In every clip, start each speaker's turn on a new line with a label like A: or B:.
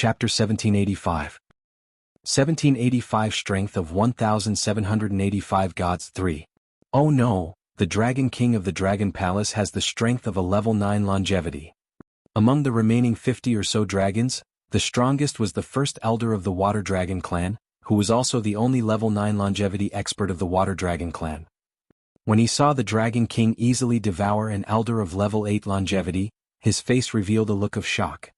A: Chapter 1785. 1785 Strength of 1785 Gods 3. Oh no, the Dragon King of the Dragon Palace has the strength of a level 9 longevity. Among the remaining 50 or so dragons, the strongest was the first elder of the Water Dragon clan, who was also the only level 9 longevity expert of the Water Dragon clan. When he saw the Dragon King easily devour an elder of level 8 longevity, his face revealed a look of shock.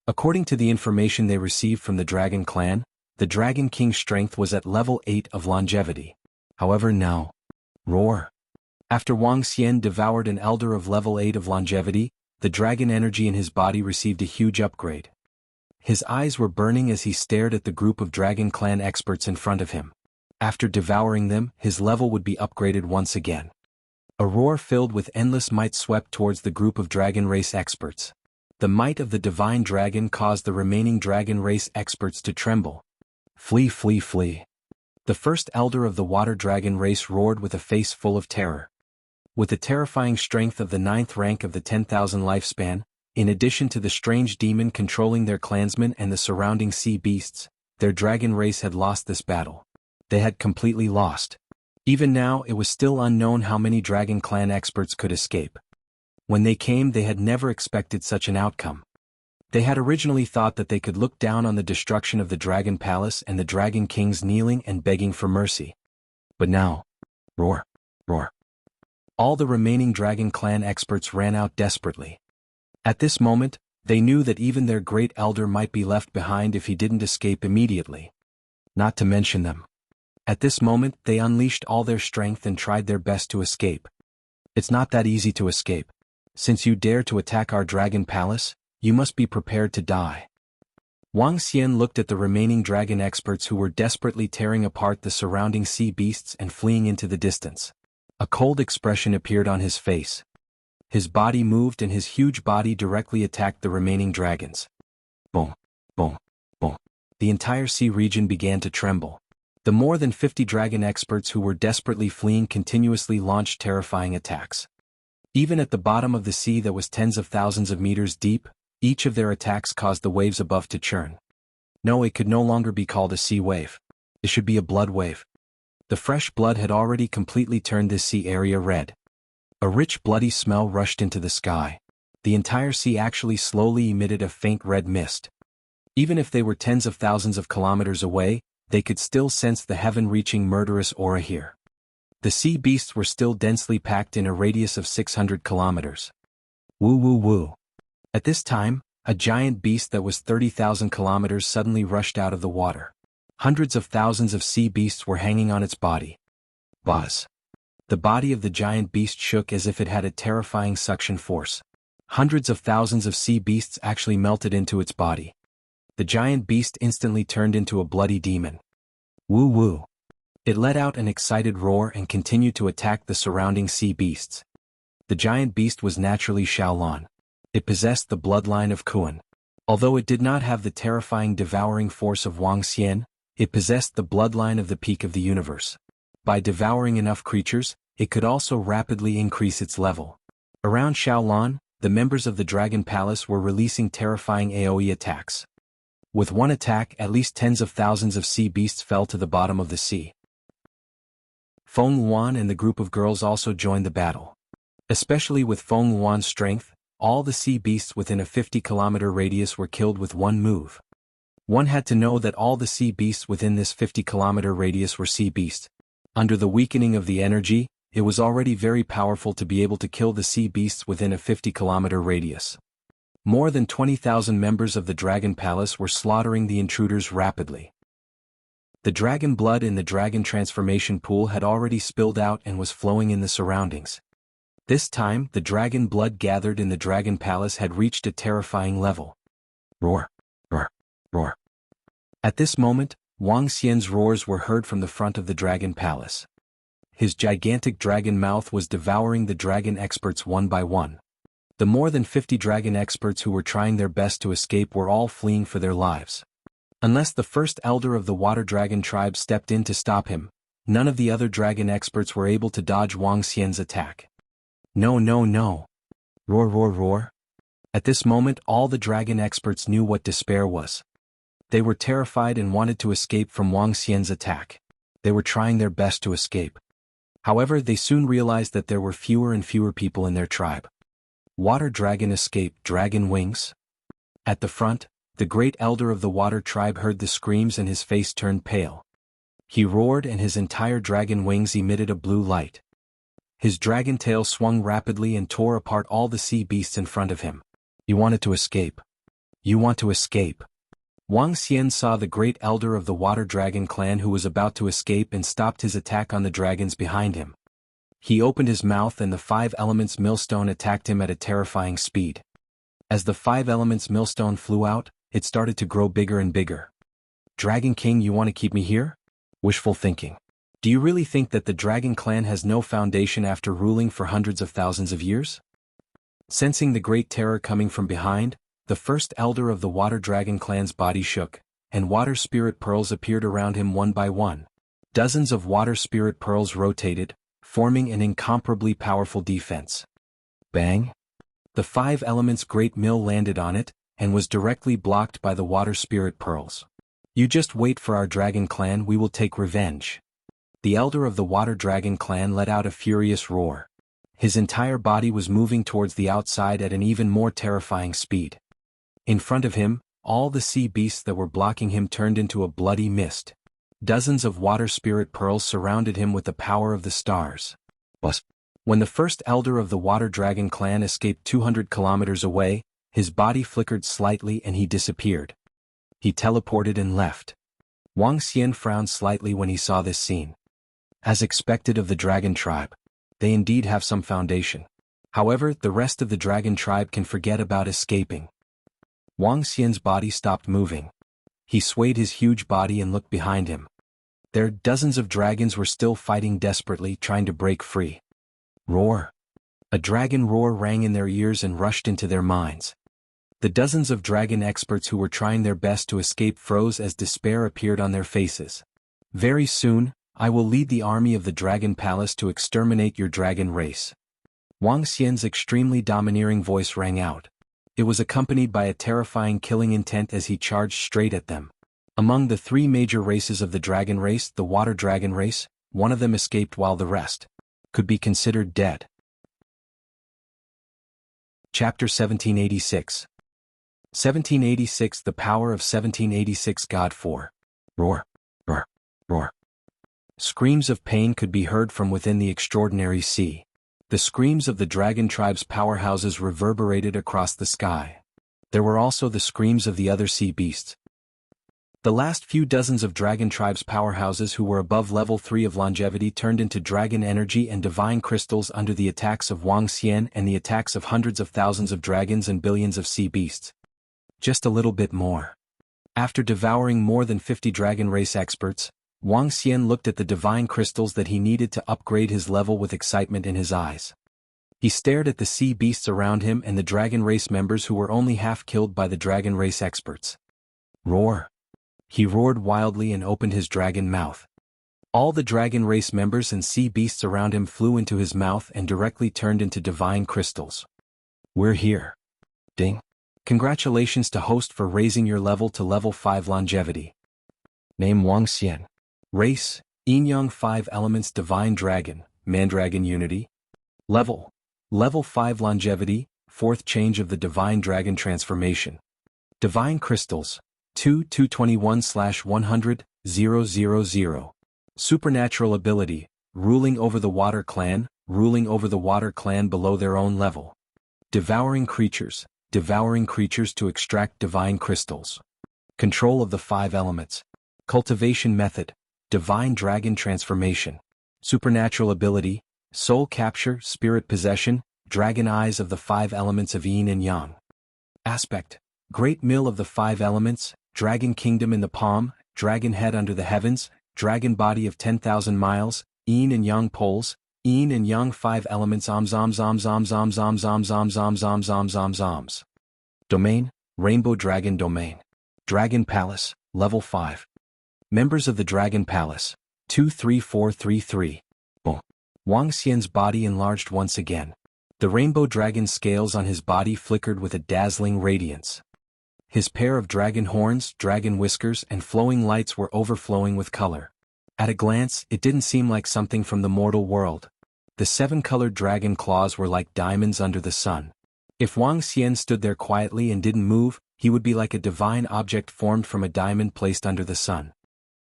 A: According to the information they received from the Dragon clan, the Dragon King's strength was at level 8 of longevity. However now, roar. After Wang Xian devoured an elder of level 8 of longevity, the dragon energy in his body received a huge upgrade. His eyes were burning as he stared at the group of Dragon clan experts in front of him. After devouring them, his level would be upgraded once again. A roar filled with endless might swept towards the group of dragon race experts. The might of the divine dragon caused the remaining dragon race experts to tremble. Flee, flee, flee. The first elder of the water dragon race roared with a face full of terror. With the terrifying strength of the 9th rank of the 10,000 lifespan, in addition to the strange demon controlling their clansmen and the surrounding sea beasts, their dragon race had lost this battle. They had completely lost. Even now it was still unknown how many dragon clan experts could escape. When they came, they had never expected such an outcome. They had originally thought that they could look down on the destruction of the Dragon Palace and the Dragon Kings kneeling and begging for mercy. But now, roar, roar. All the remaining Dragon Clan experts ran out desperately. At this moment, they knew that even their great elder might be left behind if he didn't escape immediately. Not to mention them. At this moment, they unleashed all their strength and tried their best to escape. It's not that easy to escape. Since you dare to attack our Dragon Palace, you must be prepared to die. Wang Xian looked at the remaining dragon experts who were desperately tearing apart the surrounding sea beasts and fleeing into the distance. A cold expression appeared on his face. His body moved and his huge body directly attacked the remaining dragons. Boom, boom, boom. The entire sea region began to tremble. The more than 50 dragon experts who were desperately fleeing continuously launched terrifying attacks. Even at the bottom of the sea that was tens of thousands of meters deep, each of their attacks caused the waves above to churn. No, it could no longer be called a sea wave. It should be a blood wave. The fresh blood had already completely turned this sea area red. A rich bloody smell rushed into the sky. The entire sea actually slowly emitted a faint red mist. Even if they were tens of thousands of kilometers away, they could still sense the heaven-reaching murderous aura here. The sea beasts were still densely packed in a radius of 600 kilometers. Woo woo woo. At this time, a giant beast that was 30,000 kilometers suddenly rushed out of the water. Hundreds of thousands of sea beasts were hanging on its body. Buzz. The body of the giant beast shook as if it had a terrifying suction force. Hundreds of thousands of sea beasts actually melted into its body. The giant beast instantly turned into a bloody demon. Woo woo. It let out an excited roar and continued to attack the surrounding sea beasts. The giant beast was naturally Shaolin. It possessed the bloodline of Kuan. Although it did not have the terrifying devouring force of Wang Xian, it possessed the bloodline of the peak of the universe. By devouring enough creatures, it could also rapidly increase its level. Around Shaolin, the members of the Dragon Palace were releasing terrifying AoE attacks. With one attack, at least tens of thousands of sea beasts fell to the bottom of the sea. Feng Yuan and the group of girls also joined the battle. Especially with Feng Yuan's strength, all the sea beasts within a 50-kilometer radius were killed with one move. One had to know that all the sea beasts within this 50-kilometer radius were sea beasts. Under the weakening of the energy, it was already very powerful to be able to kill the sea beasts within a 50-kilometer radius. More than 20,000 members of the Dragon Palace were slaughtering the intruders rapidly. The dragon blood in the dragon transformation pool had already spilled out and was flowing in the surroundings. This time, the dragon blood gathered in the Dragon Palace had reached a terrifying level. Roar, roar, roar. At this moment, Wang Xian's roars were heard from the front of the Dragon Palace. His gigantic dragon mouth was devouring the dragon experts one by one. The more than 50 dragon experts who were trying their best to escape were all fleeing for their lives. Unless the first elder of the water dragon tribe stepped in to stop him, none of the other dragon experts were able to dodge Wang Xian's attack. No, no, no. Roar, roar, roar. At this moment all the dragon experts knew what despair was. They were terrified and wanted to escape from Wang Xian's attack. They were trying their best to escape. However, they soon realized that there were fewer and fewer people in their tribe. Water dragon escaped dragon wings. At the front, the great elder of the water tribe heard the screams and his face turned pale. He roared and his entire dragon wings emitted a blue light. His dragon tail swung rapidly and tore apart all the sea beasts in front of him. You wanted to escape. You want to escape. Wang Xian saw the great elder of the water dragon clan who was about to escape and stopped his attack on the dragons behind him. He opened his mouth and the 5 elements millstone attacked him at a terrifying speed. As the 5 elements millstone flew out, it started to grow bigger and bigger. Dragon King, you want to keep me here? Wishful thinking. Do you really think that the dragon clan has no foundation after ruling for hundreds of thousands of years? Sensing the great terror coming from behind, the first elder of the water dragon clan's body shook, and water spirit pearls appeared around him one by one. Dozens of water spirit pearls rotated, forming an incomparably powerful defense. Bang! The 5 elements great mill landed on it, and was directly blocked by the water spirit pearls. You just wait for our dragon clan, we will take revenge. The elder of the water dragon clan let out a furious roar. His entire body was moving towards the outside at an even more terrifying speed. In front of him, all the sea beasts that were blocking him turned into a bloody mist. Dozens of water spirit pearls surrounded him with the power of the stars. When the first elder of the water dragon clan escaped 200 kilometers away, his body flickered slightly and he disappeared. He teleported and left. Wang Xian frowned slightly when he saw this scene. As expected of the dragon tribe, they indeed have some foundation. However, the rest of the dragon tribe can forget about escaping. Wang Xian's body stopped moving. He swayed his huge body and looked behind him. There, dozens of dragons were still fighting desperately, trying to break free. Roar! A dragon roar rang in their ears and rushed into their minds. The dozens of dragon experts who were trying their best to escape froze as despair appeared on their faces. Very soon, I will lead the army of the Dragon Palace to exterminate your dragon race. Wang Xian's extremely domineering voice rang out. It was accompanied by a terrifying killing intent as he charged straight at them. Among the 3 major races of the dragon race, the water dragon race, one of them escaped while the rest could be considered dead. Chapter 1786. 1786. The power of 1786. God 4. Roar, roar, roar. Screams of pain could be heard from within the extraordinary sea. The screams of the dragon tribe's powerhouses reverberated across the sky. There were also the screams of the other sea beasts. The last few dozens of dragon tribe's powerhouses who were above level 3 of longevity turned into dragon energy and divine crystals under the attacks of Wang Xian and the attacks of hundreds of thousands of dragons and billions of sea beasts. Just a little bit more. After devouring more than 50 dragon race experts, Wang Xian looked at the divine crystals that he needed to upgrade his level with excitement in his eyes. He stared at the sea beasts around him and the dragon race members who were only half killed by the dragon race experts. Roar! He roared wildly and opened his dragon mouth. All the dragon race members and sea beasts around him flew into his mouth and directly turned into divine crystals. We're here. Ding! Congratulations to host for raising your level to level 5 longevity. Name Wang Xian. Race, Yin-Yang 5 Elements Divine Dragon, Mandragon Unity. Level 5 Longevity, 4th Change of the Divine Dragon Transformation. Divine Crystals, 2-221/100, 000. Supernatural Ability, Ruling over the Water Clan below their own level. Devouring Creatures to extract Divine Crystals. Control of the 5 Elements. Cultivation Method, Divine Dragon Transformation. Supernatural Ability, Soul Capture, Spirit Possession, Dragon Eyes of the 5 Elements of Yin and Yang. Aspect, Great Mill of the 5 Elements, Dragon Kingdom in the palm, Dragon Head under the heavens, Dragon Body of 10,000 miles, Yin and Yang poles, Yin and Yang 5 Elements Zoms. Domain, Rainbow Dragon Domain. Dragon Palace, Level 5. Members of the Dragon Palace, 23433. Boom. Wang Xian's body enlarged once again. The rainbow dragon scales on his body flickered with a dazzling radiance. His pair of dragon horns, dragon whiskers, and flowing lights were overflowing with color. At a glance, it didn't seem like something from the mortal world. The 7-colored dragon claws were like diamonds under the sun. If Wang Xian stood there quietly and didn't move, he would be like a divine object formed from a diamond placed under the sun.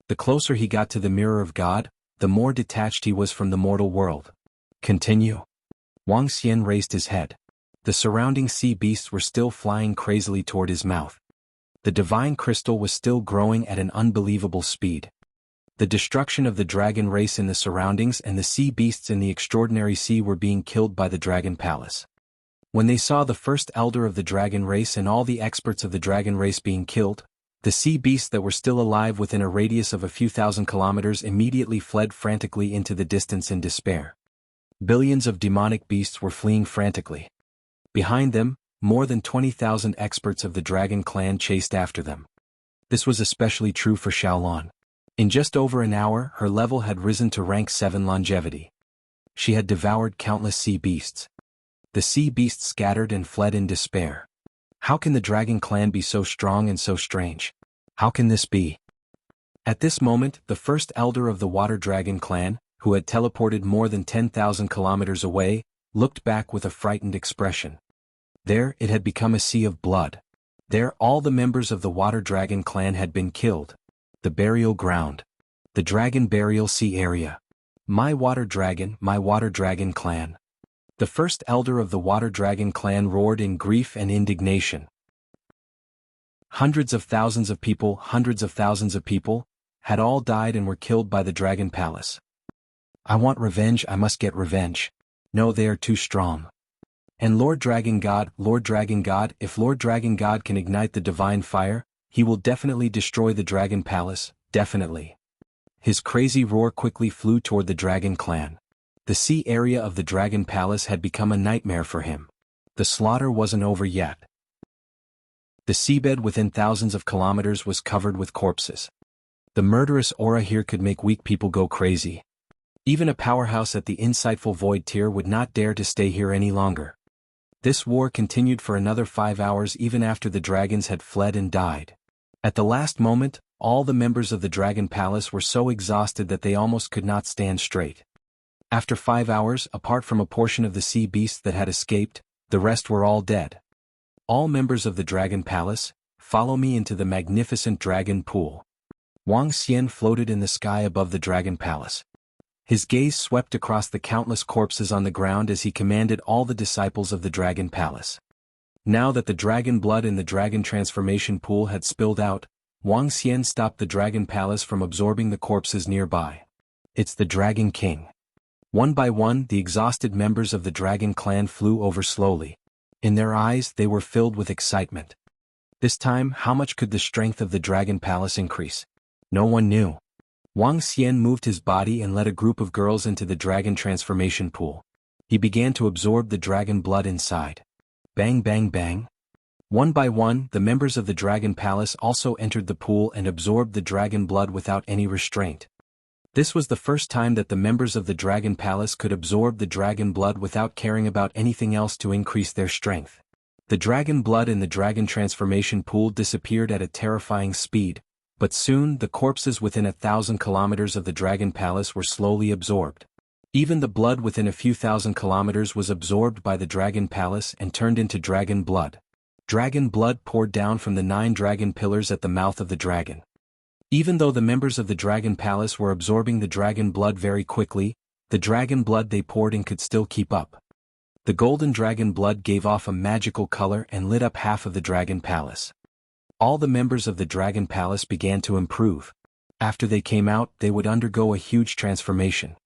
A: The closer he got to the mirror of God, the more detached he was from the mortal world. Continue. Wang Xian raised his head. The surrounding sea beasts were still flying crazily toward his mouth. The divine crystal was still growing at an unbelievable speed. The destruction of the dragon race in the surroundings and the sea beasts in the extraordinary sea were being killed by the dragon palace. When they saw the first elder of the dragon race and all the experts of the dragon race being killed, the sea beasts that were still alive within a radius of a few thousand kilometers immediately fled frantically into the distance in despair. Billions of demonic beasts were fleeing frantically. Behind them, more than 20,000 experts of the dragon clan chased after them. This was especially true for Xiaolon. In just over an hour, her level had risen to rank 7 longevity. She had devoured countless sea beasts. The sea beasts scattered and fled in despair. How can the dragon clan be so strong and so strange? How can this be? At this moment, the first elder of the water dragon clan, who had teleported more than 10,000 kilometers away, looked back with a frightened expression. There, it had become a sea of blood. There, all the members of the water dragon clan had been killed. The burial ground. The dragon burial sea area. My water dragon clan. The first elder of the water dragon clan roared in grief and indignation. Hundreds of thousands of people, had all died and were killed by the dragon palace. I want revenge, I must get revenge. No, they are too strong. And Lord Dragon God, if Lord Dragon God can ignite the divine fire, he will definitely destroy the dragon palace, definitely. His crazy roar quickly flew toward the dragon clan. The sea area of the dragon palace had become a nightmare for him. The slaughter wasn't over yet. The seabed within thousands of kilometers was covered with corpses. The murderous aura here could make weak people go crazy. Even a powerhouse at the insightful Void tier would not dare to stay here any longer. This war continued for another 5 hours even after the dragons had fled and died. At the last moment, all the members of the dragon palace were so exhausted that they almost could not stand straight. After 5 hours, apart from a portion of the sea beasts that had escaped, the rest were all dead. All members of the dragon palace, follow me into the magnificent dragon pool. Wang Xian floated in the sky above the dragon palace. His gaze swept across the countless corpses on the ground as he commanded all the disciples of the dragon palace. Now that the dragon blood in the dragon transformation pool had spilled out, Wang Xian stopped the dragon palace from absorbing the corpses nearby. It's the Dragon King. One by one, the exhausted members of the dragon clan flew over slowly. In their eyes, they were filled with excitement. This time, how much could the strength of the dragon palace increase? No one knew. Wang Xian moved his body and led a group of girls into the dragon transformation pool. He began to absorb the dragon blood inside. Bang bang bang. One by one, the members of the dragon palace also entered the pool and absorbed the dragon blood without any restraint. This was the first time that the members of the dragon palace could absorb the dragon blood without caring about anything else to increase their strength. The dragon blood in the dragon transformation pool disappeared at a terrifying speed, but soon the corpses within 1,000 kilometers of the dragon palace were slowly absorbed. Even the blood within a few thousand kilometers was absorbed by the dragon palace and turned into dragon blood. Dragon blood poured down from the 9 dragon pillars at the mouth of the dragon. Even though the members of the dragon palace were absorbing the dragon blood very quickly, the dragon blood they poured in could still keep up. The golden dragon blood gave off a magical color and lit up half of the dragon palace. All the members of the dragon palace began to improve. After they came out, they would undergo a huge transformation.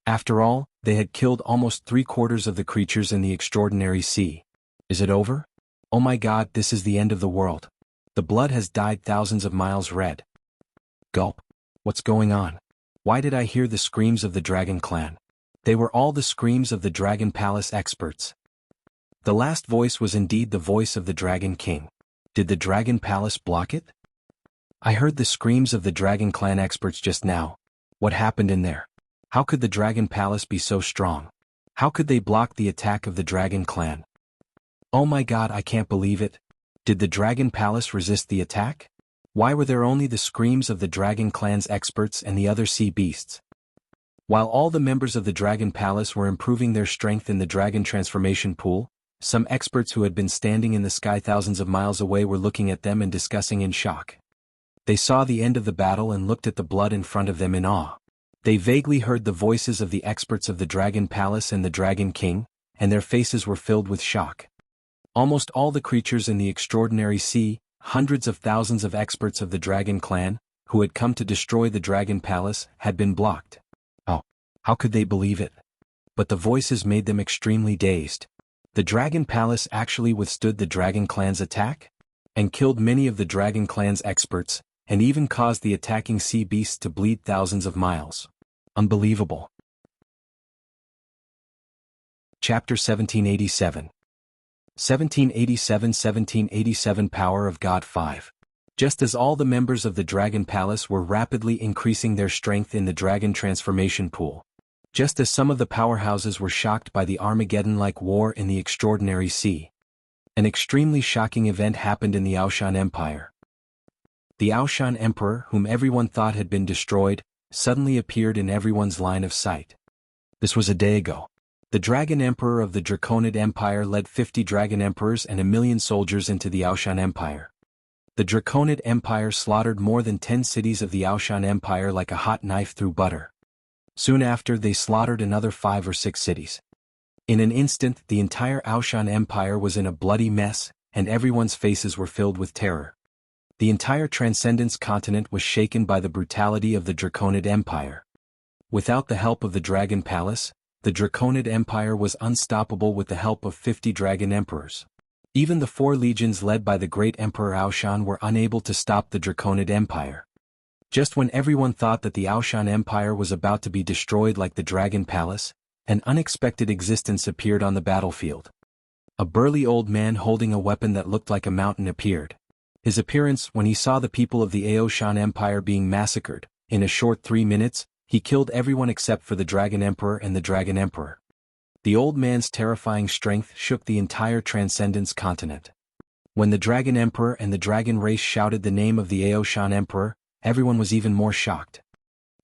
A: After all, they had killed almost 3/4 of the creatures in the extraordinary sea. Is it over? Oh my God, this is the end of the world. The blood has dyed thousands of miles red. Gulp. What's going on? Why did I hear the screams of the dragon clan? They were all the screams of the dragon palace experts. The last voice was indeed the voice of the dragon king. Did the dragon palace block it? I heard the screams of the dragon clan experts just now. What happened in there? How could the dragon palace be so strong? How could they block the attack of the Dragon Clan? Oh my god, I can't believe it. Did the Dragon Palace resist the attack? Why were there only the screams of the Dragon Clan's experts and the other sea beasts? While all the members of the Dragon Palace were improving their strength in the Dragon Transformation Pool, some experts who had been standing in the sky thousands of miles away were looking at them and discussing in shock. They saw the end of the battle and looked at the blood in front of them in awe. They vaguely heard the voices of the experts of the Dragon Palace and the Dragon King, and their faces were filled with shock. Almost all the creatures in the extraordinary sea, hundreds of thousands of experts of the Dragon Clan, who had come to destroy the Dragon Palace, had been blocked. Oh, how could they believe it? But the voices made them extremely dazed. The Dragon Palace actually withstood the Dragon Clan's attack? And killed many of the Dragon Clan's experts, and even caused the attacking sea beasts to bleed thousands of miles. Unbelievable. Chapter 1787. 1787 Power of God 5. Just as all the members of the Dragon Palace were rapidly increasing their strength in the Dragon Transformation Pool. Just as some of the powerhouses were shocked by the Armageddon-like war in the extraordinary sea. An extremely shocking event happened in the Aoshan Empire. The Aoshan Emperor, whom everyone thought had been destroyed, suddenly appeared in everyone's line of sight. This was a day ago. The Dragon Emperor of the Draconid Empire led 50 Dragon Emperors and 1,000,000 soldiers into the Aoshan Empire. The Draconid Empire slaughtered more than 10 cities of the Aoshan Empire like a hot knife through butter. Soon after, they slaughtered another 5 or 6 cities. In an instant, the entire Aoshan Empire was in a bloody mess, and everyone's faces were filled with terror. The entire Transcendence continent was shaken by the brutality of the Draconid Empire. Without the help of the Dragon Palace, the Draconid Empire was unstoppable with the help of 50 Dragon Emperors. Even the 4 legions led by the great Emperor Aoshan were unable to stop the Draconid Empire. Just when everyone thought that the Aoshan Empire was about to be destroyed like the Dragon Palace, an unexpected existence appeared on the battlefield. A burly old man holding a weapon that looked like a mountain appeared. His appearance, when he saw the people of the Aoshan Empire being massacred, in a short 3 minutes, he killed everyone except for the Dragon Emperor and the Dragon Emperor. The old man's terrifying strength shook the entire Transcendence continent. When the Dragon Emperor and the Dragon race shouted the name of the Aoshan Emperor, everyone was even more shocked.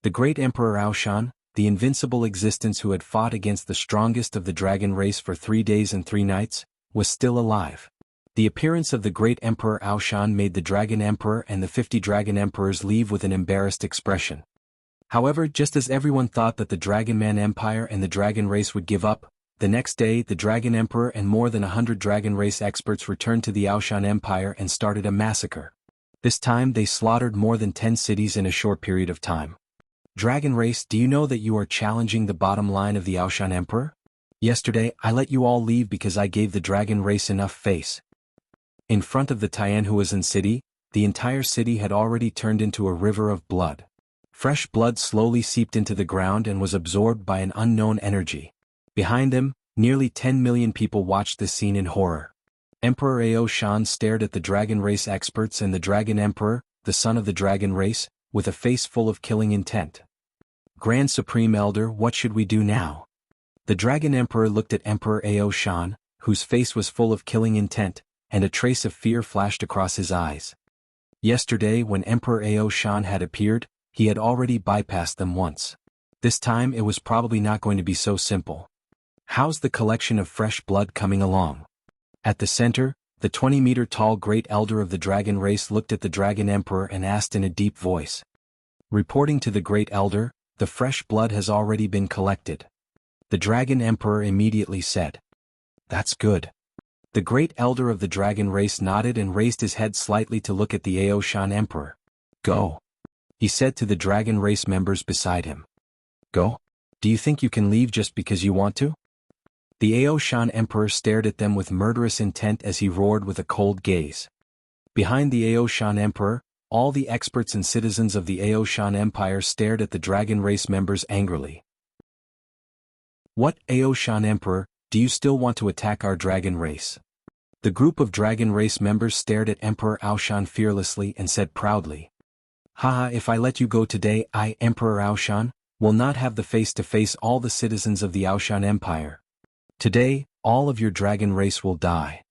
A: The great Emperor Aoshan, the invincible existence who had fought against the strongest of the Dragon race for 3 days and 3 nights, was still alive. The appearance of the great Emperor Aoshan made the Dragon Emperor and the 50 Dragon Emperors leave with an embarrassed expression. However, just as everyone thought that the Dragon Man Empire and the Dragon race would give up, the next day the Dragon Emperor and more than 100 Dragon race experts returned to the Aoshan Empire and started a massacre. This time they slaughtered more than 10 cities in a short period of time. Dragon race, do you know that you are challenging the bottom line of the Aoshan Emperor? Yesterday, I let you all leave because I gave the Dragon race enough face. In front of the Tianhuazan city, the entire city had already turned into a river of blood. Fresh blood slowly seeped into the ground and was absorbed by an unknown energy. Behind them, nearly 10 million people watched this scene in horror. Emperor Aoshan stared at the Dragon race experts and the Dragon Emperor, the son of the Dragon race, with a face full of killing intent. Grand Supreme Elder, what should we do now? The Dragon Emperor looked at Emperor Aoshan, whose face was full of killing intent, and a trace of fear flashed across his eyes. Yesterday, when Emperor Aoshan had appeared, he had already bypassed them once. This time it was probably not going to be so simple. How's the collection of fresh blood coming along? At the center, the 20-meter-tall Great Elder of the Dragon race looked at the Dragon Emperor and asked in a deep voice. Reporting to the Great Elder, the fresh blood has already been collected. The Dragon Emperor immediately said. That's good. The Great Elder of the Dragon race nodded and raised his head slightly to look at the Aoshan Emperor. Go. He said to the Dragon race members beside him. Go? Do you think you can leave just because you want to? The Aoshan Emperor stared at them with murderous intent as he roared with a cold gaze. Behind the Aoshan Emperor, all the experts and citizens of the Aoshan Empire stared at the Dragon race members angrily. What, Aoshan Emperor, do you still want to attack our Dragon race? The group of Dragon race members stared at Emperor Aoshan fearlessly and said proudly. Haha, if I let you go today, I, Emperor Aoshan, will not have the face to face all the citizens of the Aoshan Empire, Today, all of your dragon race will die.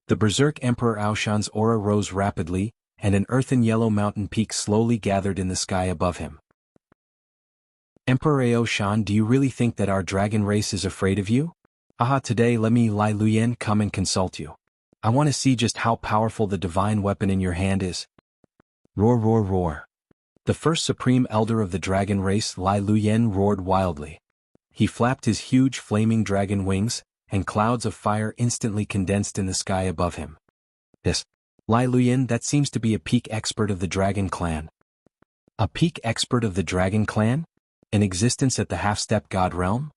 A: The Berserk Emperor Aoshan's aura rose rapidly, and an earthen yellow mountain peak slowly gathered in the sky above him. Emperor Aoshan, do you really think that our dragon race is afraid of you? Aha, today let me Lai Luyan come and consult you. I want to see just how powerful the divine weapon in your hand is. Roar, roar, roar. The first supreme elder of the dragon race, Lai Luyan, roared wildly. He flapped his huge flaming dragon wings, and clouds of fire instantly condensed in the sky above him. This Lai Luyan, that seems to be a peak expert of the dragon clan. A peak expert of the dragon clan? An existence at the half-step god realm?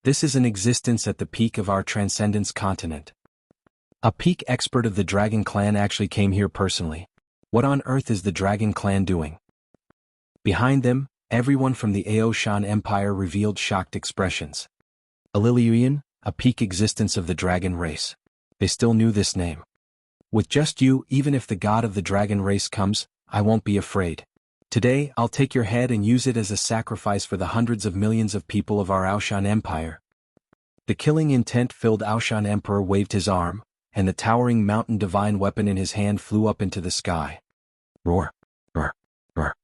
A: This is an existence at the peak of our transcendence continent. A peak expert of the dragon clan actually came here personally. What on earth is the dragon clan doing? Behind them, everyone from the Aoshan Empire revealed shocked expressions. Aliliuyan, a peak existence of the dragon race. They still knew this name. With just you, even if the god of the dragon race comes, I won't be afraid. Today, I'll take your head and use it as a sacrifice for the hundreds of millions of people of our Aoshan Empire. The killing intent-filled Aoshan Emperor waved his arm, and the towering mountain divine weapon in his hand flew up into the sky. Roar, roar, roar.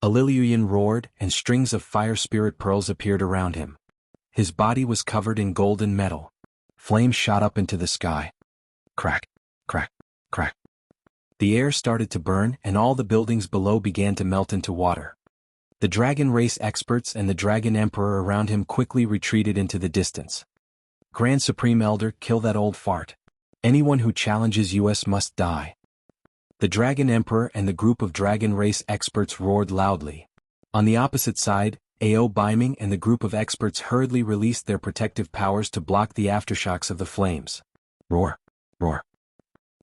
A: Aliliuyan roared, and strings of fire spirit pearls appeared around him. His body was covered in golden metal. Flames shot up into the sky. Crack, crack, crack. The air started to burn, and all the buildings below began to melt into water. The dragon race experts and the dragon emperor around him quickly retreated into the distance. Grand Supreme Elder, kill that old fart. Anyone who challenges us must die. The dragon emperor and the group of dragon race experts roared loudly. On the opposite side, Ao Baiming and the group of experts hurriedly released their protective powers to block the aftershocks of the flames. Roar, roar.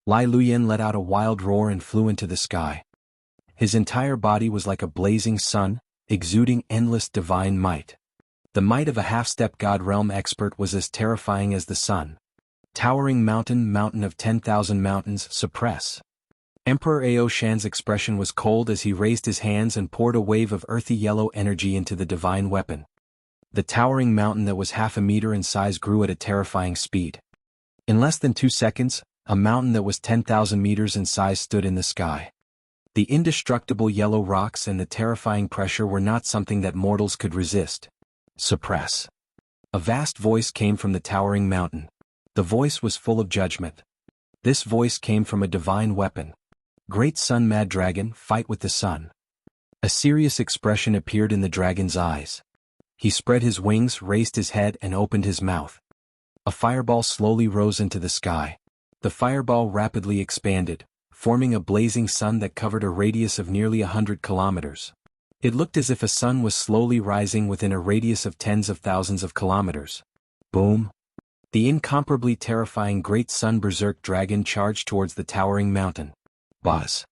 A: Lai Luyan let out a wild roar and flew into the sky. His entire body was like a blazing sun, exuding endless divine might. The might of a half-step god realm expert was as terrifying as the sun. Towering mountain of 10,000 mountains, suppress. Emperor Aoshan's expression was cold as he raised his hands and poured a wave of earthy yellow energy into the divine weapon. The towering mountain that was half a meter in size grew at a terrifying speed. In less than 2 seconds, a mountain that was 10,000 meters in size stood in the sky. The indestructible yellow rocks and the terrifying pressure were not something that mortals could resist. Suppress. A vast voice came from the towering mountain. The voice was full of judgment. This voice came from a divine weapon. Great Sun Mad Dragon, fight with the sun. A serious expression appeared in the dragon's eyes. He spread his wings, raised his head, and opened his mouth. A fireball slowly rose into the sky. The fireball rapidly expanded, forming a blazing sun that covered a radius of nearly 100 kilometers. It looked as if a sun was slowly rising within a radius of tens of thousands of kilometers. Boom! The incomparably terrifying Great Sun Berserk Dragon charged towards the towering mountain. Buzz!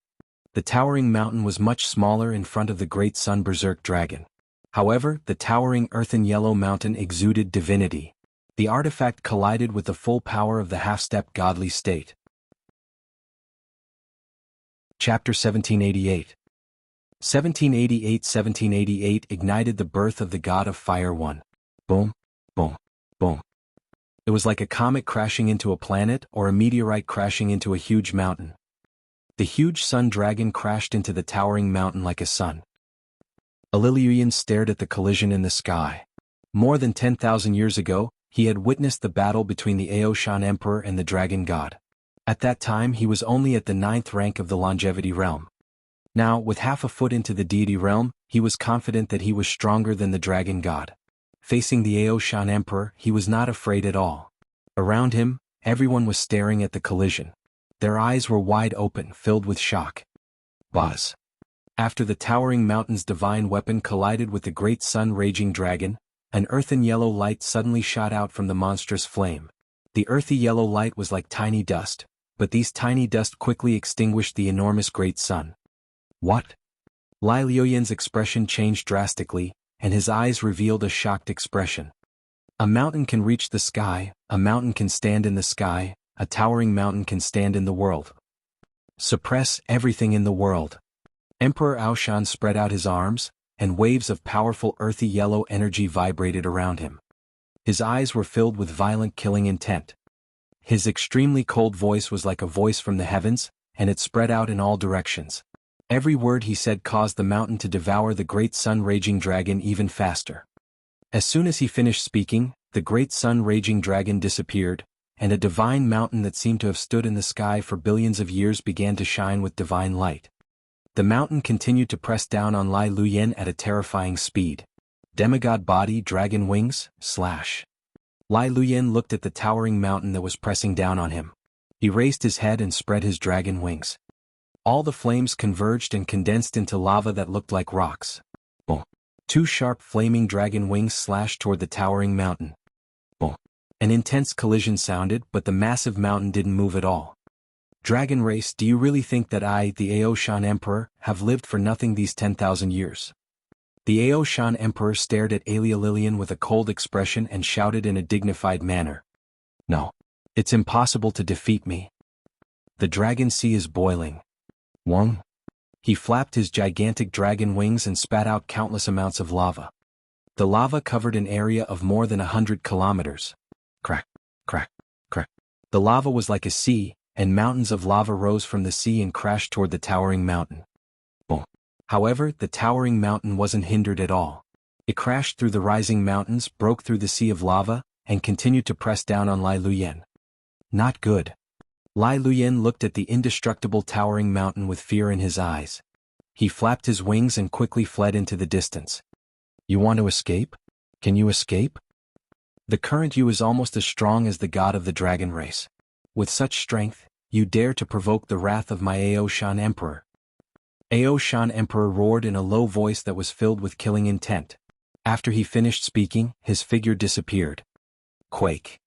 A: The towering mountain was much smaller in front of the Great Sun Berserk Dragon. However, the towering earthen yellow mountain exuded divinity. The artifact collided with the full power of the half-step godly state. Chapter 1788. 1788 ignited the birth of the god of fire. One. Boom, boom, boom. It was like a comet crashing into a planet or a meteorite crashing into a huge mountain. The huge sun dragon crashed into the towering mountain like a sun. Aliliuyan stared at the collision in the sky. More than 10,000 years ago, he had witnessed the battle between the Aoshan Emperor and the Dragon God. At that time he was only at the 9th rank of the longevity realm. Now, with half a foot into the deity realm, he was confident that he was stronger than the Dragon God. Facing the Aoshan Emperor, he was not afraid at all. Around him, everyone was staring at the collision. Their eyes were wide open, filled with shock. Buzz! After the towering mountain's divine weapon collided with the great sun raging dragon, an earthen yellow light suddenly shot out from the monstrous flame. The earthy yellow light was like tiny dust, but these tiny dust quickly extinguished the enormous great sun. What? Lai Luyan's expression changed drastically, and his eyes revealed a shocked expression. A mountain can reach the sky, a mountain can stand in the sky, a towering mountain can stand in the world. Suppress everything in the world. Emperor Aoshan spread out his arms, and waves of powerful earthy yellow energy vibrated around him. His eyes were filled with violent killing intent. His extremely cold voice was like a voice from the heavens, and it spread out in all directions. Every word he said caused the mountain to devour the great sun-raging dragon even faster. As soon as he finished speaking, the great sun-raging dragon disappeared, and a divine mountain that seemed to have stood in the sky for billions of years began to shine with divine light. The mountain continued to press down on Lai Luyan at a terrifying speed. Demigod body, dragon wings, slash. Lai Luyan looked at the towering mountain that was pressing down on him. He raised his head and spread his dragon wings. All the flames converged and condensed into lava that looked like rocks. Boom. Two sharp flaming dragon wings slashed toward the towering mountain. Boom. An intense collision sounded, but the massive mountain didn't move at all. Dragon race, do you really think that I, the Aoshan Emperor, have lived for nothing these 10,000 years? The Aoshan Emperor stared at Alia Lilian with a cold expression and shouted in a dignified manner. No. It's impossible to defeat me. The dragon sea is boiling. Wong. He flapped his gigantic dragon wings and spat out countless amounts of lava. The lava covered an area of more than 100 kilometers. Crack, crack, crack. The lava was like a sea, and mountains of lava rose from the sea and crashed toward the towering mountain. Boom. However, the towering mountain wasn't hindered at all. It crashed through the rising mountains, broke through the sea of lava, and continued to press down on Lai Luyan. Not good. Lai Luyan looked at the indestructible towering mountain with fear in his eyes. He flapped his wings and quickly fled into the distance. You want to escape? Can you escape? The current you is almost as strong as the god of the dragon race. With such strength, you dare to provoke the wrath of my Aoshan Emperor. Aoshan Emperor roared in a low voice that was filled with killing intent. After he finished speaking, his figure disappeared. Quake.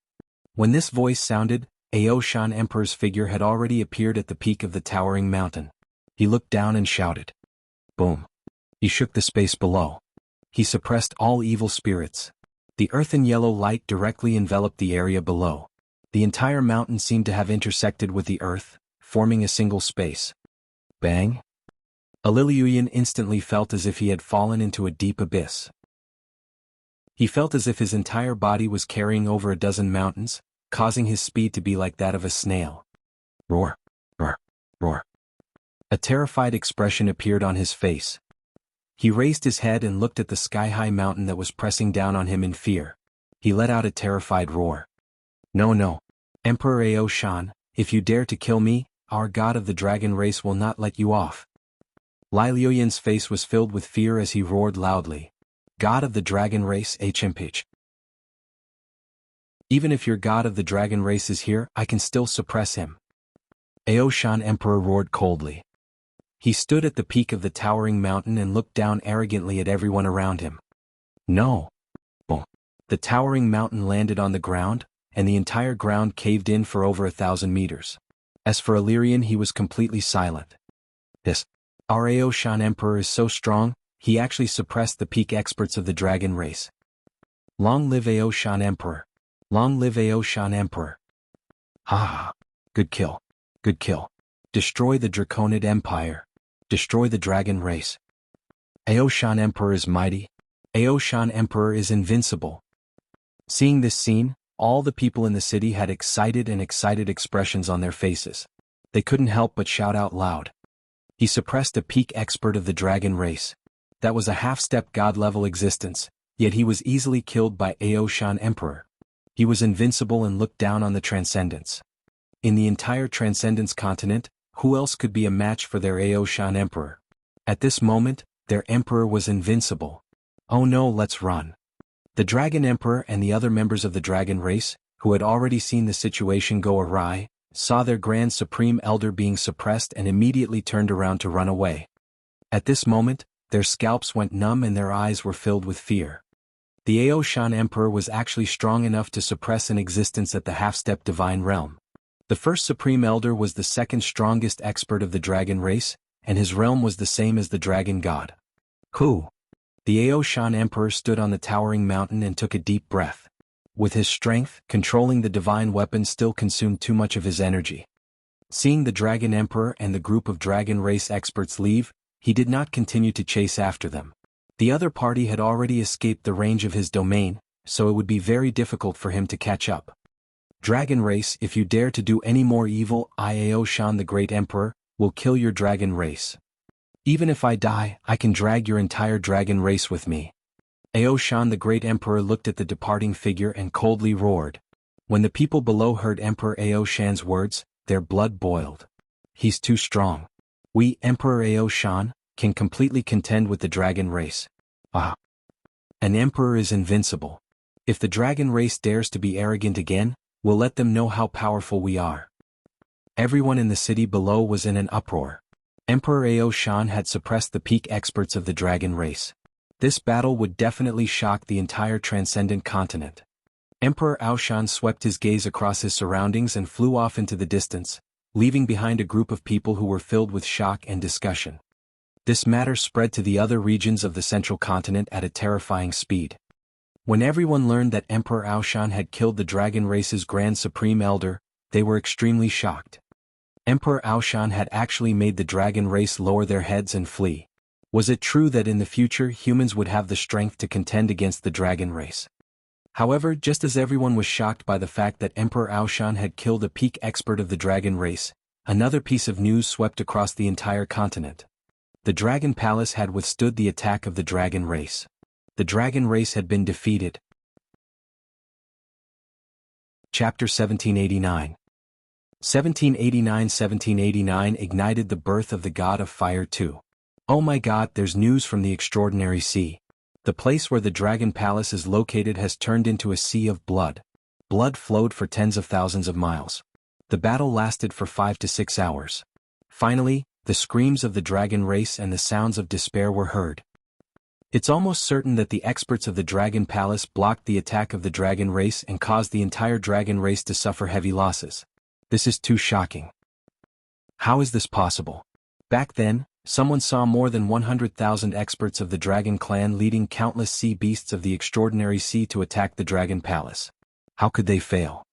A: When this voice sounded, Aoshan Emperor's figure had already appeared at the peak of the towering mountain. He looked down and shouted. Boom. He shook the space below. He suppressed all evil spirits. The earthen yellow light directly enveloped the area below. The entire mountain seemed to have intersected with the earth, forming a single space. Bang. Aliliuyan instantly felt as if he had fallen into a deep abyss. He felt as if his entire body was carrying over a dozen mountains, causing his speed to be like that of a snail. Roar, roar, roar. A terrified expression appeared on his face. He raised his head and looked at the sky-high mountain that was pressing down on him in fear. He let out a terrified roar. No, no. Emperor Aoshan, if you dare to kill me, our god of the dragon race will not let you off. Lai Luyan's face was filled with fear as he roared loudly. God of the dragon race, HMPH. Even if your god of the dragon race is here, I can still suppress him. Aoshan Emperor roared coldly. He stood at the peak of the towering mountain and looked down arrogantly at everyone around him. No. Boom. The towering mountain landed on the ground, and the entire ground caved in for over 1,000 meters. As for Illyrian, he was completely silent. Our Aoshan Emperor is so strong, he actually suppressed the peak experts of the dragon race. Long live Aoshan Emperor. Long live Aoshan Emperor. Ha! Good kill. Good kill. Destroy the Draconid Empire. Destroy the dragon race. Aoshan Emperor is mighty. Aoshan Emperor is invincible. Seeing this scene, all the people in the city had excited expressions on their faces. They couldn't help but shout out loud. He suppressed a peak expert of the dragon race. That was a half-step god-level existence, yet he was easily killed by Aoshan Emperor. He was invincible and looked down on the Transcendence. In the entire Transcendence continent, who else could be a match for their Aoshan Emperor? At this moment, their emperor was invincible. Oh no, let's run. The Dragon Emperor and the other members of the dragon race, who had already seen the situation go awry, saw their Grand Supreme Elder being suppressed and immediately turned around to run away. At this moment, their scalps went numb and their eyes were filled with fear. The Aoshan Emperor was actually strong enough to suppress an existence at the half-step divine realm. The first Supreme Elder was the second strongest expert of the dragon race, and his realm was the same as the dragon god. Who? The Aoshan Emperor stood on the towering mountain and took a deep breath. With his strength, controlling the divine weapon still consumed too much of his energy. Seeing the Dragon Emperor and the group of dragon race experts leave, he did not continue to chase after them. The other party had already escaped the range of his domain, so it would be very difficult for him to catch up. Dragon race, if you dare to do any more evil, Ao Shan the Great Emperor will kill your dragon race. Even if I die, I can drag your entire dragon race with me. Ao Shan the Great Emperor looked at the departing figure and coldly roared. When the people below heard Emperor Ao Shan's words, their blood boiled. He's too strong. We, Emperor Ao Shan, can completely contend with the dragon race. Ah! An emperor is invincible. If the dragon race dares to be arrogant again, we'll let them know how powerful we are. Everyone in the city below was in an uproar. Emperor Ao Shan had suppressed the peak experts of the dragon race. This battle would definitely shock the entire transcendent continent. Emperor Ao Shan swept his gaze across his surroundings and flew off into the distance, leaving behind a group of people who were filled with shock and discussion. This matter spread to the other regions of the central continent at a terrifying speed. When everyone learned that Emperor Ao Shan had killed the dragon race's Grand Supreme Elder, they were extremely shocked. Emperor Ao Shan had actually made the dragon race lower their heads and flee. Was it true that in the future humans would have the strength to contend against the dragon race? However, just as everyone was shocked by the fact that Emperor Ao Shan had killed a peak expert of the dragon race, another piece of news swept across the entire continent. The Dragon Palace had withstood the attack of the dragon race. The dragon race had been defeated. Chapter 1789. 1789 ignited the birth of the god of fire too. Oh my god, there's news from the extraordinary sea. The place where the Dragon Palace is located has turned into a sea of blood. Blood flowed for tens of thousands of miles. The battle lasted for 5 to 6 hours. Finally, the screams of the dragon race and the sounds of despair were heard. It's almost certain that the experts of the Dragon Palace blocked the attack of the dragon race and caused the entire dragon race to suffer heavy losses. This is too shocking. How is this possible? Back then, someone saw more than 100,000 experts of the Dragon Clan leading countless sea beasts of the extraordinary sea to attack the Dragon Palace. How could they fail?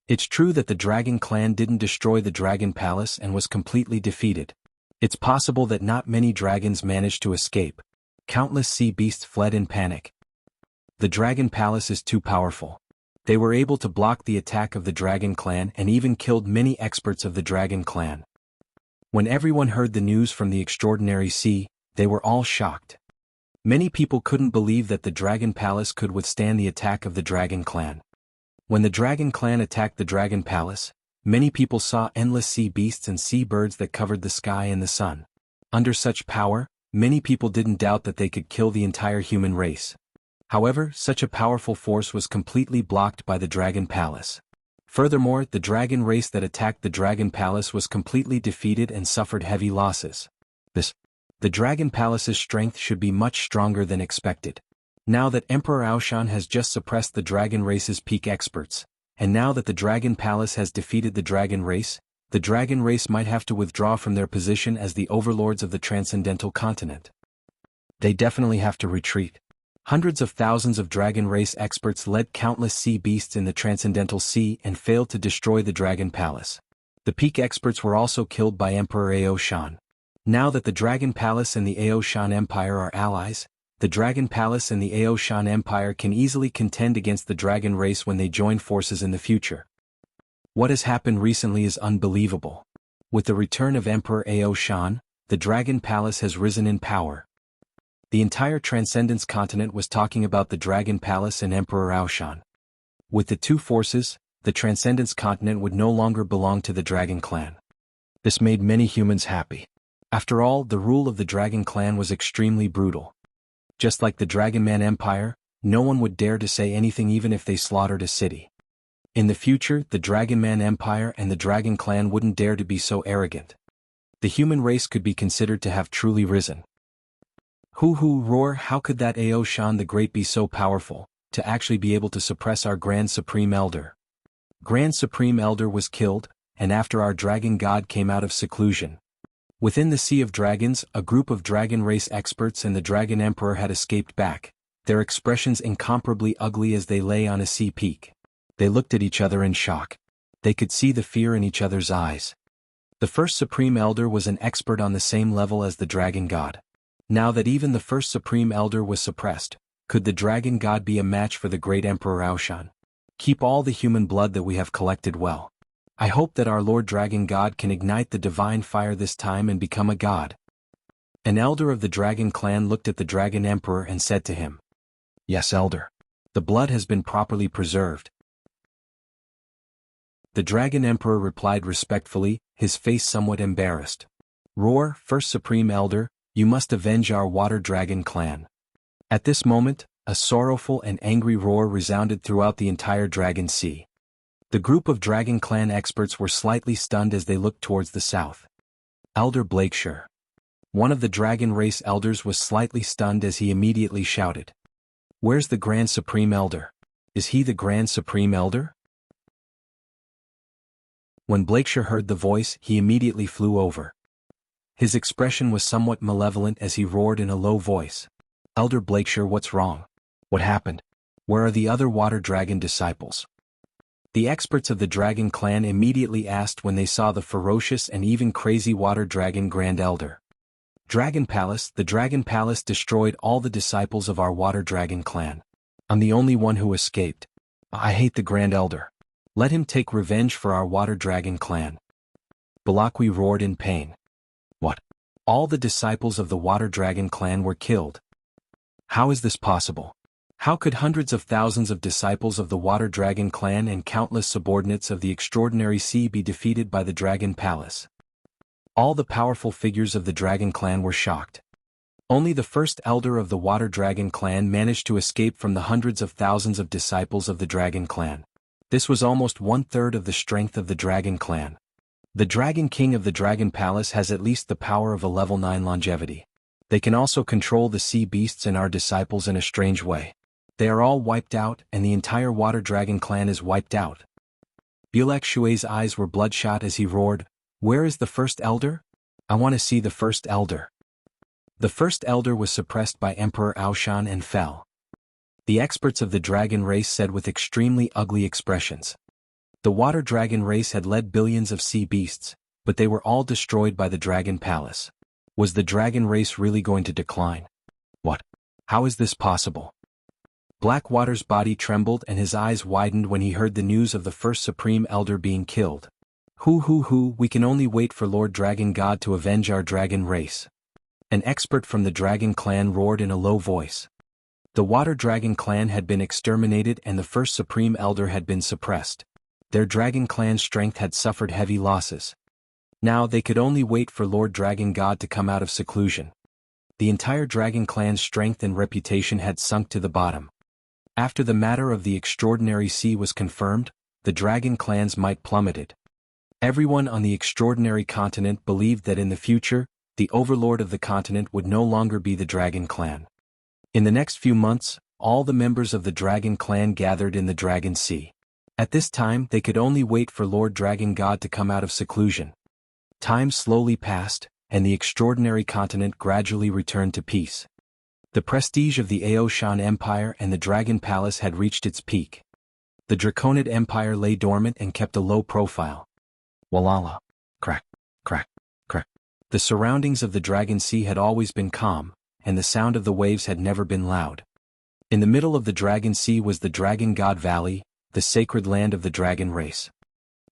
A: It's true that the Dragon Clan didn't destroy the Dragon Palace and was completely defeated. It's possible that not many dragons managed to escape. Countless sea beasts fled in panic. The Dragon Palace is too powerful. They were able to block the attack of the Dragon Clan and even killed many experts of the Dragon Clan. When everyone heard the news from the extraordinary sea, they were all shocked. Many people couldn't believe that the Dragon Palace could withstand the attack of the Dragon Clan. When the Dragon Clan attacked the Dragon Palace, many people saw endless sea beasts and sea birds that covered the sky and the sun. Under such power, many people didn't doubt that they could kill the entire human race. However, such a powerful force was completely blocked by the Dragon Palace. Furthermore, the dragon race that attacked the Dragon Palace was completely defeated and suffered heavy losses. The Dragon Palace's strength should be much stronger than expected. Now that Emperor Ao Shan has just suppressed the dragon race's peak experts, and now that the Dragon Palace has defeated the dragon race might have to withdraw from their position as the overlords of the transcendental continent. They definitely have to retreat. Hundreds of thousands of dragon race experts led countless sea beasts in the transcendental sea and failed to destroy the Dragon Palace. The peak experts were also killed by Emperor Ao Shan. Now that the Dragon Palace and the Ao Shan Empire are allies, the Dragon Palace and the Ao Shan Empire can easily contend against the dragon race when they join forces in the future. What has happened recently is unbelievable. With the return of Emperor Ao Shan, the Dragon Palace has risen in power. The entire Transcendence continent was talking about the Dragon Palace and Emperor Ao Shan. With the two forces, the Transcendence continent would no longer belong to the Dragon Clan. This made many humans happy. After all, the rule of the Dragon Clan was extremely brutal. Just like the Dragon Man Empire, no one would dare to say anything even if they slaughtered a city. In the future, the Dragon Man Empire and the Dragon Clan wouldn't dare to be so arrogant. The human race could be considered to have truly risen. Hoo roar, how could that Ao Shan the Great be so powerful, to actually be able to suppress our Grand Supreme Elder? Grand Supreme Elder was killed, and after our dragon god came out of seclusion. Within the Sea of Dragons, a group of dragon race experts and the Dragon Emperor had escaped back, their expressions incomparably ugly as they lay on a sea peak. They looked at each other in shock. They could see the fear in each other's eyes. The first Supreme Elder was an expert on the same level as the Dragon God. Now that even the first Supreme Elder was suppressed, Could the dragon god be a match for the great Emperor Aoshan? Keep all the human blood that we have collected well. I hope that our Lord Dragon God can ignite the divine fire this time and become a god. An elder of the dragon clan looked at the dragon emperor and said to him, "Yes, elder. The blood has been properly preserved." The dragon emperor replied respectfully, his face somewhat embarrassed. "Roar, first supreme elder, you must avenge our water dragon clan." At this moment, a sorrowful and angry roar resounded throughout the entire dragon sea. The group of dragon clan experts were slightly stunned as they looked towards the south. Elder Blakeshire. One of the dragon race elders was slightly stunned as he immediately shouted, "Where's the Grand Supreme Elder? Is he the Grand Supreme Elder?" When Blakeshire heard the voice, he immediately flew over. His expression was somewhat malevolent as he roared in a low voice, "Elder Blakeshire, what's wrong? What happened? Where are the other water dragon disciples?" The experts of the dragon clan immediately asked when they saw the ferocious and even crazy water dragon Grand Elder. "Dragon Palace, the Dragon Palace destroyed all the disciples of our water dragon clan. I'm the only one who escaped. I hate the Grand Elder. Let him take revenge for our water dragon clan." Balakwi roared in pain. "What? All the disciples of the water dragon clan were killed? How is this possible? How could hundreds of thousands of disciples of the water dragon clan and countless subordinates of the extraordinary sea be defeated by the Dragon Palace?" All the powerful figures of the dragon clan were shocked. Only the first elder of the water dragon clan managed to escape from the hundreds of thousands of disciples of the dragon clan. This was almost 1/3 of the strength of the dragon clan. The Dragon King of the Dragon Palace has at least the power of a level 9 longevity. They can also control the sea beasts and our disciples in a strange way. They are all wiped out, and the entire water dragon clan is wiped out. Bulak Shui's eyes were bloodshot as he roared, "Where is the first elder? I want to see the first elder." The first elder was suppressed by Emperor Aoshan and fell. The experts of the dragon race said with extremely ugly expressions. The water dragon race had led billions of sea beasts, but they were all destroyed by the Dragon Palace. Was the dragon race really going to decline? What? How is this possible? Blackwater's body trembled and his eyes widened when he heard the news of the first Supreme Elder being killed. We can only wait for Lord Dragon God to avenge our dragon race." An expert from the dragon clan roared in a low voice. The water dragon clan had been exterminated and the first Supreme Elder had been suppressed. Their dragon clan's strength had suffered heavy losses. Now they could only wait for Lord Dragon God to come out of seclusion. The entire dragon clan's strength and reputation had sunk to the bottom. After the matter of the extraordinary sea was confirmed, the dragon clan's might plummeted. Everyone on the extraordinary continent believed that in the future, the overlord of the continent would no longer be the dragon clan. In the next few months, all the members of the dragon clan gathered in the dragon sea. At this time they could only wait for Lord Dragon God to come out of seclusion. Time slowly passed, and the extraordinary continent gradually returned to peace. The prestige of the Aoshan Empire and the Dragon Palace had reached its peak. The Draconid Empire lay dormant and kept a low profile. Walala. Crack, crack, crack. The surroundings of the Dragon Sea had always been calm, and the sound of the waves had never been loud. In the middle of the Dragon Sea was the Dragon God Valley, the sacred land of the dragon race.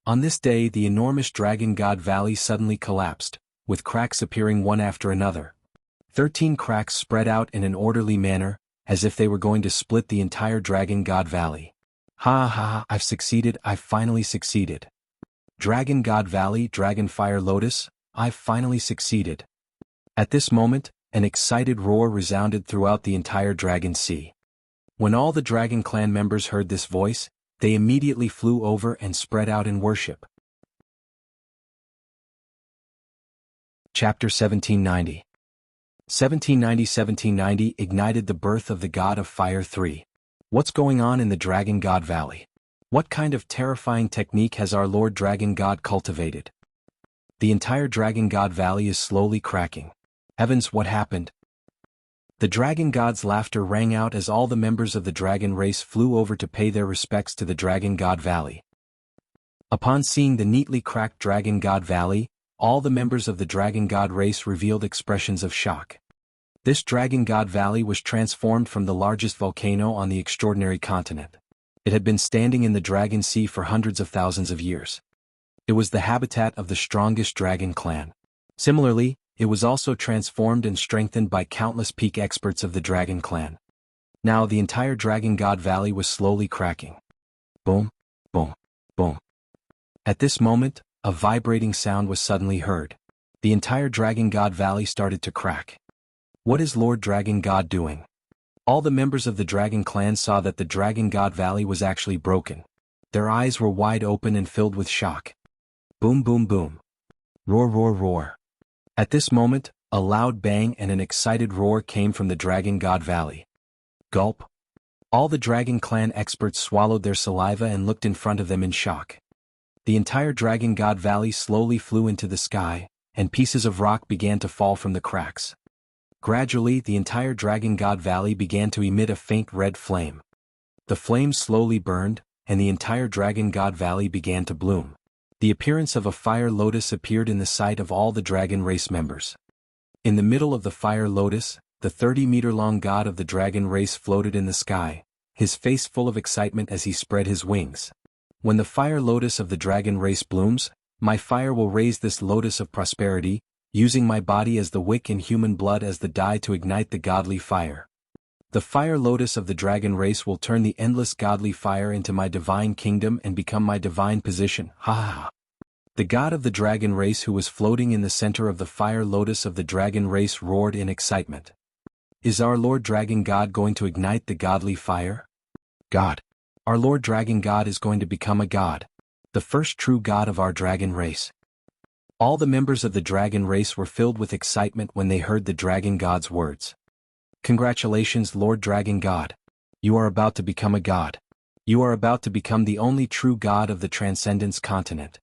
A: On this day the enormous Dragon God Valley suddenly collapsed, with cracks appearing one after another. 13 cracks spread out in an orderly manner, as if they were going to split the entire Dragon God Valley. Ha ha ha, I've succeeded, I've finally succeeded. Dragon God Valley, Dragon Fire Lotus, I've finally succeeded. At this moment, an excited roar resounded throughout the entire Dragon Sea. When all the Dragon Clan members heard this voice, they immediately flew over and spread out in worship. Chapter 1790. 1790 ignited the birth of the God of Fire 3. What's going on in the Dragon God Valley? What kind of terrifying technique has our Lord Dragon God cultivated? The entire Dragon God Valley is slowly cracking. Heavens, what happened? The Dragon God's laughter rang out as all the members of the dragon race flew over to pay their respects to the Dragon God Valley. Upon seeing the neatly cracked Dragon God Valley, all the members of the Dragon God race revealed expressions of shock. This Dragon God Valley was transformed from the largest volcano on the extraordinary continent. It had been standing in the Dragon Sea for hundreds of thousands of years. It was the habitat of the strongest dragon clan. Similarly, it was also transformed and strengthened by countless peak experts of the Dragon clan. Now the entire Dragon God Valley was slowly cracking. Boom, boom, boom. At this moment, a vibrating sound was suddenly heard. The entire Dragon God Valley started to crack. What is Lord Dragon God doing? All the members of the Dragon clan saw that the Dragon God Valley was actually broken. Their eyes were wide open and filled with shock. Boom boom boom. Roar roar roar. At this moment, a loud bang and an excited roar came from the Dragon God Valley. Gulp. All the Dragon clan experts swallowed their saliva and looked in front of them in shock. The entire Dragon God Valley slowly flew into the sky, and pieces of rock began to fall from the cracks. Gradually, the entire Dragon God Valley began to emit a faint red flame. The flames slowly burned, and the entire Dragon God Valley began to bloom. The appearance of a fire lotus appeared in the sight of all the dragon race members. In the middle of the fire lotus, the 30-meter-long god of the dragon race floated in the sky, his face full of excitement as he spread his wings. When the fire lotus of the dragon race blooms, my fire will raise this lotus of prosperity, using my body as the wick and human blood as the dye to ignite the godly fire. The fire lotus of the dragon race will turn the endless godly fire into my divine kingdom and become my divine position. Ha ha ha. The god of the dragon race who was floating in the center of the fire lotus of the dragon race roared in excitement. Is our Lord Dragon God going to ignite the godly fire? God. Our Lord Dragon God is going to become a god. The first true god of our dragon race. All the members of the dragon race were filled with excitement when they heard the dragon god's words. Congratulations, Lord Dragon God. You are about to become a god. You are about to become the only true god of the Transcendence continent.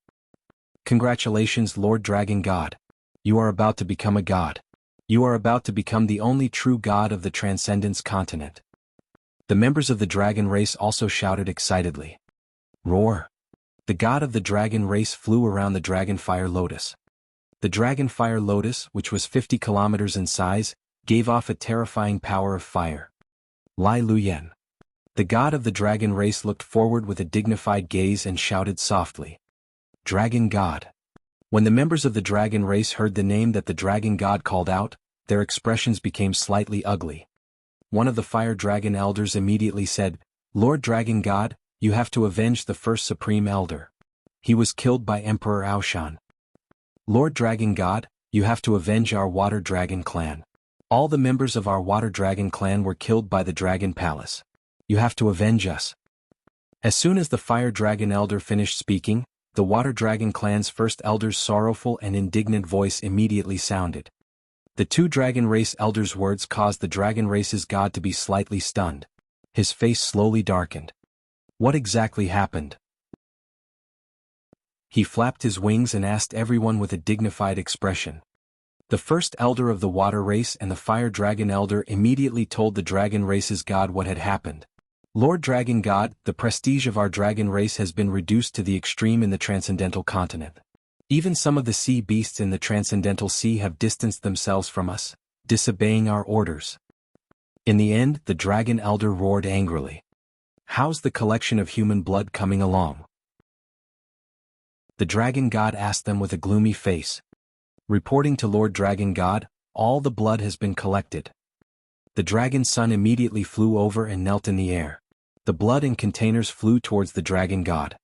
A: Congratulations, Lord Dragon God. You are about to become a god. You are about to become the only true god of the Transcendence continent. The members of the dragon race also shouted excitedly. Roar. The god of the dragon race flew around the dragon fire lotus. The dragon fire lotus, which was 50 kilometers in size, gave off a terrifying power of fire. Lai Luyen. The god of the dragon race looked forward with a dignified gaze and shouted softly. Dragon God. When the members of the dragon race heard the name that the dragon god called out, their expressions became slightly ugly. One of the fire dragon elders immediately said, Lord Dragon God, you have to avenge the first supreme elder. He was killed by Emperor Aoshan. Lord Dragon God, you have to avenge our water dragon clan. All the members of our water dragon clan were killed by the dragon palace. You have to avenge us. As soon as the fire dragon elder finished speaking, the water dragon clan's first elder's sorrowful and indignant voice immediately sounded. The two dragon race elders' words caused the dragon race's god to be slightly stunned. His face slowly darkened. What exactly happened? He flapped his wings and asked everyone with a dignified expression. The first elder of the water race and the fire dragon elder immediately told the dragon race's god what had happened. Lord Dragon God, the prestige of our dragon race has been reduced to the extreme in the transcendental continent. Even some of the sea beasts in the transcendental sea have distanced themselves from us, disobeying our orders. In the end, the dragon elder roared angrily. How's the collection of human blood coming along? The dragon god asked them with a gloomy face. Reporting to Lord Dragon God, all the blood has been collected. The dragon son immediately flew over and knelt in the air. The blood in containers flew towards the dragon god.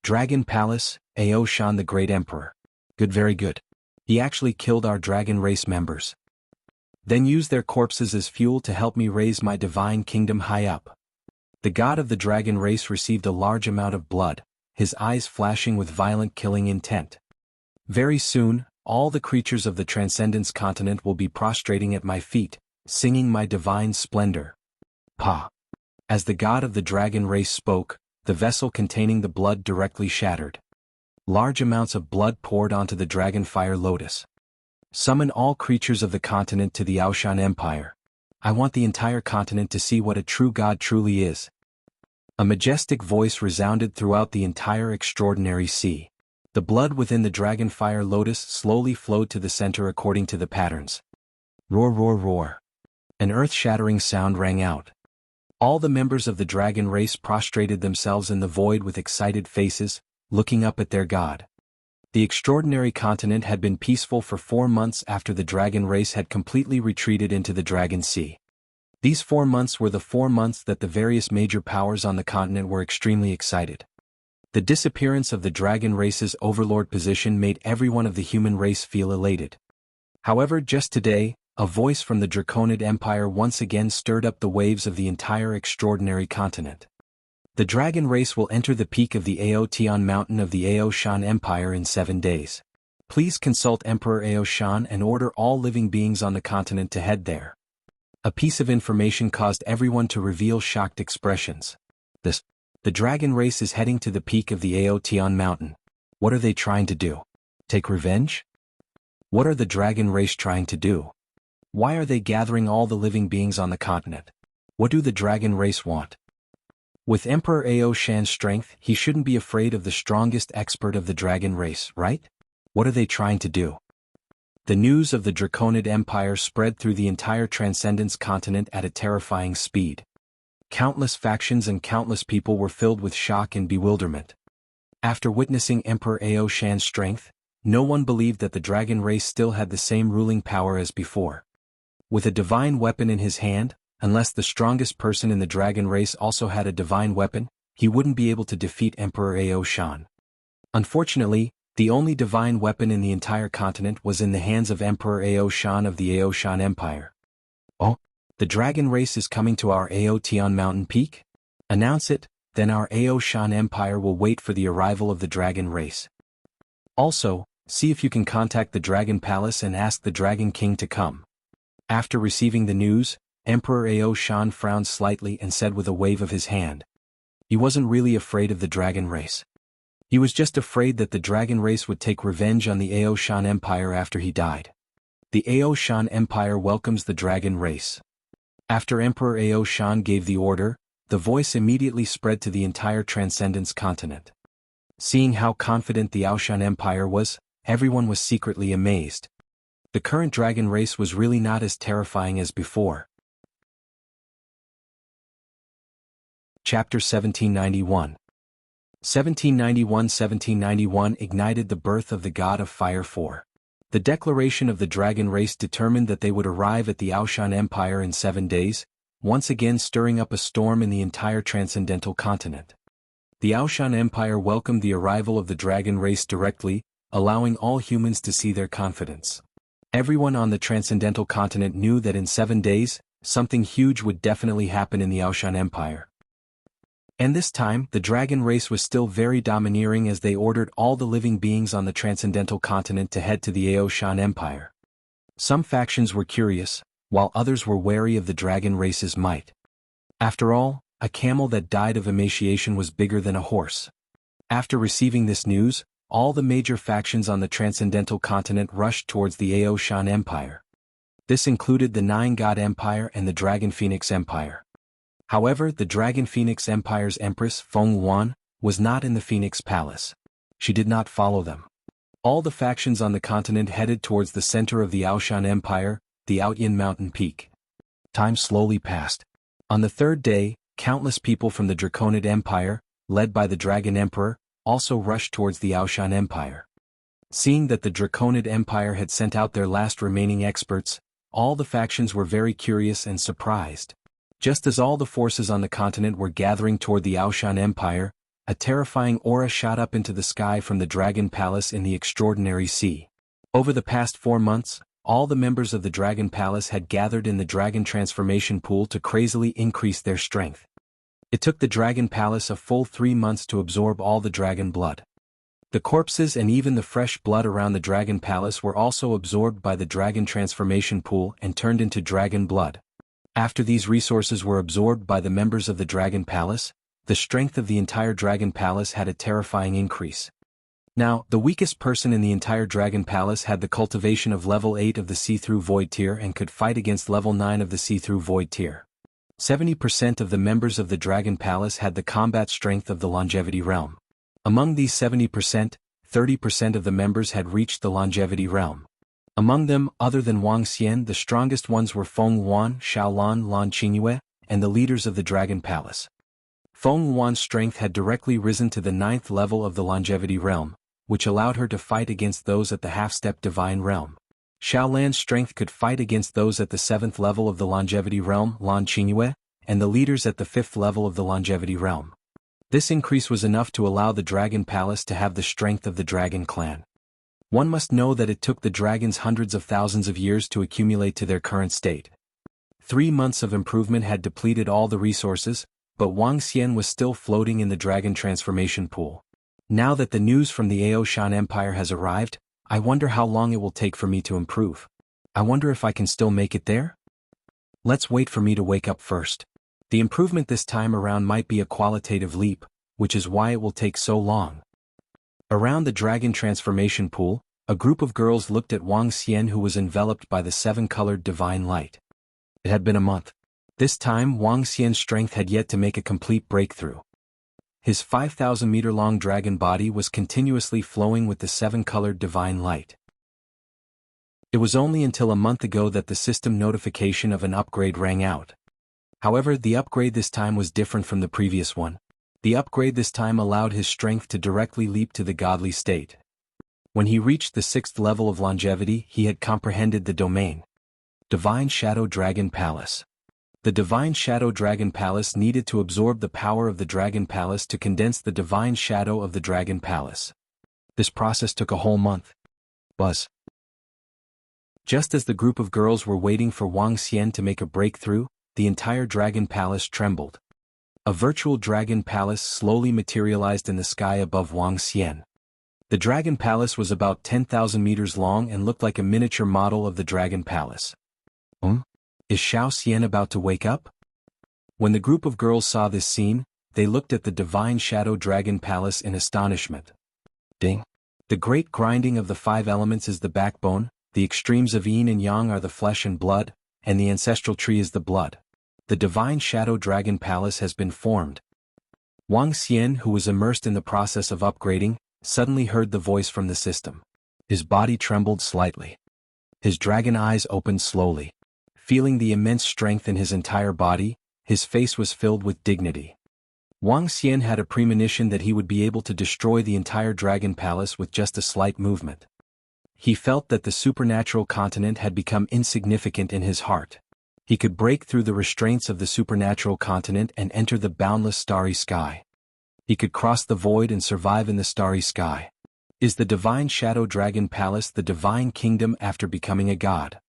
A: Dragon Palace, Aoshan the Great Emperor. Good, very good. He actually killed our dragon race members. Then used their corpses as fuel to help me raise my divine kingdom high up. The god of the dragon race received a large amount of blood, his eyes flashing with violent killing intent. Very soon, all the creatures of the Transcendence continent will be prostrating at my feet, singing my divine splendor. Pa. As the god of the dragon race spoke, the vessel containing the blood directly shattered. Large amounts of blood poured onto the dragon fire lotus. Summon all creatures of the continent to the Aoshan Empire. I want the entire continent to see what a true god truly is. A majestic voice resounded throughout the entire extraordinary sea. The blood within the dragon fire lotus slowly flowed to the center according to the patterns. Roar roar roar. An earth-shattering sound rang out. All the members of the dragon race prostrated themselves in the void with excited faces, looking up at their god. The extraordinary continent had been peaceful for 4 months after the dragon race had completely retreated into the Dragon Sea. These 4 months were the 4 months that the various major powers on the continent were extremely excited. The disappearance of the dragon race's overlord position made everyone of the human race feel elated. However, just today, a voice from the Draconid Empire once again stirred up the waves of the entire extraordinary continent. The dragon race will enter the peak of the Aotian mountain of the Ao Shan Empire in 7 days. Please consult Emperor Ao Shan and order all living beings on the continent to head there. A piece of information caused everyone to reveal shocked expressions. The dragon race is heading to the peak of the Aotian mountain. What are they trying to do? Take revenge? What are the dragon race trying to do? Why are they gathering all the living beings on the continent? What do the dragon race want? With Emperor Ao Shan's strength, he shouldn't be afraid of the strongest expert of the dragon race, right? What are they trying to do? The news of the Draconid Empire spread through the entire Transcendence continent at a terrifying speed. Countless factions and countless people were filled with shock and bewilderment. After witnessing Emperor Ao Shan's strength, no one believed that the dragon race still had the same ruling power as before. With a divine weapon in his hand, unless the strongest person in the dragon race also had a divine weapon, he wouldn't be able to defeat Emperor Ao Shan. Unfortunately, the only divine weapon in the entire continent was in the hands of Emperor Ao Shan of the Ao Shan Empire. Oh, the dragon race is coming to our Aotian mountain peak? Announce it, then our Ao Shan Empire will wait for the arrival of the dragon race. Also, see if you can contact the Dragon Palace and ask the Dragon King to come. After receiving the news, Emperor Ao Shan frowned slightly and said with a wave of his hand. He wasn't really afraid of the dragon race. He was just afraid that the dragon race would take revenge on the Ao Shan Empire after he died. The Ao Shan Empire welcomes the dragon race. After Emperor Ao Shan gave the order, the voice immediately spread to the entire Transcendence continent. Seeing how confident the Ao Shan Empire was, everyone was secretly amazed. The current dragon race was really not as terrifying as before. Chapter 1791. 1791 ignited the birth of the god of fire 4. The declaration of the dragon race determined that they would arrive at the Ao Shan Empire in 7 days, once again stirring up a storm in the entire transcendental continent. The Ao Shan Empire welcomed the arrival of the dragon race directly, allowing all humans to see their confidence. Everyone on the transcendental continent knew that in 7 days, something huge would definitely happen in the Ao Shan Empire. And this time, the dragon race was still very domineering as they ordered all the living beings on the transcendental continent to head to the Ao Shan Empire. Some factions were curious, while others were wary of the dragon race's might. After all, a camel that died of emaciation was bigger than a horse. After receiving this news, all the major factions on the transcendental continent rushed towards the Ao Shan Empire. This included the Nine God Empire and the Dragon Phoenix Empire. However, the Dragon Phoenix Empire's Empress Feng Yuan was not in the Phoenix Palace. She did not follow them. All the factions on the continent headed towards the center of the Ao Shan Empire, the Aotian mountain peak. Time slowly passed. On the 3rd day, countless people from the Draconid Empire, led by the Dragon Emperor, also rushed towards the Ao Shan Empire. Seeing that the Draconid Empire had sent out their last remaining experts, all the factions were very curious and surprised. Just as all the forces on the continent were gathering toward the Ao Shan Empire, a terrifying aura shot up into the sky from the Dragon Palace in the Extraordinary Sea. Over the past 4 months, all the members of the Dragon Palace had gathered in the Dragon Transformation Pool to crazily increase their strength. It took the Dragon Palace a full 3 months to absorb all the dragon blood. The corpses and even the fresh blood around the Dragon Palace were also absorbed by the Dragon Transformation Pool and turned into dragon blood. After these resources were absorbed by the members of the Dragon Palace, the strength of the entire Dragon Palace had a terrifying increase. Now, the weakest person in the entire Dragon Palace had the cultivation of level 8 of the See-Through Void tier and could fight against level 9 of the See-Through Void tier. 70% of the members of the Dragon Palace had the combat strength of the Longevity Realm. Among these 70%, 30% of the members had reached the Longevity Realm. Among them, other than Wang Xian, the strongest ones were Feng Yuan, Xiaolan, Lan Qingyue, and the leaders of the Dragon Palace. Feng Yuan's strength had directly risen to the 9th level of the Longevity Realm, which allowed her to fight against those at the half-step Divine Realm. Xiaolan's strength could fight against those at the 7th level of the Longevity Realm, Lan Qingyue, and the leaders at the 5th level of the Longevity Realm. This increase was enough to allow the Dragon Palace to have the strength of the Dragon Clan. One must know that it took the dragons hundreds of thousands of years to accumulate to their current state. 3 months of improvement had depleted all the resources, but Wang Xian was still floating in the dragon transformation pool. Now that the news from the Ao Shan Empire has arrived, I wonder how long it will take for me to improve. I wonder if I can still make it there? Let's wait for me to wake up first. The improvement this time around might be a qualitative leap, which is why it will take so long. Around the dragon transformation pool, a group of girls looked at Wang Xian, who was enveloped by the 7-colored divine light. It had been a month. This time Wang Xian's strength had yet to make a complete breakthrough. His 5,000-meter-long dragon body was continuously flowing with the 7-colored divine light. It was only until a month ago that the system notification of an upgrade rang out. However, the upgrade this time was different from the previous one. The upgrade this time allowed his strength to directly leap to the godly state. When he reached the 6th level of longevity, he had comprehended the domain. Divine Shadow Dragon Palace. The Divine Shadow Dragon Palace needed to absorb the power of the Dragon Palace to condense the Divine Shadow of the Dragon Palace. This process took a whole month. Buzz. Just as the group of girls were waiting for Wang Xian to make a breakthrough, the entire Dragon Palace trembled. A virtual Dragon Palace slowly materialized in the sky above Wang Xian. The Dragon Palace was about 10,000 meters long and looked like a miniature model of the Dragon Palace. Is Xiao Xian about to wake up? When the group of girls saw this scene, they looked at the Divine Shadow Dragon Palace in astonishment. Ding! The great grinding of the 5 elements is the backbone, the extremes of yin and yang are the flesh and blood, and the ancestral tree is the blood. The Divine Shadow Dragon Palace has been formed. Wang Xian, who was immersed in the process of upgrading, suddenly heard the voice from the system. His body trembled slightly. His dragon eyes opened slowly. Feeling the immense strength in his entire body, his face was filled with dignity. Wang Xian had a premonition that he would be able to destroy the entire Dragon Palace with just a slight movement. He felt that the supernatural continent had become insignificant in his heart. He could break through the restraints of the supernatural continent and enter the boundless starry sky. He could cross the void and survive in the starry sky. Is the Divine Shadow Dragon Palace the divine kingdom after becoming a god?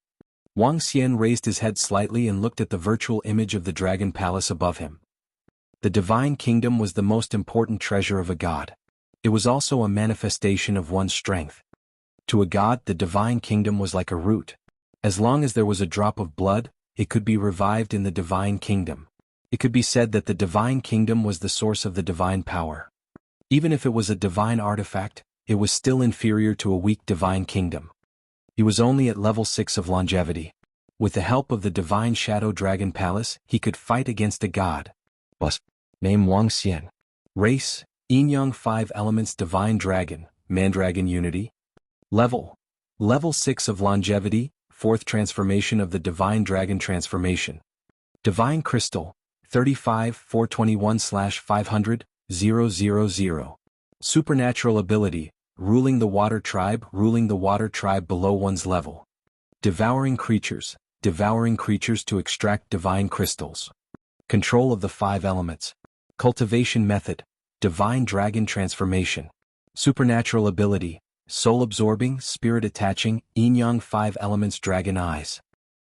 A: Wang Xian raised his head slightly and looked at the virtual image of the Dragon Palace above him. The divine kingdom was the most important treasure of a god. It was also a manifestation of one's strength. To a god, the divine kingdom was like a root. As long as there was a drop of blood, it could be revived in the divine kingdom. It could be said that the divine kingdom was the source of the divine power. Even if it was a divine artifact, it was still inferior to a weak divine kingdom. He was only at level 6 of longevity. With the help of the Divine Shadow Dragon Palace, he could fight against a god. Name Wang Xian. Race, Yin-Yang 5 Elements Divine Dragon, Mandragon Unity. Level 6 of longevity, 4th transformation of the Divine Dragon Transformation. Divine Crystal, 35-421/500-000. Supernatural ability, ruling the water tribe below one's level. Devouring creatures to extract divine crystals. Control of the 5 elements. Cultivation method, Divine Dragon Transformation. Supernatural ability, soul absorbing, spirit attaching, Yin-Yang 5 elements dragon eyes.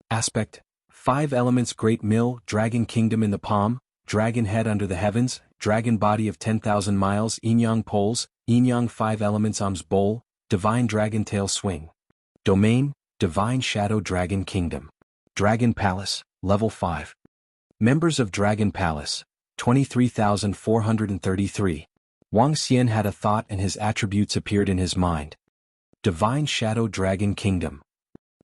A: Aspect, 5 elements great mill, dragon kingdom in the palm, dragon head under the heavens, dragon body of 10,000 miles, Yin-Yang poles, Yin-Yang 5 elements arms bowl, divine dragon tail swing. Domain, Divine Shadow Dragon Kingdom. Dragon Palace, level 5. Members of Dragon Palace, 23,433. Wang Xian had a thought and his attributes appeared in his mind. Divine Shadow Dragon Kingdom.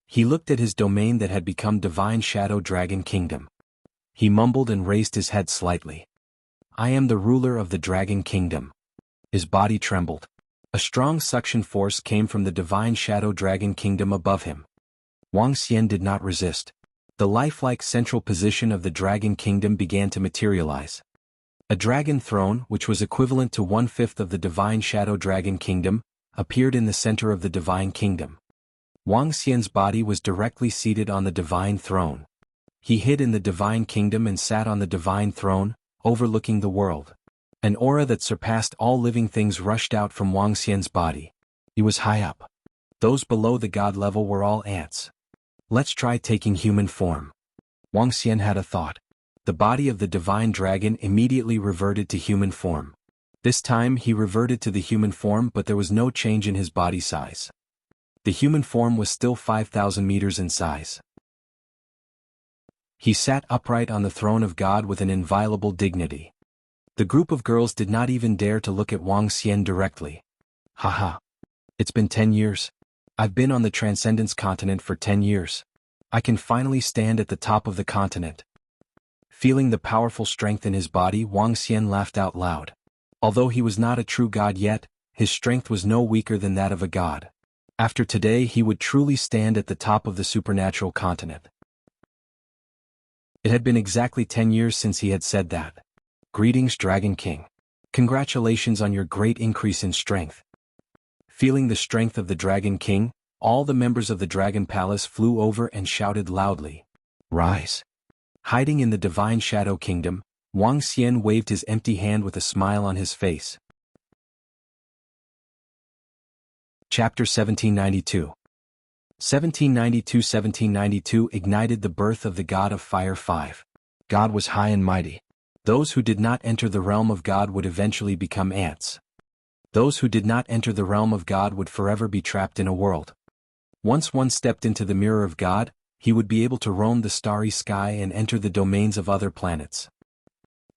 A: He looked at his domain that had become Divine Shadow Dragon Kingdom. He mumbled and raised his head slightly. I am the ruler of the Dragon Kingdom. His body trembled. A strong suction force came from the divine shadow dragon kingdom above him. Wang Xian did not resist. The lifelike central position of the dragon kingdom began to materialize. A dragon throne, which was equivalent to 1/5 of the divine shadow dragon kingdom, appeared in the center of the divine kingdom. Wang Xian's body was directly seated on the divine throne. He hid in the divine kingdom and sat on the divine throne, overlooking the world. An aura that surpassed all living things rushed out from Wang Xian's body. He was high up. Those below the god level were all ants. Let's try taking human form. Wang Xian had a thought. The body of the divine dragon immediately reverted to human form. This time he reverted to the human form, but there was no change in his body size. The human form was still 5,000 meters in size. He sat upright on the throne of God with an inviolable dignity. The group of girls did not even dare to look at Wang Xian directly. Haha. It's been 10 years. I've been on the Transcendence continent for 10 years. I can finally stand at the top of the continent. Feeling the powerful strength in his body, Wang Xian laughed out loud. Although he was not a true god yet, his strength was no weaker than that of a god. After today he would truly stand at the top of the supernatural continent. It had been exactly 10 years since he had said that. Greetings, Dragon King. Congratulations on your great increase in strength. Feeling the strength of the Dragon King, all the members of the Dragon Palace flew over and shouted loudly. Rise. Hiding in the divine shadow kingdom, Wang Xian waved his empty hand with a smile on his face. Chapter 1792. 1792 ignited the birth of the God of Fire 5. God was high and mighty. Those who did not enter the realm of God would eventually become ants. Those who did not enter the realm of God would forever be trapped in a world. Once one stepped into the mirror of God, he would be able to roam the starry sky and enter the domains of other planets.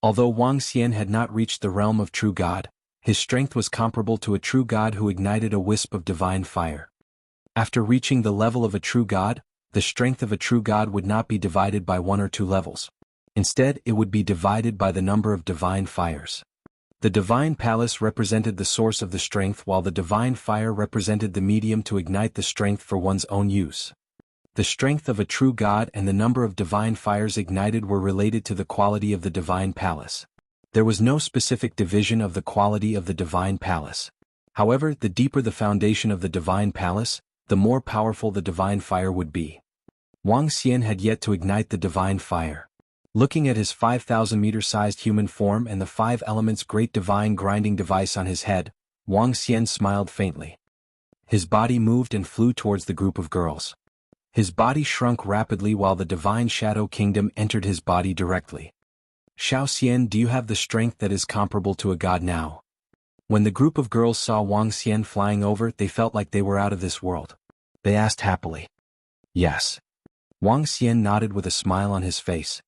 A: Although Wang Xian had not reached the realm of true God, his strength was comparable to a true God who ignited a wisp of divine fire. After reaching the level of a true God, the strength of a true God would not be divided by 1 or 2 levels. Instead, it would be divided by the number of divine fires. The divine palace represented the source of the strength, while the divine fire represented the medium to ignite the strength for one's own use. The strength of a true God and the number of divine fires ignited were related to the quality of the divine palace. There was no specific division of the quality of the divine palace. However, the deeper the foundation of the divine palace, the more powerful the divine fire would be. Wang Xian had yet to ignite the divine fire. Looking at his 5,000-meter-sized human form and the 5 elements great divine grinding device on his head, Wang Xian smiled faintly. His body moved and flew towards the group of girls. His body shrunk rapidly while the divine shadow kingdom entered his body directly. Xiao Xian, do you have the strength that is comparable to a god now? When the group of girls saw Wang Xian flying over, they felt like they were out of this world. They asked happily. Yes. Wang Xian nodded with a smile on his face.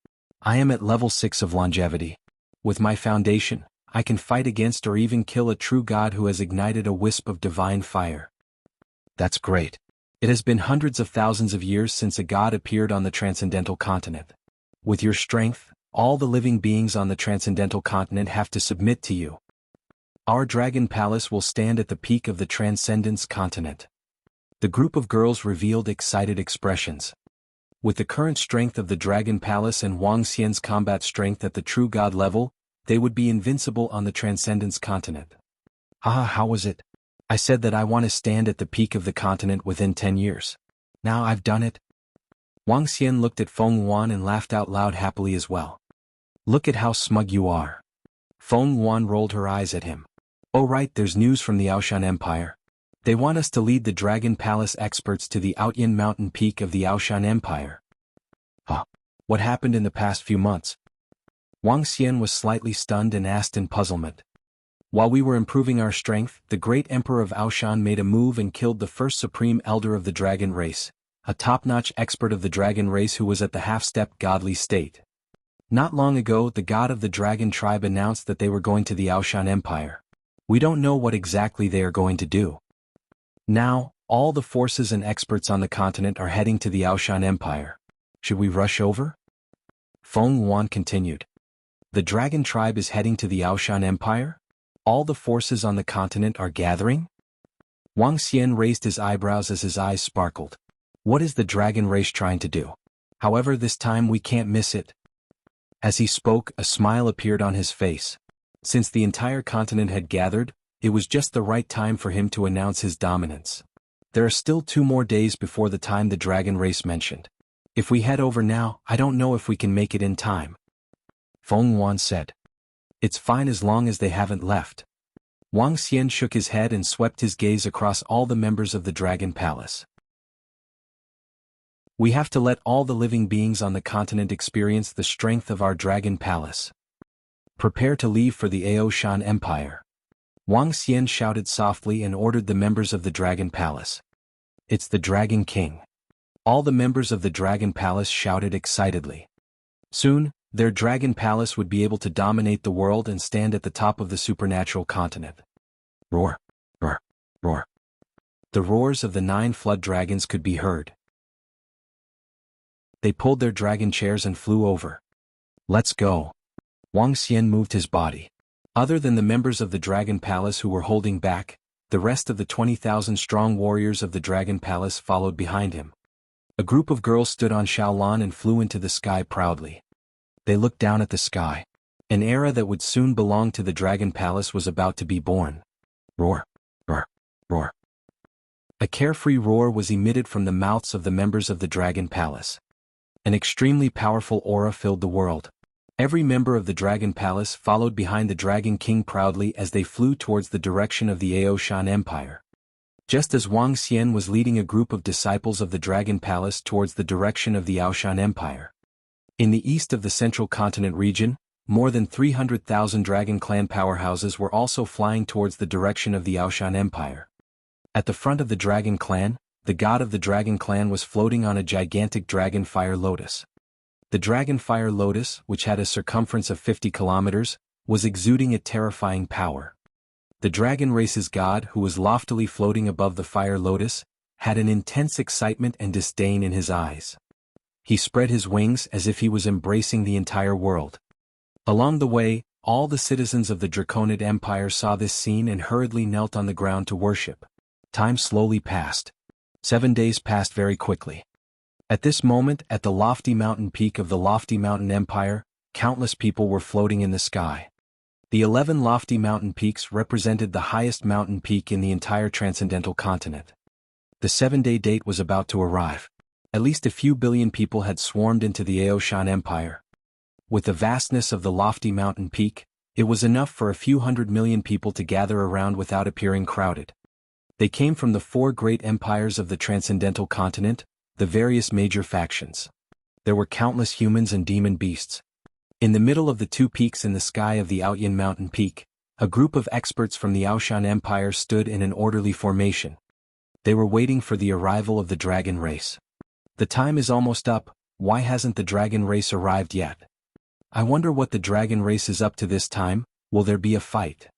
A: I am at level 6 of longevity. With my foundation, I can fight against or even kill a true god who has ignited a wisp of divine fire. That's great. It has been hundreds of thousands of years since a god appeared on the transcendental continent. With your strength, all the living beings on the transcendental continent have to submit to you. Our dragon palace will stand at the peak of the transcendence continent. The group of girls revealed excited expressions. With the current strength of the dragon palace and Wang Xian's combat strength at the true god level, they would be invincible on the transcendence continent. Haha, how was it? I said that I want to stand at the peak of the continent within 10 years. Now I've done it. Wang Xian looked at Feng Yuan and laughed out loud happily as well. Look at how smug you are. Feng Yuan rolled her eyes at him. Oh right, there's news from the Aoshan Empire. They want us to lead the Dragon Palace experts to the Outyan mountain peak of the Aoshan Empire. Huh? What happened in the past few months? Wang Xian was slightly stunned and asked in puzzlement. While we were improving our strength, the great emperor of Aoshan made a move and killed the first supreme elder of the dragon race, a top-notch expert of the dragon race who was at the half-step godly state. Not long ago, the god of the dragon tribe announced that they were going to the Aoshan Empire. We don't know what exactly they are going to do. Now, all the forces and experts on the continent are heading to the Aoshan Empire. Should we rush over? Feng Yuan continued. The dragon tribe is heading to the Aoshan Empire? All the forces on the continent are gathering? Wang Xian raised his eyebrows as his eyes sparkled. What is the dragon race trying to do? However, this time we can't miss it. As he spoke, a smile appeared on his face. Since the entire continent had gathered, it was just the right time for him to announce his dominance. There are still 2 more days before the time the dragon race mentioned. If we head over now, I don't know if we can make it in time. Feng Wan said. It's fine as long as they haven't left. Wang Xian shook his head and swept his gaze across all the members of the Dragon Palace. We have to let all the living beings on the continent experience the strength of our Dragon Palace. Prepare to leave for the Aoshan Empire. Wang Xian shouted softly and ordered the members of the Dragon Palace. It's the Dragon King. All the members of the Dragon Palace shouted excitedly. Soon, their Dragon Palace would be able to dominate the world and stand at the top of the supernatural continent. Roar, roar, roar. The roars of the 9 flood dragons could be heard. They pulled their dragon chairs and flew over. Let's go. Wang Xian moved his body. Other than the members of the Dragon Palace who were holding back, the rest of the 20,000 strong warriors of the Dragon Palace followed behind him. A group of girls stood on Shaolan and flew into the sky proudly. They looked down at the sky. An era that would soon belong to the Dragon Palace was about to be born. Roar, roar, roar. A carefree roar was emitted from the mouths of the members of the Dragon Palace. An extremely powerful aura filled the world. Every member of the Dragon Palace followed behind the Dragon King proudly as they flew towards the direction of the Aoshan Empire. Just as Wang Xian was leading a group of disciples of the Dragon Palace towards the direction of the Aoshan Empire. In the east of the Central Continent region, more than 300,000 Dragon Clan powerhouses were also flying towards the direction of the Aoshan Empire. At the front of the Dragon Clan, the god of the Dragon Clan was floating on a gigantic dragon fire lotus. The dragon fire lotus, which had a circumference of 50 kilometers, was exuding a terrifying power. The dragon race's god, who was loftily floating above the fire lotus, had an intense excitement and disdain in his eyes. He spread his wings as if he was embracing the entire world. Along the way, all the citizens of the Draconid Empire saw this scene and hurriedly knelt on the ground to worship. Time slowly passed. 7 days passed very quickly. At this moment, at the lofty mountain peak of the lofty mountain empire, countless people were floating in the sky. The 11 lofty mountain peaks represented the highest mountain peak in the entire transcendental continent. The 7-day date was about to arrive. At least a few billion people had swarmed into the Aoshan Empire. With the vastness of the lofty mountain peak, it was enough for a few 100 million people to gather around without appearing crowded. They came from the 4 great empires of the transcendental continent, the various major factions. There were countless humans and demon beasts. In the middle of the 2 peaks in the sky of the Aoyan mountain peak, a group of experts from the Aoshan Empire stood in an orderly formation. They were waiting for the arrival of the dragon race. The time is almost up. Why hasn't the dragon race arrived yet? I wonder what the dragon race is up to this time. Will there be a fight?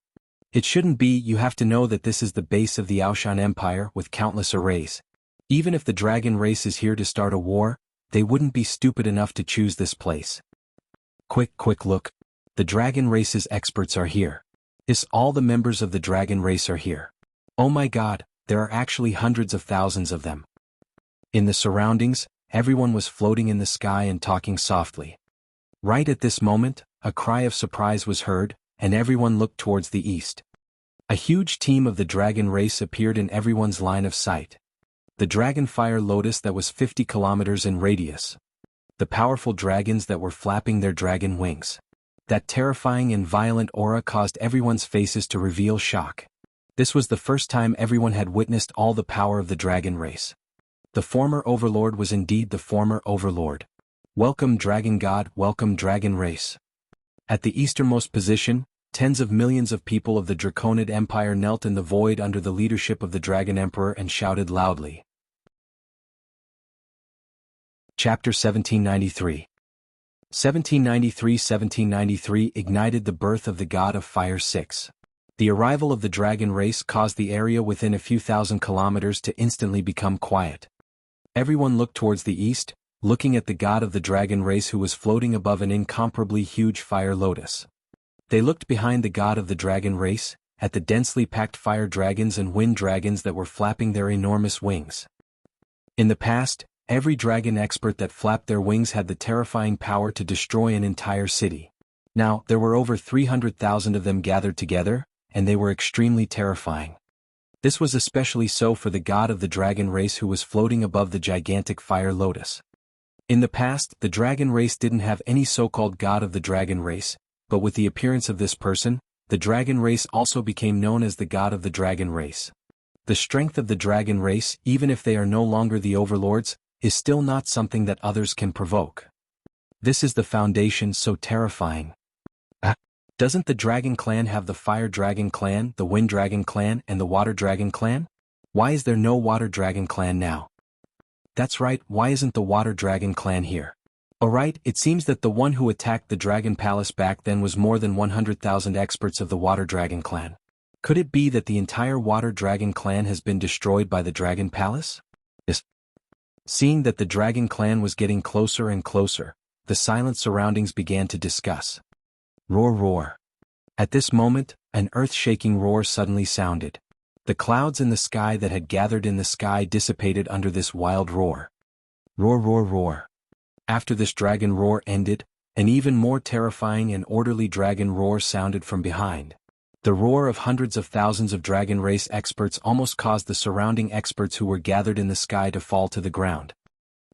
A: It shouldn't be. You have to know that this is the base of the Aoshan Empire with countless arrays. Even if the dragon race is here to start a war, they wouldn't be stupid enough to choose this place. Quick look. The dragon race's experts are here. All the members of the dragon race are here. Oh my god, there are actually hundreds of thousands of them. In the surroundings, everyone was floating in the sky and talking softly. Right at this moment, a cry of surprise was heard, and everyone looked towards the east. A huge team of the dragon race appeared in everyone's line of sight. The dragon fire lotus that was 50 kilometers in radius. The powerful dragons that were flapping their dragon wings. That terrifying and violent aura caused everyone's faces to reveal shock. This was the first time everyone had witnessed all the power of the dragon race. The former overlord was indeed the former overlord. Welcome dragon god, welcome dragon race. At the easternmost position, tens of millions of people of the Draconid Empire knelt in the void under the leadership of the Dragon Emperor and shouted loudly. Chapter 1793. 1793 ignited the birth of the god of fire 6. The arrival of the dragon race caused the area within a few thousand kilometers to instantly become quiet. Everyone looked towards the east, looking at the god of the dragon race who was floating above an incomparably huge fire lotus. They looked behind the god of the dragon race, at the densely packed fire dragons and wind dragons that were flapping their enormous wings. In the past, every dragon expert that flapped their wings had the terrifying power to destroy an entire city. Now, there were over 300,000 of them gathered together, and they were extremely terrifying. This was especially so for the god of the dragon race who was floating above the gigantic fire lotus. In the past, the dragon race didn't have any so-called god of the dragon race, but with the appearance of this person, the dragon race also became known as the god of the dragon race. The strength of the dragon race, even if they are no longer the overlords, is still not something that others can provoke. This is the foundation so terrifying. Doesn't the Dragon Clan have the Fire Dragon Clan, the Wind Dragon Clan, and the Water Dragon Clan? Why is there no Water Dragon Clan now? That's right, why isn't the Water Dragon Clan here? Alright, it seems that the one who attacked the Dragon Palace back then was more than 100,000 experts of the Water Dragon Clan. Could it be that the entire Water Dragon Clan has been destroyed by the Dragon Palace? Yes. Seeing that the Dragon Clan was getting closer and closer, the silent surroundings began to discuss. Roar roar. At this moment, an earth-shaking roar suddenly sounded. The clouds in the sky that had gathered in the sky dissipated under this wild roar. Roar roar roar. After this dragon roar ended, an even more terrifying and orderly dragon roar sounded from behind. The roar of hundreds of thousands of dragon race experts almost caused the surrounding experts who were gathered in the sky to fall to the ground.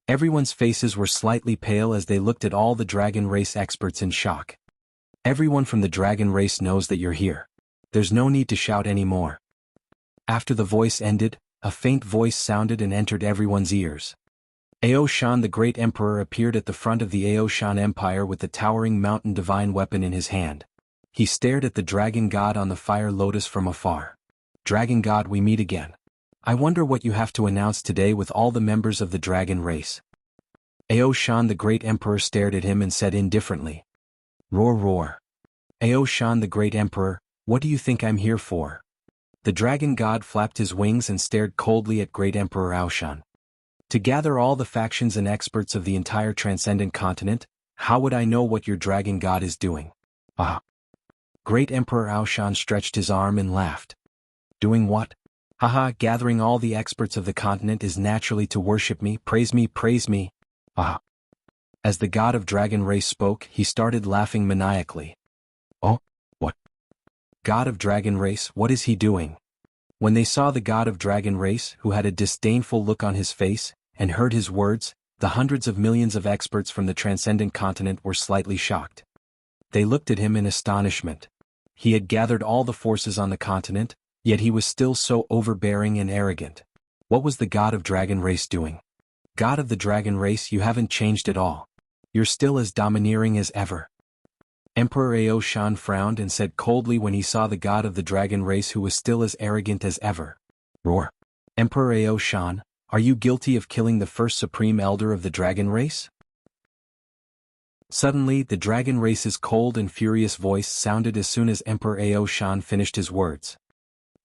A: Everyone's faces were slightly pale as they looked at all the dragon race experts in shock. Everyone from the dragon race knows that you're here. There's no need to shout anymore. After the voice ended, a faint voice sounded and entered everyone's ears. Ao Shan, the great emperor, appeared at the front of the Ao Shan Empire with the towering mountain divine weapon in his hand. He stared at the dragon god on the fire lotus from afar. Dragon god, we meet again. I wonder what you have to announce today with all the members of the dragon race. Ao Shan, the great emperor, stared at him and said indifferently. Roar roar. Ao Shan, the great emperor, what do you think I'm here for? The dragon god flapped his wings and stared coldly at great emperor Ao Shan. To gather all the factions and experts of the entire transcendent continent, how would I know what your dragon god is doing? Ah. Great emperor Ao Shan stretched his arm and laughed. Doing what? Haha, gathering all the experts of the continent is naturally to worship me, praise me, praise me. Ah. As the god of dragon race spoke, he started laughing maniacally. Oh, what? God of dragon race, what is he doing? When they saw the god of dragon race, who had a disdainful look on his face, and heard his words, the hundreds of millions of experts from the transcendent continent were slightly shocked. They looked at him in astonishment. He had gathered all the forces on the continent, yet he was still so overbearing and arrogant. What was the god of dragon race doing? God of the dragon race, you haven't changed at all. You're still as domineering as ever. Emperor Ao Shan frowned and said coldly when he saw the god of the dragon race who was still as arrogant as ever. Roar. Emperor Ao Shan, are you guilty of killing the first supreme elder of the dragon race? Suddenly, the dragon race's cold and furious voice sounded as soon as Emperor Ao Shan finished his words.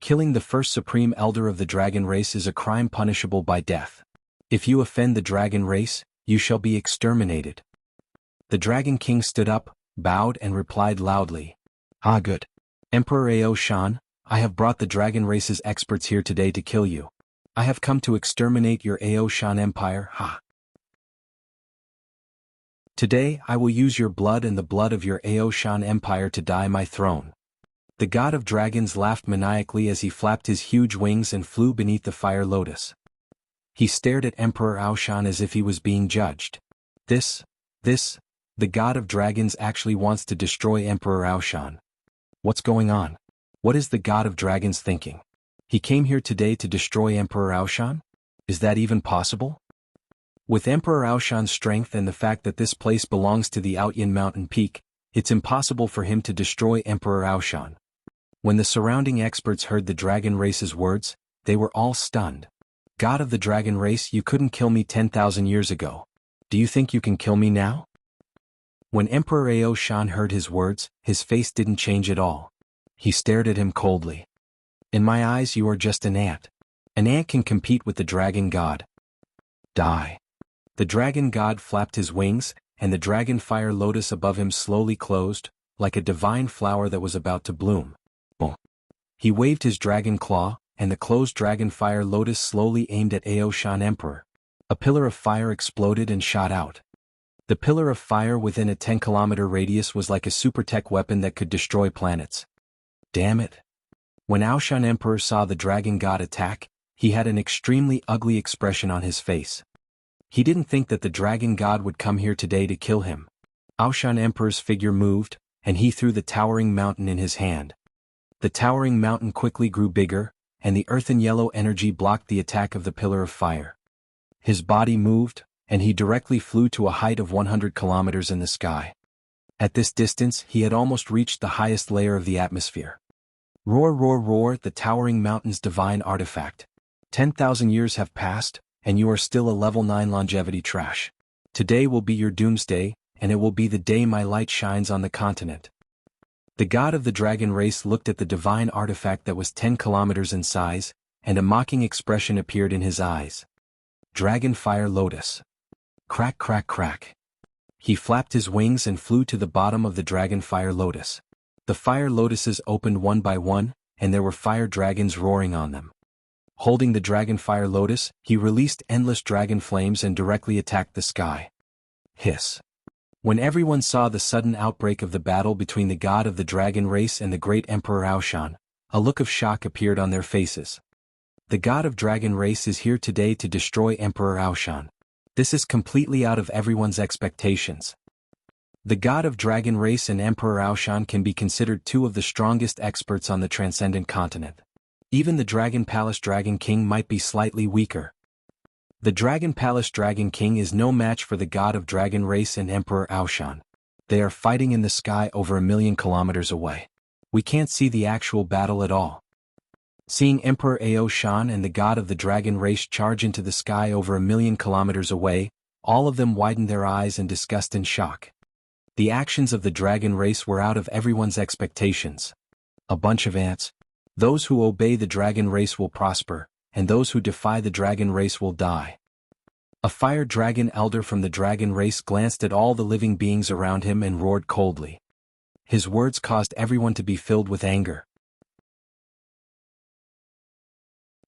A: Killing the first supreme elder of the dragon race is a crime punishable by death. If you offend the dragon race, you shall be exterminated. The Dragon King stood up, bowed and replied loudly. Ah, good. Emperor Ao Shan, I have brought the dragon race's experts here today to kill you. I have come to exterminate your Ao Shan Empire, ha. Today I will use your blood and the blood of your Ao Shan Empire to dye my throne. The god of dragons laughed maniacally as he flapped his huge wings and flew beneath the fire lotus. He stared at Emperor Ao Shan as if he was being judged. The god of dragons actually wants to destroy Emperor Ao Shan. What's going on? What is the god of dragons thinking? He came here today to destroy Emperor Ao Shan? Is that even possible? With Emperor Ao Shan's strength and the fact that this place belongs to the Outyin mountain peak, it's impossible for him to destroy Emperor Ao Shan. When the surrounding experts heard the dragon race's words, they were all stunned. God of the dragon race, you couldn't kill me 10,000 years ago. Do you think you can kill me now? When Emperor Ao Shan heard his words, his face didn't change at all. He stared at him coldly. In my eyes you are just an ant. An ant can compete with the dragon god. Die. The dragon god flapped his wings, and the dragon fire lotus above him slowly closed, like a divine flower that was about to bloom. Boom. He waved his dragon claw, and the closed dragon fire lotus slowly aimed at Aoshan Emperor. A pillar of fire exploded and shot out. The pillar of fire within a 10-kilometer radius was like a super-tech weapon that could destroy planets. Damn it. When Aoshan Emperor saw the dragon god attack, he had an extremely ugly expression on his face. He didn't think that the dragon god would come here today to kill him. Aoshan Emperor's figure moved, and he threw the towering mountain in his hand. The towering mountain quickly grew bigger, and the earthen yellow energy blocked the attack of the pillar of fire. His body moved, and he directly flew to a height of 100 kilometers in the sky. At this distance, he had almost reached the highest layer of the atmosphere. Roar, roar, roar, the towering mountain's divine artifact. 10,000 years have passed, and you are still a level 9 longevity trash. Today will be your doomsday, and it will be the day my light shines on the continent. The god of the dragon race looked at the divine artifact that was 10 kilometers in size, and a mocking expression appeared in his eyes. Dragon Fire Lotus. Crack, crack, crack. He flapped his wings and flew to the bottom of the dragon fire lotus. The fire lotuses opened one by one, and there were fire dragons roaring on them. Holding the dragon fire lotus, he released endless dragon flames and directly attacked the sky. Hiss. When everyone saw the sudden outbreak of the battle between the god of the dragon race and the great Emperor Aoshan, a look of shock appeared on their faces. The god of dragon race is here today to destroy Emperor Aoshan. This is completely out of everyone's expectations. The god of dragon race and Emperor Aoshan can be considered two of the strongest experts on the transcendent continent. Even the Dragon Palace Dragon King might be slightly weaker. The Dragon Palace Dragon King is no match for the god of dragon race and Emperor Aoshan. They are fighting in the sky over 1,000,000 kilometers away. We can't see the actual battle at all. Seeing Emperor Aoshan and the god of the dragon race charge into the sky over 1,000,000 kilometers away, all of them widened their eyes in disgust and shock. The actions of the dragon race were out of everyone's expectations. A bunch of ants. Those who obey the dragon race will prosper, and those who defy the dragon race will die. A fire dragon elder from the dragon race glanced at all the living beings around him and roared coldly. His words caused everyone to be filled with anger.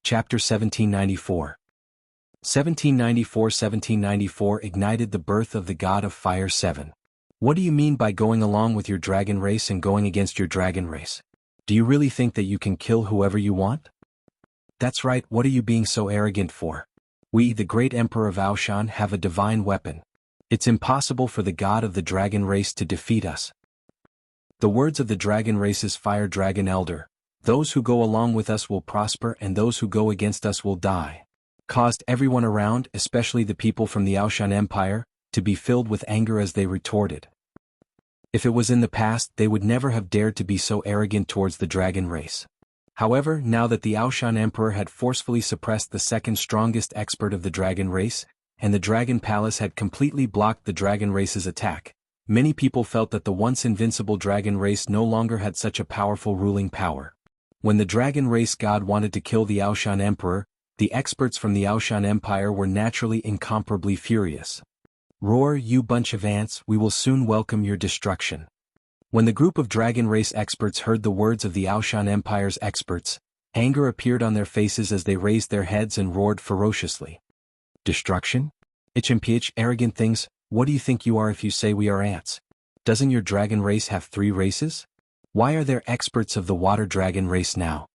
A: Chapter 1794. 1794 ignited the birth of the god of fire 7. What do you mean by going along with your dragon race and going against your dragon race? Do you really think that you can kill whoever you want? That's right, what are you being so arrogant for? We, the great Emperor of Aoshan, have a divine weapon. It's impossible for the god of the dragon race to defeat us. The words of the dragon race's fire dragon elder, "Those who go along with us will prosper and those who go against us will die," caused everyone around, especially the people from the Aoshan Empire, to be filled with anger as they retorted. If it was in the past, they would never have dared to be so arrogant towards the dragon race. However, now that the Aoshan Emperor had forcefully suppressed the second strongest expert of the dragon race, and the Dragon Palace had completely blocked the dragon race's attack, many people felt that the once invincible dragon race no longer had such a powerful ruling power. When the dragon race god wanted to kill the Aoshan Emperor, the experts from the Aoshan Empire were naturally incomparably furious. Roar, you bunch of ants, we will soon welcome your destruction. When the group of dragon race experts heard the words of the Aoshan Empire's experts, anger appeared on their faces as they raised their heads and roared ferociously. Destruction? HMPH, arrogant things, what do you think you are if you say we are ants? Doesn't your dragon race have 3 races? Why are there experts of the water dragon race now?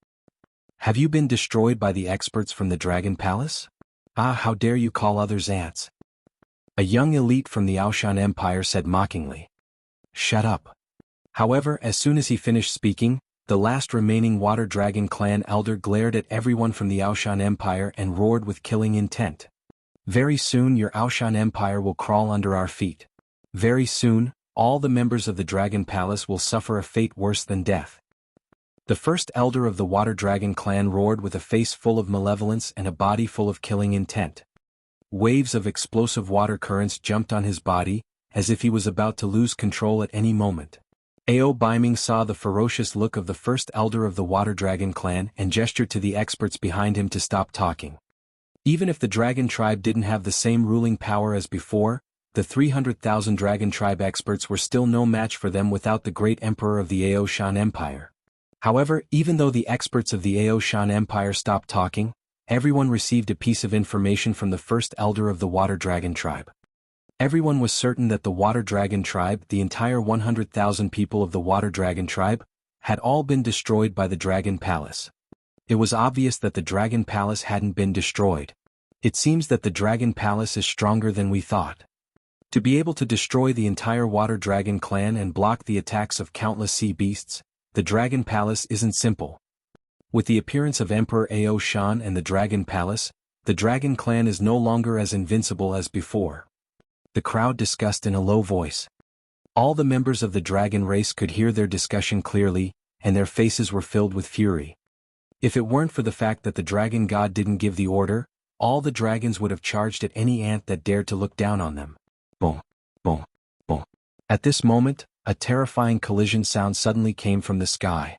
A: Have you been destroyed by the experts from the Dragon Palace? Ah, how dare you call others ants? A young elite from the Aoshan Empire said mockingly. Shut up. However, as soon as he finished speaking, the last remaining water dragon clan elder glared at everyone from the Aoshan Empire and roared with killing intent. Very soon your Aoshan Empire will crawl under our feet. Very soon, all the members of the Dragon Palace will suffer a fate worse than death. The first elder of the water dragon clan roared with a face full of malevolence and a body full of killing intent. Waves of explosive water currents jumped on his body, as if he was about to lose control at any moment. Ao Baiming saw the ferocious look of the first elder of the water dragon clan and gestured to the experts behind him to stop talking. Even if the dragon tribe didn't have the same ruling power as before, the 300,000 dragon tribe experts were still no match for them without the great emperor of the Aoshan Empire. However, even though the experts of the Aoshan Empire stopped talking, everyone received a piece of information from the first elder of the Water Dragon tribe. Everyone was certain that the Water Dragon tribe, the entire 100,000 people of the Water Dragon tribe, had all been destroyed by the Dragon Palace. It was obvious that the Dragon Palace hadn't been destroyed. It seems that the Dragon Palace is stronger than we thought. To be able to destroy the entire Water Dragon clan and block the attacks of countless sea beasts, the Dragon Palace isn't simple. With the appearance of Emperor Aoshan and the Dragon Palace, the Dragon clan is no longer as invincible as before. The crowd discussed in a low voice. All the members of the dragon race could hear their discussion clearly, and their faces were filled with fury. If it weren't for the fact that the dragon god didn't give the order, all the dragons would have charged at any ant that dared to look down on them. Boom, boom, boom. At this moment, a terrifying collision sound suddenly came from the sky.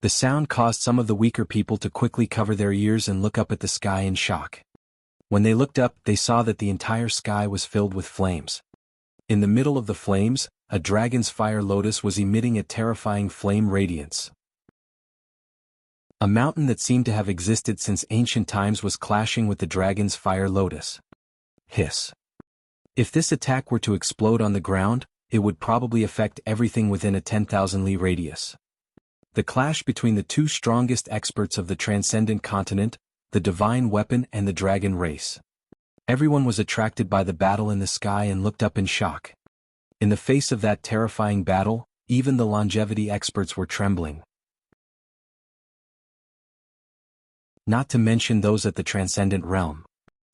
A: The sound caused some of the weaker people to quickly cover their ears and look up at the sky in shock. When they looked up, they saw that the entire sky was filled with flames. In the middle of the flames, a dragon's fire lotus was emitting a terrifying flame radiance. A mountain that seemed to have existed since ancient times was clashing with the dragon's fire lotus. Hiss. If this attack were to explode on the ground, it would probably affect everything within a 10,000 li radius. The clash between the two strongest experts of the transcendent continent, the divine weapon and the dragon race. Everyone was attracted by the battle in the sky and looked up in shock. In the face of that terrifying battle, even the longevity experts were trembling. Not to mention those at the transcendent realm.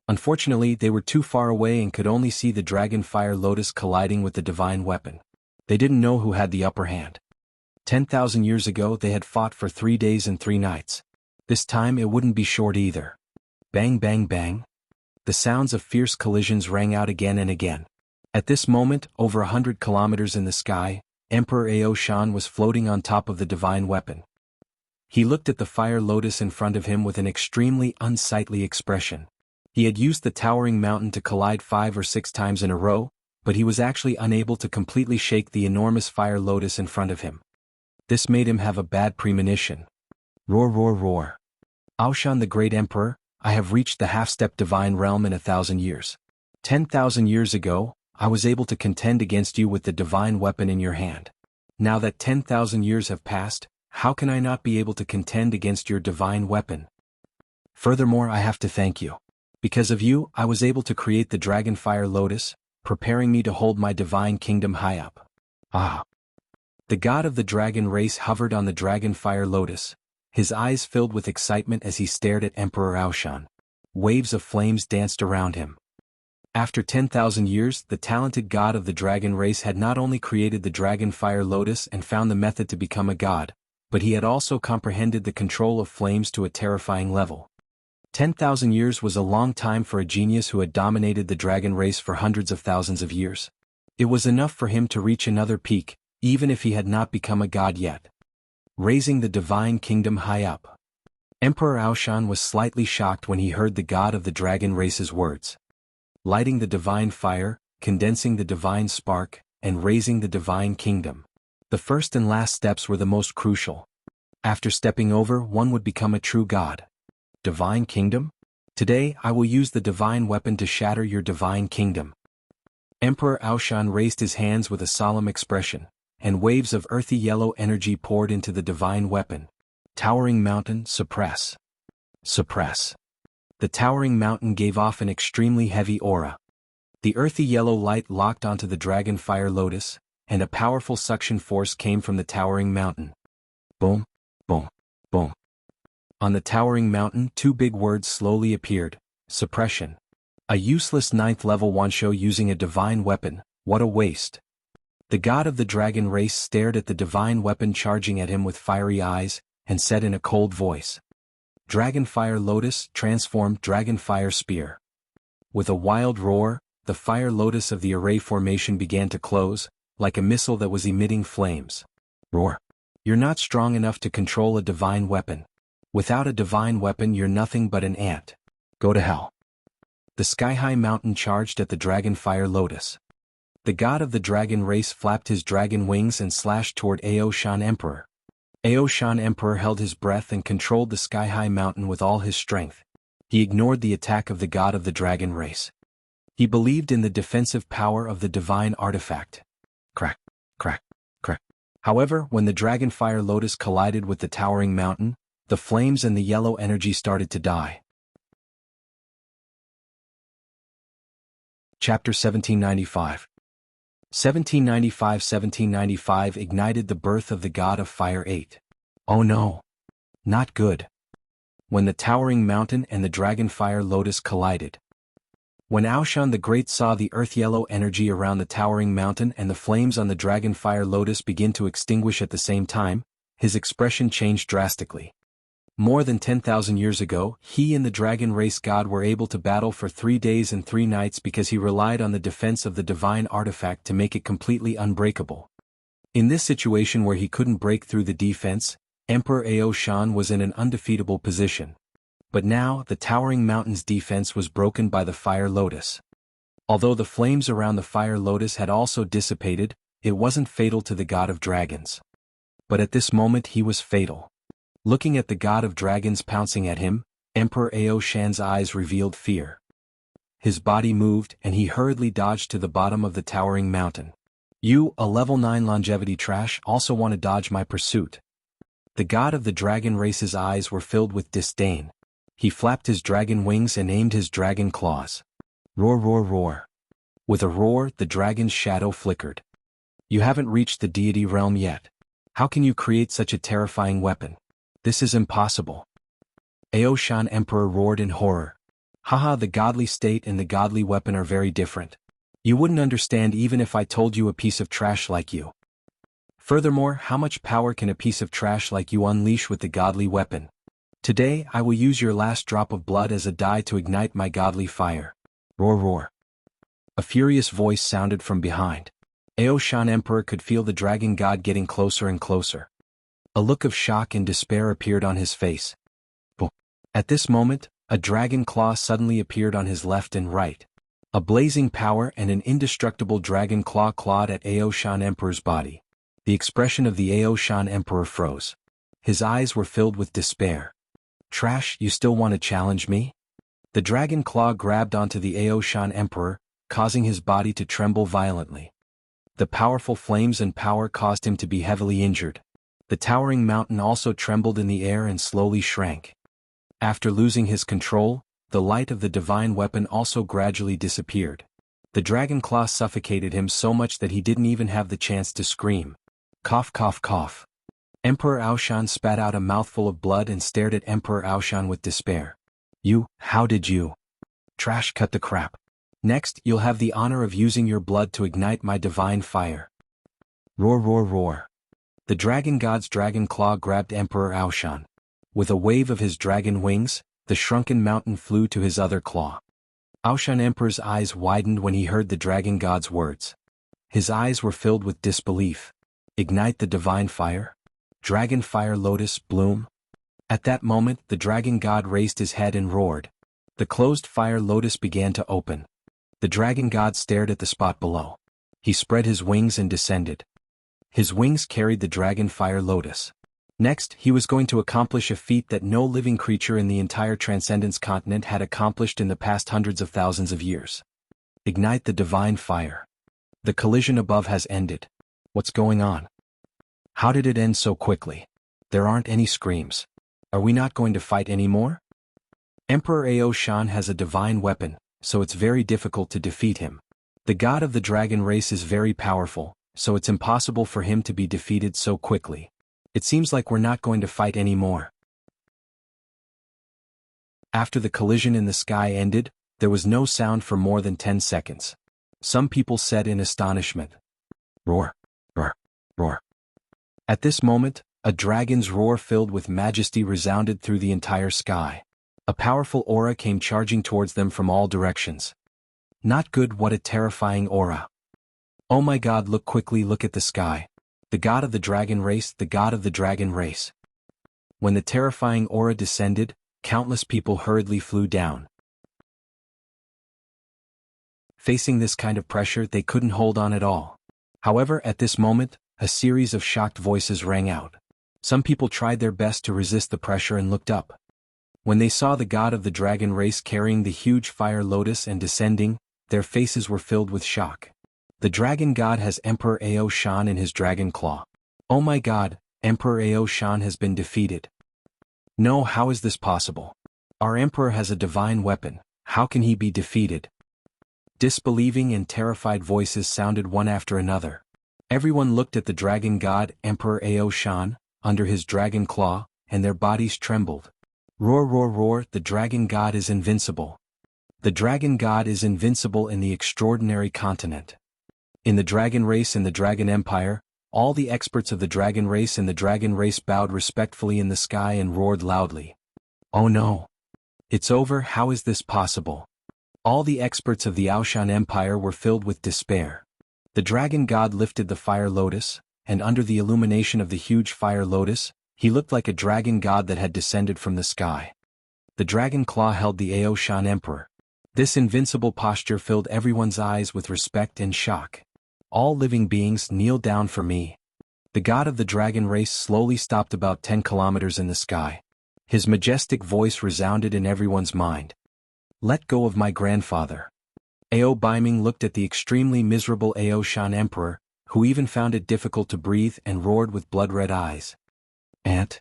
A: Unfortunately, they were too far away and could only see the dragon fire lotus colliding with the divine weapon. They didn't know who had the upper hand. 10,000 years ago they had fought for 3 days and 3 nights. This time it wouldn't be short either. Bang bang bang. The sounds of fierce collisions rang out again and again. At this moment, over 100 kilometers in the sky, Emperor Aoshan was floating on top of the divine weapon. He looked at the fire lotus in front of him with an extremely unsightly expression. He had used the towering mountain to collide 5 or 6 times in a row, but he was actually unable to completely shake the enormous fire lotus in front of him. This made him have a bad premonition. Roar roar roar. Aoshan the great emperor, I have reached the half-step divine realm in 1,000 years. 10,000 years ago, I was able to contend against you with the divine weapon in your hand. Now that 10,000 years have passed, how can I not be able to contend against your divine weapon? Furthermore, I have to thank you. Because of you, I was able to create the dragon fire lotus, preparing me to hold my divine kingdom high up. Ah! The god of the dragon race hovered on the dragon fire lotus, his eyes filled with excitement as he stared at Emperor Aoshan. Waves of flames danced around him. After 10,000 years, the talented god of the dragon race had not only created the dragon fire lotus and found the method to become a god, but he had also comprehended the control of flames to a terrifying level. 10,000 years was a long time for a genius who had dominated the dragon race for hundreds of thousands of years. It was enough for him to reach another peak, even if he had not become a god yet. Raising the divine kingdom high up. Emperor Aoshan was slightly shocked when he heard the god of the dragon race's words. Lighting the divine fire, condensing the divine spark, and raising the divine kingdom. The first and last steps were the most crucial. After stepping over, one would become a true god. Divine kingdom? Today I will use the divine weapon to shatter your divine kingdom. Emperor Aoshan raised his hands with a solemn expression, and waves of earthy yellow energy poured into the divine weapon. Towering mountain, suppress. Suppress. The towering mountain gave off an extremely heavy aura. The earthy yellow light locked onto the dragon fire lotus, and a powerful suction force came from the towering mountain. Boom, boom, boom. On the towering mountain, 2 big words slowly appeared. Suppression. A useless 9th level Wansho using a divine weapon, what a waste. The god of the dragon race stared at the divine weapon charging at him with fiery eyes, and said in a cold voice. Dragon fire lotus, transformed dragon fire spear. With a wild roar, the fire lotus of the array formation began to close, like a missile that was emitting flames. Roar. You're not strong enough to control a divine weapon. Without a divine weapon you're nothing but an ant. Go to hell. The sky-high mountain charged at the dragon fire lotus. The god of the dragon race flapped his dragon wings and slashed toward Aoshan Emperor. Aoshan Emperor held his breath and controlled the sky-high mountain with all his strength. He ignored the attack of the god of the dragon race. He believed in the defensive power of the divine artifact. Crack, crack, crack. However, when the dragon fire lotus collided with the towering mountain, the flames and the yellow energy started to die. Chapter 1795. 1795 ignited the birth of the god of fire 8. Oh no! Not good. When the towering mountain and the dragon fire lotus collided. When Aoshan the Great saw the earth-yellow energy around the towering mountain and the flames on the dragon fire lotus begin to extinguish at the same time, his expression changed drastically. More than 10,000 years ago, he and the dragon race god were able to battle for 3 days and 3 nights because he relied on the defense of the divine artifact to make it completely unbreakable. In this situation where he couldn't break through the defense, Emperor Aoshan was in an undefeatable position. But now, the towering mountain's defense was broken by the fire lotus. Although the flames around the fire lotus had also dissipated, it wasn't fatal to the god of dragons. But at this moment he was fatal. Looking at the god of dragons pouncing at him, Emperor Aoshan's eyes revealed fear. His body moved and he hurriedly dodged to the bottom of the towering mountain. You, a level 9 longevity trash, also want to dodge my pursuit. The god of the dragon race's eyes were filled with disdain. He flapped his dragon wings and aimed his dragon claws. Roar, roar, roar. With a roar, the dragon's shadow flickered. You haven't reached the deity realm yet. How can you create such a terrifying weapon? This is impossible. Aoshan Emperor roared in horror. Haha, the godly state and the godly weapon are very different. You wouldn't understand even if I told you a piece of trash like you. Furthermore, how much power can a piece of trash like you unleash with the godly weapon? Today I will use your last drop of blood as a dye to ignite my godly fire. Roar, roar. A furious voice sounded from behind. Aoshan Emperor could feel the dragon god getting closer and closer. A look of shock and despair appeared on his face. At this moment, a dragon claw suddenly appeared on his left and right. A blazing power and an indestructible dragon claw clawed at Aoshan Emperor's body. The expression of the Aoshan Emperor froze. His eyes were filled with despair. Trash, you still want to challenge me? The dragon claw grabbed onto the Aoshan Emperor, causing his body to tremble violently. The powerful flames and power caused him to be heavily injured. The towering mountain also trembled in the air and slowly shrank. After losing his control, the light of the divine weapon also gradually disappeared. The dragon claw suffocated him so much that he didn't even have the chance to scream. Cough, cough, cough. Emperor Aoshan spat out a mouthful of blood and stared at Emperor Aoshan with despair. How did you? Trash, cut the crap. Next, you'll have the honor of using your blood to ignite my divine fire. Roar, roar, roar. The dragon god's dragon claw grabbed Emperor Aoshan. With a wave of his dragon wings, the shrunken mountain flew to his other claw. Aoshan Emperor's eyes widened when he heard the dragon god's words. His eyes were filled with disbelief. Ignite the divine fire? Dragon fire lotus bloom? At that moment, the dragon god raised his head and roared. The closed fire lotus began to open. The dragon god stared at the spot below. He spread his wings and descended. His wings carried the dragon fire lotus. Next, he was going to accomplish a feat that no living creature in the entire Transcendence continent had accomplished in the past hundreds of thousands of years. Ignite the divine fire. The collision above has ended. What's going on? How did it end so quickly? There aren't any screams. Are we not going to fight anymore? Emperor Aoshan has a divine weapon, so it's very difficult to defeat him. The god of the dragon race is very powerful, so it's impossible for him to be defeated so quickly. It seems like we're not going to fight anymore. After the collision in the sky ended, there was no sound for more than 10 seconds. Some people said in astonishment. Roar, roar, roar. At this moment, a dragon's roar filled with majesty resounded through the entire sky. A powerful aura came charging towards them from all directions. Not good, what a terrifying aura. Oh my god, look quickly, look at the sky. The god of the dragon race, the god of the dragon race. When the terrifying aura descended, countless people hurriedly flew down. Facing this kind of pressure, they couldn't hold on at all. However, at this moment, a series of shocked voices rang out. Some people tried their best to resist the pressure and looked up. When they saw the god of the dragon race carrying the huge fire lotus and descending, their faces were filled with shock. The dragon god has Emperor Ao Shan in his dragon claw. Oh my god, Emperor Ao Shan has been defeated. No, how is this possible? Our emperor has a divine weapon, how can he be defeated? Disbelieving and terrified voices sounded one after another. Everyone looked at the dragon god, Emperor Ao Shan, under his dragon claw, and their bodies trembled. Roar, roar, roar, the dragon god is invincible. The dragon god is invincible in the extraordinary continent. In the dragon race and the dragon empire, all the experts of the dragon race and the dragon race bowed respectfully in the sky and roared loudly. Oh no! It's over, how is this possible? All the experts of the Aoshan Empire were filled with despair. The dragon god lifted the fire lotus, and under the illumination of the huge fire lotus, he looked like a dragon god that had descended from the sky. The dragon claw held the Aoshan Emperor. This invincible posture filled everyone's eyes with respect and shock. All living beings, kneel down for me. The god of the dragon race slowly stopped about 10 kilometers in the sky. His majestic voice resounded in everyone's mind. Let go of my grandfather. Ao Baiming looked at the extremely miserable Aoshan Emperor, who even found it difficult to breathe and roared with blood-red eyes. Ant.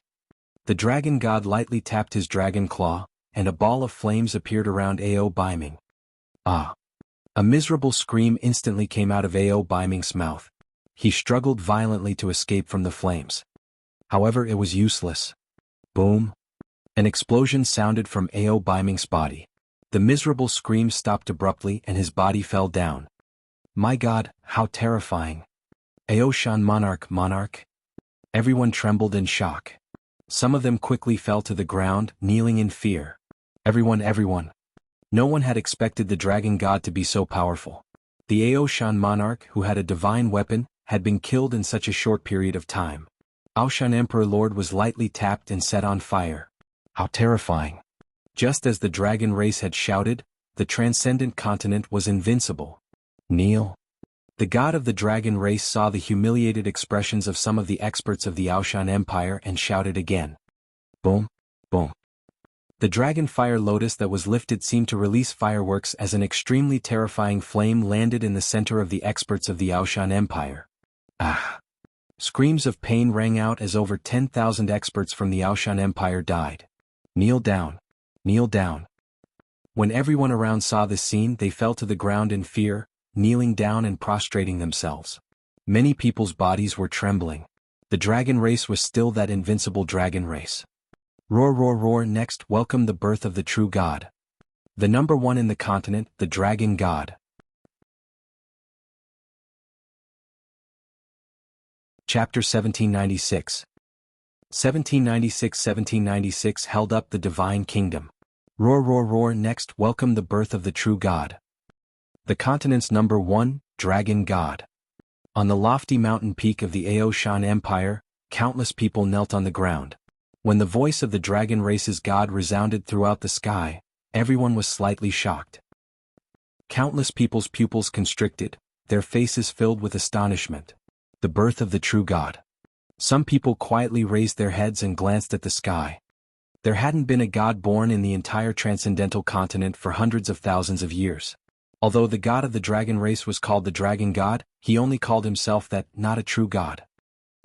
A: The dragon god lightly tapped his dragon claw, and a ball of flames appeared around Ao Baiming. Ah! A miserable scream instantly came out of Ao Baiming's mouth. He struggled violently to escape from the flames. However, it was useless. Boom! An explosion sounded from Ao Baiming's body. The miserable scream stopped abruptly and his body fell down. My god, how terrifying! Aoshan monarch! Everyone trembled in shock. Some of them quickly fell to the ground, kneeling in fear. Everyone. No one had expected the dragon god to be so powerful. The Aoshan monarch, who had a divine weapon, had been killed in such a short period of time. Aoshan Emperor Lord was lightly tapped and set on fire. How terrifying! Just as the dragon race had shouted, the transcendent continent was invincible. Kneel. The god of the dragon race saw the humiliated expressions of some of the experts of the Aoshan Empire and shouted again. Boom, boom. The dragon fire lotus that was lifted seemed to release fireworks as an extremely terrifying flame landed in the center of the experts of the Aoshan Empire. Ah! Screams of pain rang out as over 10,000 experts from the Aoshan Empire died. Kneel down. Kneel down. When everyone around saw this scene, they fell to the ground in fear, kneeling down and prostrating themselves. Many people's bodies were trembling. The dragon race was still that invincible dragon race. Roar, roar, roar, next welcome the birth of the true god. The number one in the continent, the dragon god. Chapter 1796. 1796 held up the divine kingdom. Roar, roar, roar, next welcome the birth of the true god. The continent's number one, dragon god. On the lofty mountain peak of the Aoshan Empire, countless people knelt on the ground. When the voice of the dragon race's god resounded throughout the sky, everyone was slightly shocked. Countless people's pupils constricted, their faces filled with astonishment. The birth of the true god. Some people quietly raised their heads and glanced at the sky. There hadn't been a god born in the entire transcendental continent for hundreds of thousands of years. Although the god of the dragon race was called the dragon god, he only called himself that, not a true god.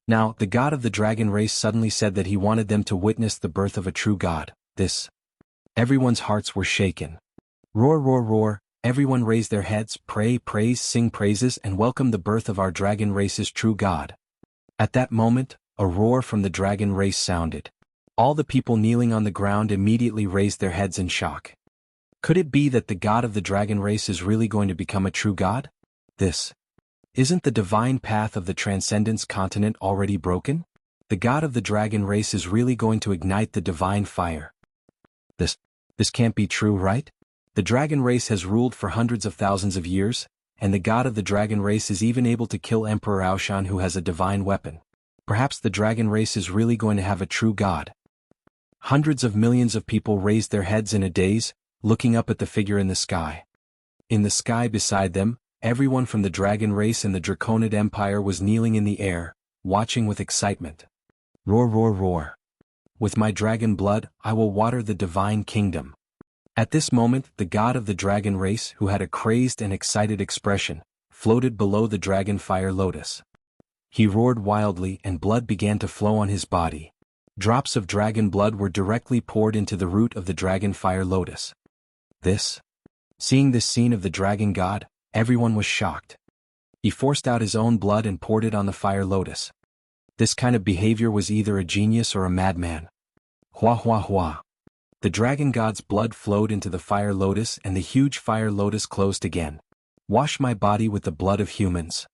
A: Now, the god of the dragon race suddenly said that he wanted them to witness the birth of a true god. Everyone's hearts were shaken. Roar, roar, roar, everyone raised their heads, pray, praise, sing praises and welcome the birth of our dragon race's true god. At that moment, a roar from the dragon race sounded. All the people kneeling on the ground immediately raised their heads in shock. Could it be that the god of the dragon race is really going to become a true god? Isn't the divine path of the Transcendence continent already broken? The god of the dragon race is really going to ignite the divine fire. This can't be true, right? The dragon race has ruled for hundreds of thousands of years, and the god of the dragon race is even able to kill Emperor Aoshan who has a divine weapon. Perhaps the dragon race is really going to have a true god. Hundreds of millions of people raised their heads in a daze, looking up at the figure in the sky. In the sky beside them, everyone from the dragon race and the Draconid Empire was kneeling in the air, watching with excitement. Roar, roar, roar. With my dragon blood, I will water the divine kingdom. At this moment, the god of the dragon race, who had a crazed and excited expression, floated below the dragon fire lotus. He roared wildly and blood began to flow on his body. Drops of dragon blood were directly poured into the root of the dragon fire lotus. Seeing this scene of the dragon god, everyone was shocked. He forced out his own blood and poured it on the fire lotus. This kind of behavior was either a genius or a madman. Hua hua hua. The dragon god's blood flowed into the fire lotus and the huge fire lotus closed again. Wash my body with the blood of humans.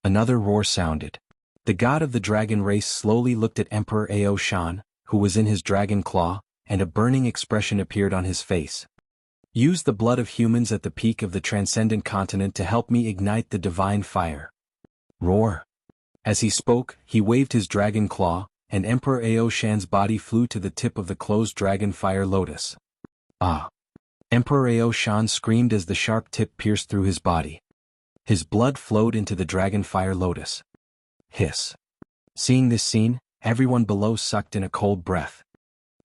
A: Another roar sounded. The god of the dragon race slowly looked at Emperor Ao Shan, who was in his dragon claw, and a burning expression appeared on his face. Use the blood of humans at the peak of the transcendent continent to help me ignite the divine fire. Roar. As he spoke, he waved his dragon claw, and Emperor Ao Shan's body flew to the tip of the closed dragon fire lotus. Ah! Emperor Ao Shan screamed as the sharp tip pierced through his body. His blood flowed into the dragon fire lotus. Hiss. Seeing this scene, everyone below sucked in a cold breath.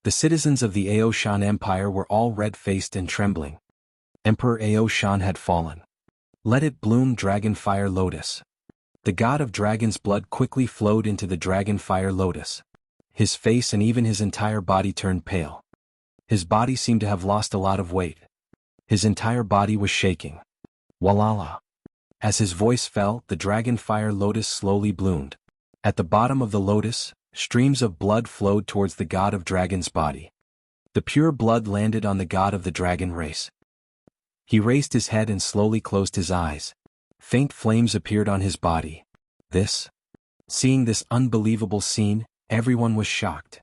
A: The citizens of the Ao Shan Empire were all red-faced and trembling. Emperor Ao Shan had fallen. Let it bloom, dragon fire lotus. The god of dragon's blood quickly flowed into the dragon fire lotus. His face and even his entire body turned pale. His body seemed to have lost a lot of weight. His entire body was shaking. Walala. As his voice fell, the dragon fire lotus slowly bloomed. At the bottom of the lotus, streams of blood flowed towards the god of dragon's body. The pure blood landed on the god of the dragon race. He raised his head and slowly closed his eyes. Faint flames appeared on his body. Seeing this unbelievable scene, everyone was shocked.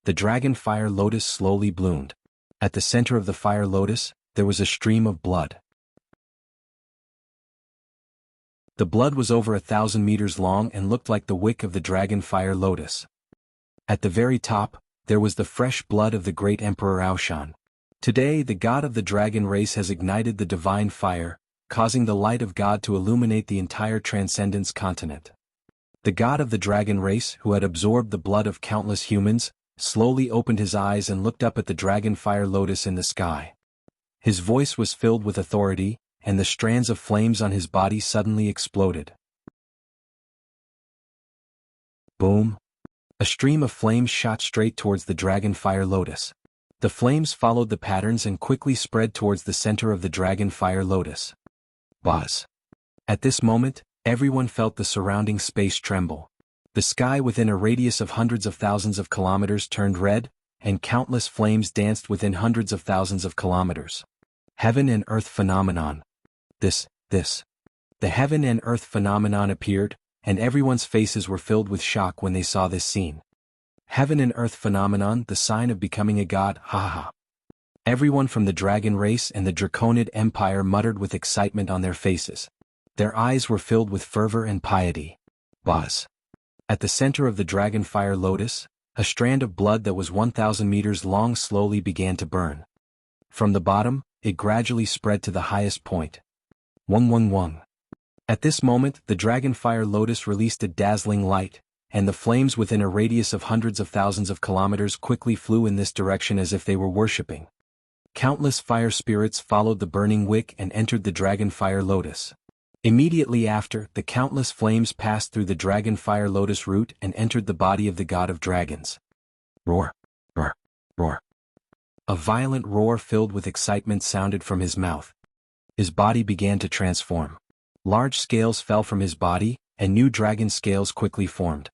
A: The dragon fire lotus slowly bloomed. At the center of the fire lotus, there was a stream of blood. The blood was over 1,000 meters long and looked like the wick of the dragon fire lotus. At the very top, there was the fresh blood of the great Emperor Ao Shan. Today the god of the dragon race has ignited the divine fire, causing the light of God to illuminate the entire transcendence continent. The god of the dragon race, who had absorbed the blood of countless humans, slowly opened his eyes and looked up at the dragon fire lotus in the sky. His voice was filled with authority, and the strands of flames on his body suddenly exploded. Boom! A stream of flames shot straight towards the dragon fire lotus. The flames followed the patterns and quickly spread towards the center of the dragon fire lotus. Buzz! At this moment, everyone felt the surrounding space tremble. The sky within a radius of hundreds of thousands of kilometers turned red, and countless flames danced within hundreds of thousands of kilometers. Heaven and earth phenomenon. The heaven and earth phenomenon appeared, and everyone's faces were filled with shock when they saw this scene. Heaven and earth phenomenon, the sign of becoming a god, ha ha ha. Everyone from the dragon race and the Draconid Empire muttered with excitement on their faces. Their eyes were filled with fervor and piety. Buzz! At the center of the dragon fire lotus, a strand of blood that was 1,000 meters long slowly began to burn. From the bottom, it gradually spread to the highest point. Wung wung wung. At this moment, the dragon fire lotus released a dazzling light, and the flames within a radius of hundreds of thousands of kilometers quickly flew in this direction as if they were worshipping. Countless fire spirits followed the burning wick and entered the dragon fire lotus. Immediately after, the countless flames passed through the dragon fire lotus root and entered the body of the god of dragons. Roar! Roar! Roar! A violent roar filled with excitement sounded from his mouth. His body began to transform. Large scales fell from his body, and new dragon scales quickly formed.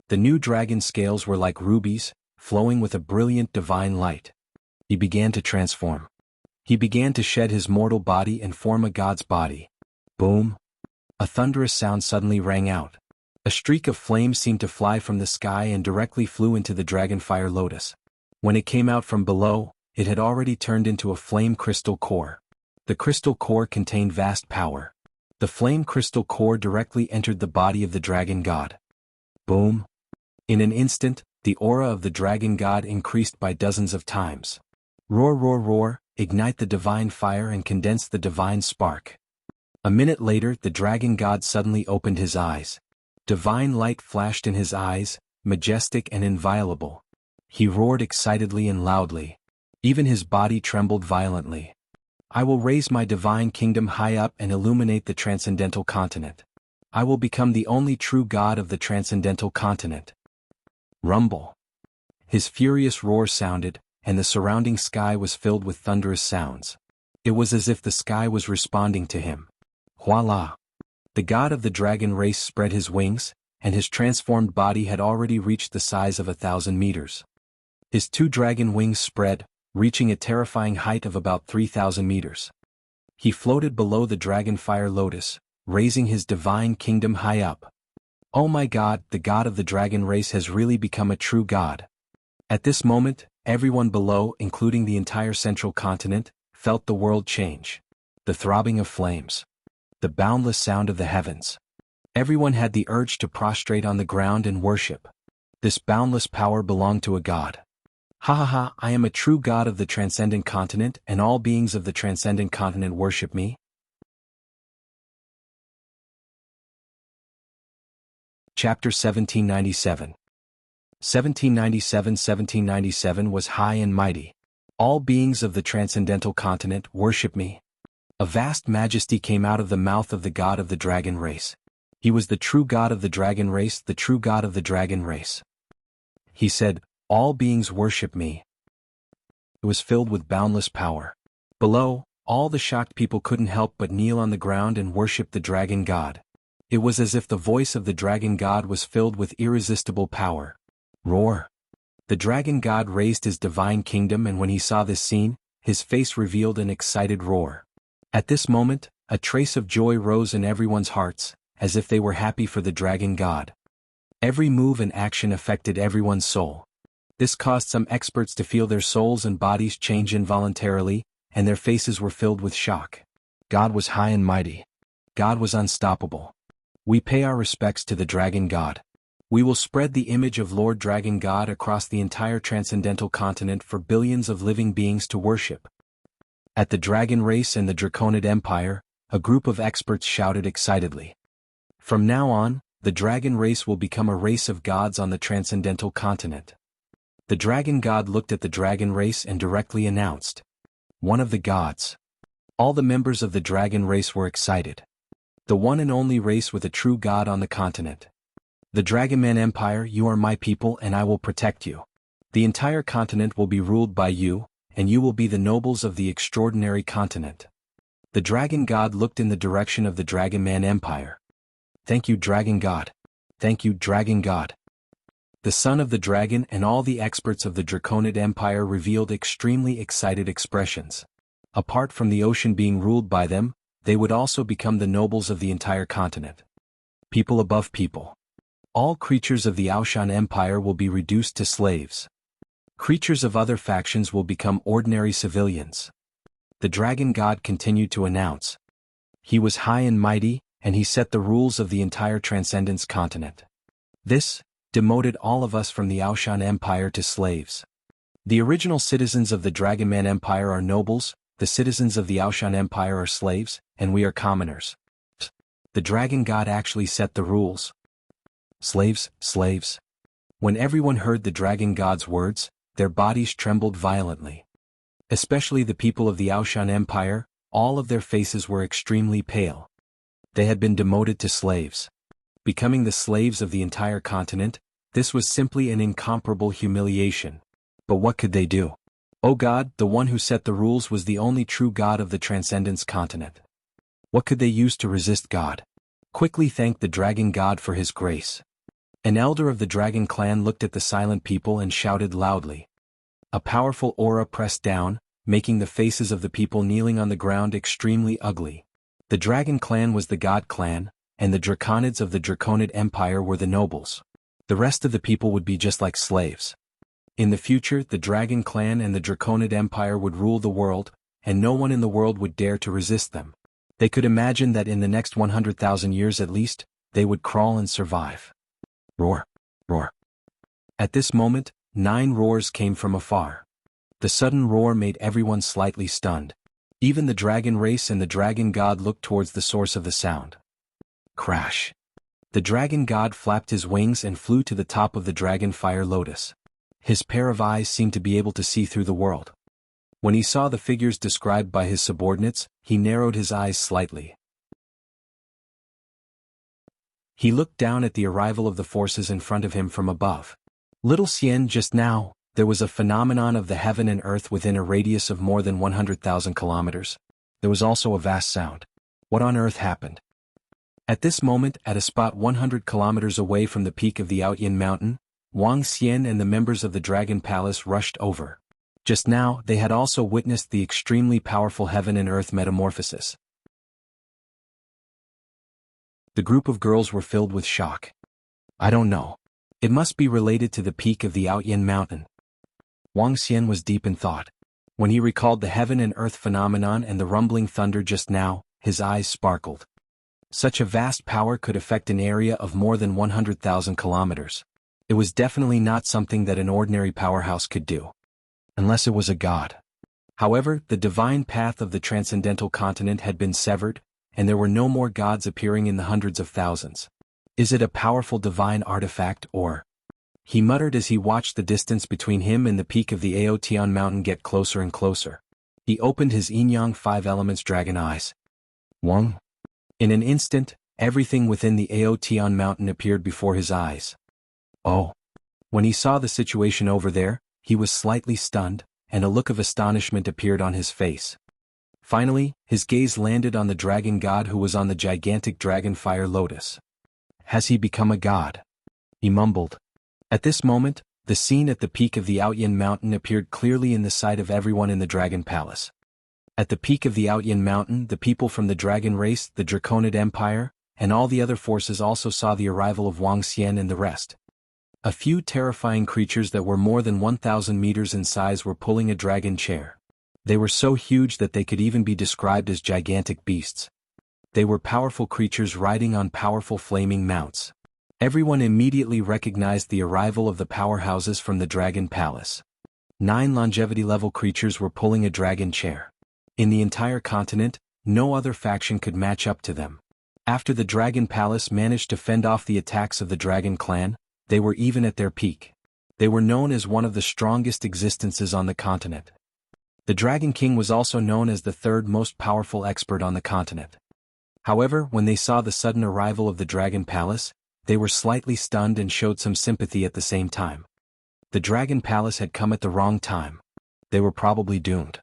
A: The new dragon scales were like rubies, flowing with a brilliant divine light. He began to transform. He began to shed his mortal body and form a god's body. Boom! A thunderous sound suddenly rang out. A streak of flame seemed to fly from the sky and directly flew into the dragon fire lotus. When it came out from below, it had already turned into a flame crystal core. The crystal core contained vast power. The flame crystal core directly entered the body of the dragon god. Boom! In an instant, the aura of the dragon god increased by dozens of times. Roar, roar, roar, ignite the divine fire and condense the divine spark. A minute later, the dragon god suddenly opened his eyes. Divine light flashed in his eyes, majestic and inviolable. He roared excitedly and loudly. Even his body trembled violently. I will raise my divine kingdom high up and illuminate the transcendental continent. I will become the only true God of the transcendental continent. Rumble. His furious roar sounded, and the surrounding sky was filled with thunderous sounds. It was as if the sky was responding to him. Voila! The god of the dragon race spread his wings, and his transformed body had already reached the size of 1,000 meters. His 2 dragon wings spread, reaching a terrifying height of about 3,000 meters. He floated below the dragon fire lotus, raising his divine kingdom high up. Oh my God, the god of the dragon race has really become a true god. At this moment, everyone below, including the entire central continent, felt the world change. The throbbing of flames. The boundless sound of the heavens. Everyone had the urge to prostrate on the ground and worship. This boundless power belonged to a god. Ha ha ha, I am a true god of the transcendent continent, and all beings of the transcendent continent worship me. Chapter 1797. 1797 was high and mighty. All beings of the transcendental continent worship me. A vast majesty came out of the mouth of the god of the dragon race. He was the true god of the dragon race, the true god of the dragon race. He said, all beings worship me. It was filled with boundless power. Below, all the shocked people couldn't help but kneel on the ground and worship the dragon god. It was as if the voice of the dragon god was filled with irresistible power. Roar! The dragon god raised his divine kingdom, and when he saw this scene, his face revealed an excited roar. At this moment, a trace of joy rose in everyone's hearts, as if they were happy for the dragon god. Every move and action affected everyone's soul. This caused some experts to feel their souls and bodies change involuntarily, and their faces were filled with shock. God was high and mighty. God was unstoppable. We pay our respects to the dragon god. We will spread the image of Lord Dragon God across the entire transcendental continent for billions of living beings to worship. At the dragon race and the Draconid Empire, a group of experts shouted excitedly. From now on, the dragon race will become a race of gods on the transcendental continent. The dragon god looked at the dragon race and directly announced, one of the gods. All the members of the dragon race were excited. The one and only race with a true god on the continent. The Dragonman Empire, you are my people and I will protect you. The entire continent will be ruled by you, and you will be the nobles of the extraordinary continent. The dragon god looked in the direction of the Dragonman Empire. Thank you, dragon god. Thank you, dragon god. The son of the dragon and all the experts of the Draconid Empire revealed extremely excited expressions. Apart from the ocean being ruled by them, they would also become the nobles of the entire continent. People above people. All creatures of the Aoshan Empire will be reduced to slaves. Creatures of other factions will become ordinary civilians. The dragon god continued to announce. He was high and mighty, and he set the rules of the entire Transcendence continent. This demoted all of us from the Aoshan Empire to slaves. The original citizens of the Dragonman Empire are nobles, the citizens of the Aoshan Empire are slaves, and we are commoners. The dragon god actually set the rules. Slaves, slaves. When everyone heard the dragon god's words, their bodies trembled violently. Especially the people of the Aoshan Empire, all of their faces were extremely pale. They had been demoted to slaves. Becoming the slaves of the entire continent, this was simply an incomparable humiliation. But what could they do? Oh God, the one who set the rules was the only true God of the Transcendence continent. What could they use to resist God? Quickly thank the dragon god for his grace. An elder of the dragon clan looked at the silent people and shouted loudly. A powerful aura pressed down, making the faces of the people kneeling on the ground extremely ugly. The dragon clan was the god clan, and the Draconids of the Draconid Empire were the nobles. The rest of the people would be just like slaves. In the future, the dragon clan and the Draconid Empire would rule the world, and no one in the world would dare to resist them. They could imagine that in the next 100,000 years at least, they would crawl and survive. Roar, roar. At this moment, 9 roars came from afar. The sudden roar made everyone slightly stunned. Even the dragon race and the dragon god looked towards the source of the sound. Crash. The dragon god flapped his wings and flew to the top of the dragon fire lotus. His pair of eyes seemed to be able to see through the world. When he saw the figures described by his subordinates, he narrowed his eyes slightly. He looked down at the arrival of the forces in front of him from above. Little Xian, just now, there was a phenomenon of the heaven and earth within a radius of more than 100,000 kilometers. There was also a vast sound. What on earth happened? At this moment, at a spot 100 kilometers away from the peak of the Outyin mountain, Wang Xian and the members of the Dragon Palace rushed over. Just now, they had also witnessed the extremely powerful heaven and earth metamorphosis. The group of girls were filled with shock. I don't know. It must be related to the peak of the Outyin mountain. Wang Xian was deep in thought. When he recalled the heaven and earth phenomenon and the rumbling thunder just now, his eyes sparkled. Such a vast power could affect an area of more than 100,000 kilometers. It was definitely not something that an ordinary powerhouse could do. Unless it was a god. However, the divine path of the transcendental continent had been severed, and there were no more gods appearing in the hundreds of thousands. Is it a powerful divine artifact or? He muttered as he watched the distance between him and the peak of the Aotian mountain get closer and closer. He opened his yin-yang 5 elements dragon eyes. Wang? In an instant, everything within the Aotian mountain appeared before his eyes. Oh. When he saw the situation over there, he was slightly stunned, and a look of astonishment appeared on his face. Finally, his gaze landed on the dragon god who was on the gigantic dragon fire lotus. Has he become a god? He mumbled. At this moment, the scene at the peak of the Outyin mountain appeared clearly in the sight of everyone in the dragon palace. At the peak of the Outyin mountain, the people from the dragon race, the Draconid Empire, and all the other forces also saw the arrival of Wang Xian and the rest. A few terrifying creatures that were more than 1,000 meters in size were pulling a dragon chair. They were so huge that they could even be described as gigantic beasts. They were powerful creatures riding on powerful flaming mounts. Everyone immediately recognized the arrival of the powerhouses from the Dragon Palace. 9 longevity-level creatures were pulling a dragon chair. In the entire continent, no other faction could match up to them. After the Dragon Palace managed to fend off the attacks of the Dragon Clan, they were even at their peak. They were known as one of the strongest existences on the continent. The Dragon King was also known as the 3rd most powerful expert on the continent. However, when they saw the sudden arrival of the Dragon Palace, they were slightly stunned and showed some sympathy at the same time. The Dragon Palace had come at the wrong time. They were probably doomed.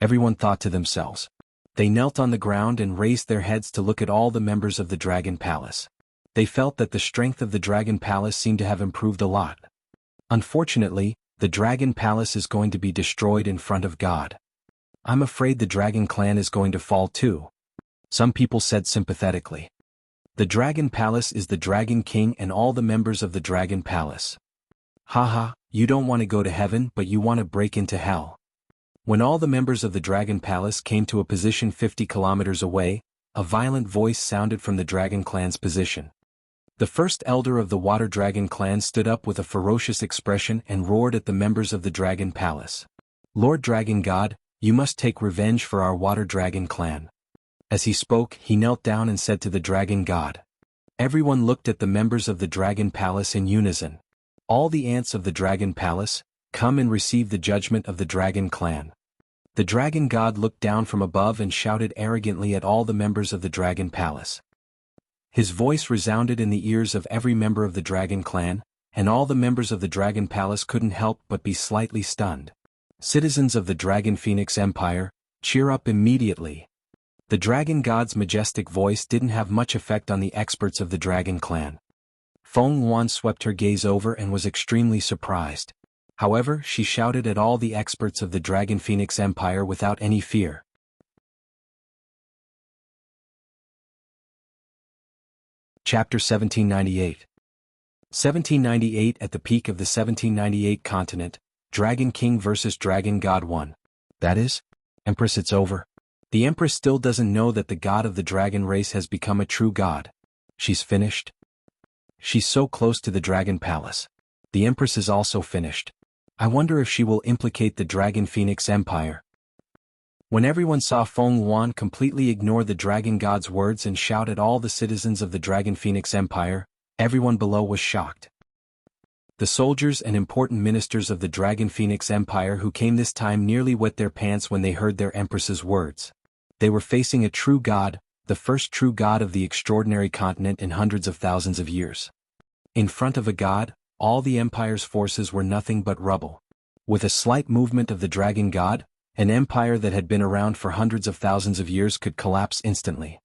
A: Everyone thought to themselves. They knelt on the ground and raised their heads to look at all the members of the Dragon Palace. They felt that the strength of the Dragon Palace seemed to have improved a lot. Unfortunately, the Dragon Palace is going to be destroyed in front of God. I'm afraid the Dragon Clan is going to fall too. Some people said sympathetically. The Dragon Palace is the Dragon King and all the members of the Dragon Palace. Haha, you don't want to go to heaven but you want to break into hell. When all the members of the Dragon Palace came to a position 50 kilometers away, a violent voice sounded from the Dragon Clan's position. The first elder of the Water Dragon Clan stood up with a ferocious expression and roared at the members of the Dragon Palace. Lord Dragon God, you must take revenge for our Water Dragon Clan. As he spoke, he knelt down and said to the Dragon God. Everyone looked at the members of the Dragon Palace in unison. All the ants of the Dragon Palace, come and receive the judgment of the Dragon Clan. The Dragon God looked down from above and shouted arrogantly at all the members of the Dragon Palace. His voice resounded in the ears of every member of the Dragon Clan, and all the members of the Dragon Palace couldn't help but be slightly stunned. Citizens of the Dragon Phoenix Empire, cheer up immediately. The Dragon God's majestic voice didn't have much effect on the experts of the Dragon Clan. Feng Yuan swept her gaze over and was extremely surprised. However, she shouted at all the experts of the Dragon Phoenix Empire without any fear. Chapter 1798. 1798. At the peak of the 1798 continent, Dragon King vs. Dragon God won. That is? Empress, it's over. The Empress still doesn't know that the god of the dragon race has become a true god. She's finished. She's so close to the Dragon Palace. The Empress is also finished. I wonder if she will implicate the Dragon Phoenix Empire. When everyone saw Feng Yuan completely ignore the Dragon God's words and shout at all the citizens of the Dragon Phoenix Empire, everyone below was shocked. The soldiers and important ministers of the Dragon Phoenix Empire who came this time nearly wet their pants when they heard their empress's words. They were facing a true god, the first true god of the extraordinary continent in hundreds of thousands of years. In front of a god, all the empire's forces were nothing but rubble. With a slight movement of the Dragon God, an empire that had been around for hundreds of thousands of years could collapse instantly.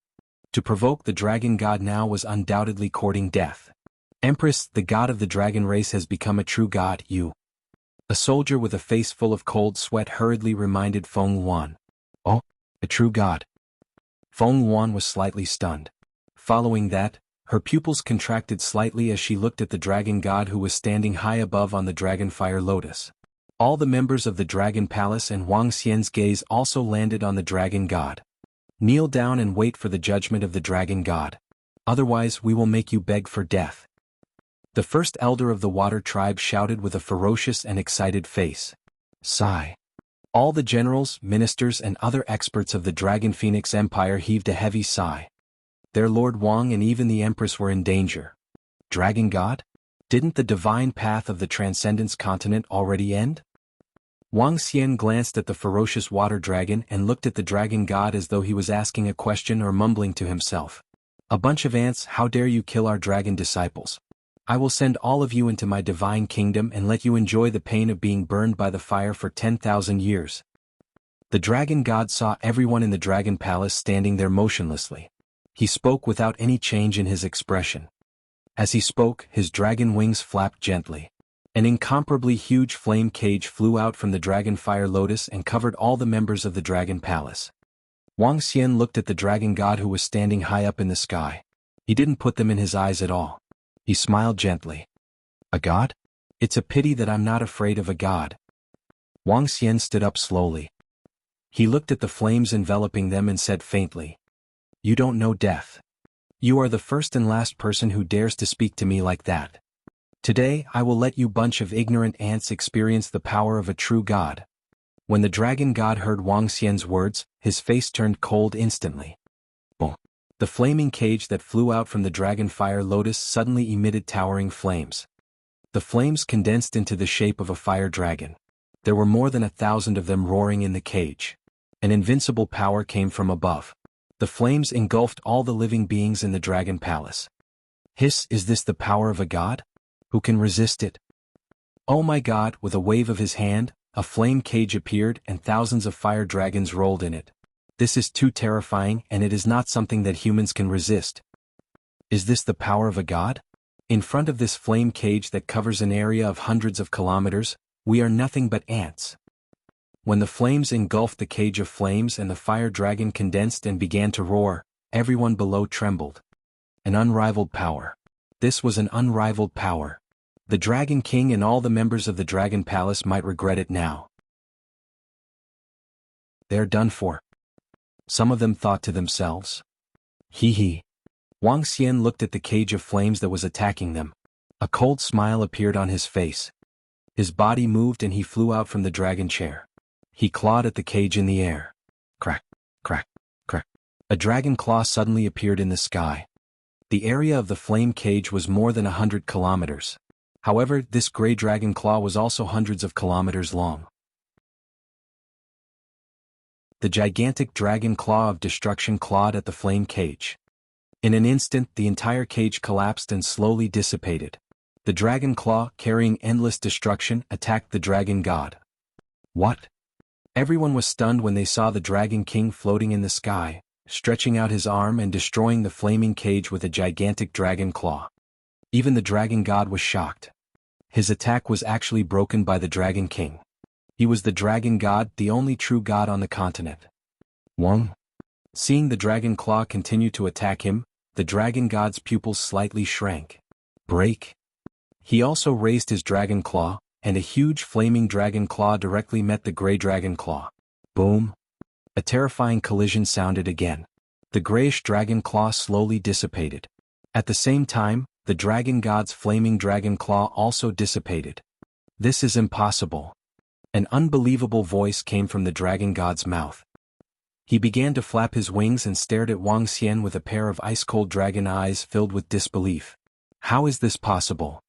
A: To provoke the Dragon God now was undoubtedly courting death. Empress, the god of the dragon race has become a true god, you. A soldier with a face full of cold sweat hurriedly reminded Feng Yuan. Oh, a true god. Feng Yuan was slightly stunned. Following that, her pupils contracted slightly as she looked at the dragon god who was standing high above on the dragonfire lotus. All the members of the Dragon Palace and Wang Xian's gaze also landed on the Dragon God. Kneel down and wait for the judgment of the Dragon God. Otherwise we will make you beg for death. The first elder of the water tribe shouted with a ferocious and excited face. Sigh. All the generals, ministers and other experts of the Dragon Phoenix Empire heaved a heavy sigh. Their Lord Wang and even the Empress were in danger. Dragon God? Didn't the divine path of the Transcendence continent already end? Wang Xian glanced at the ferocious water dragon and looked at the dragon god as though he was asking a question or mumbling to himself. A bunch of ants, how dare you kill our dragon disciples? I will send all of you into my divine kingdom and let you enjoy the pain of being burned by the fire for 10,000 years. The dragon god saw everyone in the dragon palace standing there motionlessly. He spoke without any change in his expression. As he spoke, his dragon wings flapped gently. An incomparably huge flame cage flew out from the dragonfire lotus and covered all the members of the dragon palace. Wang Xian looked at the dragon god who was standing high up in the sky. He didn't put them in his eyes at all. He smiled gently. A god? It's a pity that I'm not afraid of a god. Wang Xian stood up slowly. He looked at the flames enveloping them and said faintly. You don't know death. You are the first and last person who dares to speak to me like that. Today I will let you bunch of ignorant ants experience the power of a true god. When the dragon god heard Wang Xian's words, his face turned cold instantly. Boom! The flaming cage that flew out from the dragonfire lotus suddenly emitted towering flames. The flames condensed into the shape of a fire dragon. There were more than 1,000 of them roaring in the cage. An invincible power came from above. The flames engulfed all the living beings in the dragon palace. Hiss, is this the power of a god? Who can resist it? Oh my god, with a wave of his hand, a flame cage appeared and thousands of fire dragons rolled in it. This is too terrifying and it is not something that humans can resist. Is this the power of a god? In front of this flame cage that covers an area of hundreds of kilometers, we are nothing but ants. When the flames engulfed the cage of flames and the fire dragon condensed and began to roar, everyone below trembled. An unrivaled power. This was an unrivaled power. The Dragon King and all the members of the Dragon Palace might regret it now. They're done for. Some of them thought to themselves. Hee hee. Wang Xian looked at the cage of flames that was attacking them. A cold smile appeared on his face. His body moved and he flew out from the dragon chair. He clawed at the cage in the air. Crack, crack, crack. A dragon claw suddenly appeared in the sky. The area of the flame cage was more than 100 kilometers. However, this gray dragon claw was also hundreds of kilometers long. The gigantic dragon claw of destruction clawed at the flame cage. In an instant, the entire cage collapsed and slowly dissipated. The dragon claw, carrying endless destruction, attacked the dragon god. What? Everyone was stunned when they saw the Dragon King floating in the sky, stretching out his arm and destroying the flaming cage with a gigantic dragon claw. Even the dragon god was shocked. His attack was actually broken by the Dragon King. He was the dragon god, the only true god on the continent. Wang? Seeing the dragon claw continue to attack him, the dragon god's pupils slightly shrank. Break. He also raised his dragon claw, and a huge flaming dragon claw directly met the gray dragon claw. Boom. A terrifying collision sounded again. The grayish dragon claw slowly dissipated. At the same time, the dragon god's flaming dragon claw also dissipated. This is impossible. An unbelievable voice came from the dragon god's mouth. He began to flap his wings and stared at Wang Xian with a pair of ice-cold dragon eyes filled with disbelief. How is this possible?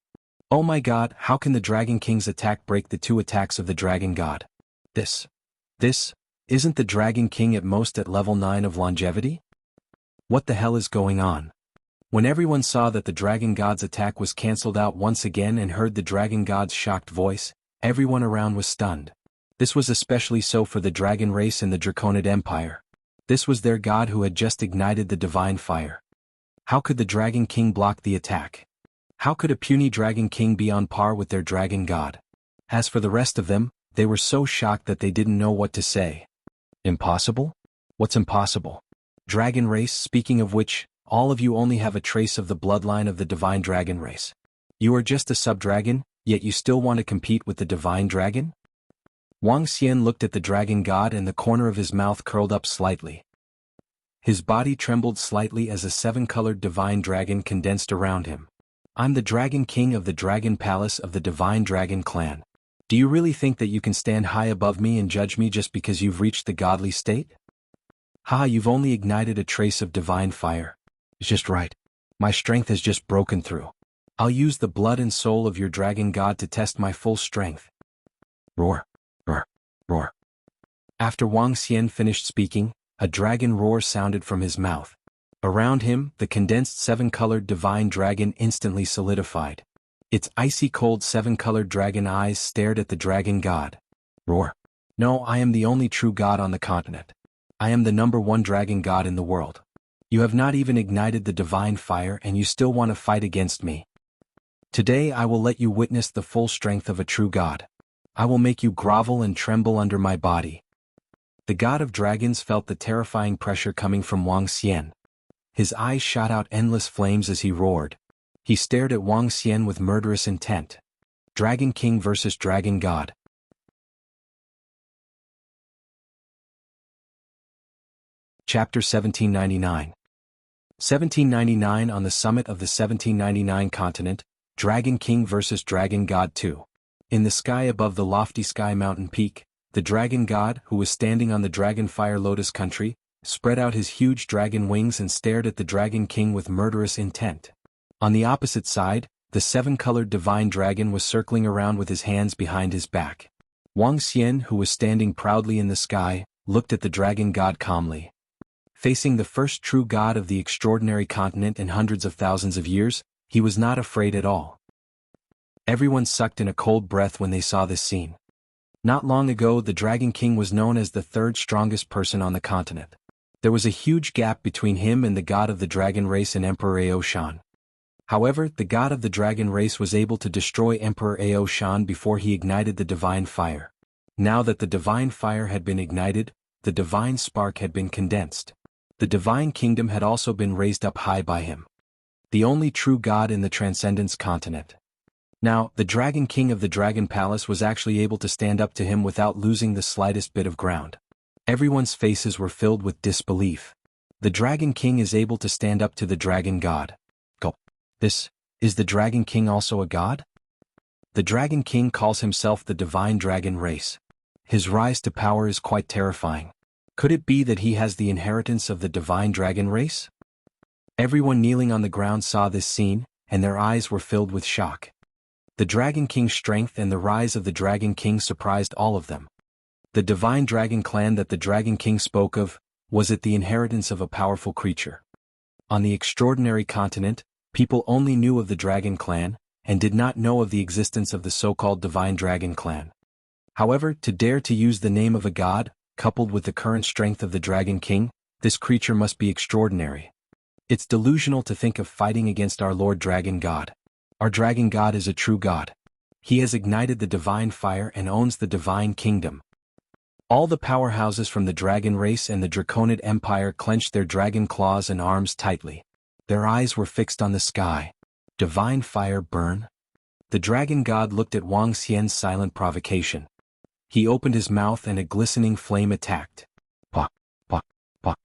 A: Oh my god, how can the Dragon King's attack break the 2 attacks of the Dragon God? This, isn't the Dragon King at most at level 9 of longevity? What the hell is going on? When everyone saw that the Dragon God's attack was cancelled out once again and heard the Dragon God's shocked voice, everyone around was stunned. This was especially so for the Dragon race and the Draconid Empire. This was their god who had just ignited the divine fire. How could the Dragon King block the attack? How could a puny Dragon King be on par with their Dragon God? As for the rest of them, they were so shocked that they didn't know what to say. Impossible? What's impossible? Dragon race, speaking of which, all of you only have a trace of the bloodline of the divine dragon race. You are just a sub-dragon, yet you still want to compete with the divine dragon? Wang Xian looked at the Dragon God and the corner of his mouth curled up slightly. His body trembled slightly as a 7-colored divine dragon condensed around him. I'm the Dragon King of the Dragon Palace of the Divine Dragon Clan. Do you really think that you can stand high above me and judge me just because you've reached the godly state? Ha, you've only ignited a trace of divine fire. It's just right. My strength has just broken through. I'll use the blood and soul of your Dragon God to test my full strength. Roar, roar, roar. After Wang Xian finished speaking, a dragon roar sounded from his mouth. Around him, the condensed 7-colored divine dragon instantly solidified. Its icy cold 7-colored dragon eyes stared at the Dragon God. Roar. No, I am the only true god on the continent. I am the #1 dragon god in the world. You have not even ignited the divine fire and you still want to fight against me. Today I will let you witness the full strength of a true god. I will make you grovel and tremble under my body. The god of dragons felt the terrifying pressure coming from Wang Xian. His eyes shot out endless flames as he roared. He stared at Wang Xian with murderous intent. Dragon King versus Dragon God. Chapter 1799. 1799 On the summit of the 1799 continent, Dragon King vs. Dragon God 2. In the sky above the lofty sky mountain peak, the Dragon God, who was standing on the Dragon Fire Lotus country, spread out his huge dragon wings and stared at the Dragon King with murderous intent. On the opposite side, the 7-colored divine dragon was circling around with his hands behind his back. Wang Xian, who was standing proudly in the sky, looked at the Dragon God calmly. Facing the first true god of the extraordinary continent in hundreds of thousands of years, he was not afraid at all. Everyone sucked in a cold breath when they saw this scene. Not long ago, the Dragon King was known as the 3rd strongest person on the continent. There was a huge gap between him and the god of the dragon race and Emperor Ao Shan. However, the god of the dragon race was able to destroy Emperor Ao Shan before he ignited the divine fire. Now that the divine fire had been ignited, the divine spark had been condensed. The divine kingdom had also been raised up high by him. The only true god in the Transcendence continent. Now, the Dragon King of the Dragon Palace was actually able to stand up to him without losing the slightest bit of ground. Everyone's faces were filled with disbelief. The Dragon King is able to stand up to the Dragon God. Go. Is the Dragon King also a god? The Dragon King calls himself the Divine Dragon Race. His rise to power is quite terrifying. Could it be that he has the inheritance of the Divine Dragon Race? Everyone kneeling on the ground saw this scene, and their eyes were filled with shock. The Dragon King's strength and the rise of the Dragon King surprised all of them. The Divine Dragon Clan that the Dragon King spoke of, was it the inheritance of a powerful creature? On the extraordinary continent, people only knew of the Dragon Clan, and did not know of the existence of the so-called Divine Dragon Clan. However, to dare to use the name of a god, coupled with the current strength of the Dragon King, this creature must be extraordinary. It's delusional to think of fighting against our Lord Dragon God. Our Dragon God is a true god. He has ignited the divine fire and owns the divine kingdom. All the powerhouses from the dragon race and the Draconid Empire clenched their dragon claws and arms tightly. Their eyes were fixed on the sky. Divine fire burn? The Dragon God looked at Wang Xian's silent provocation. He opened his mouth and a glistening flame attacked. Pok, pok, pok.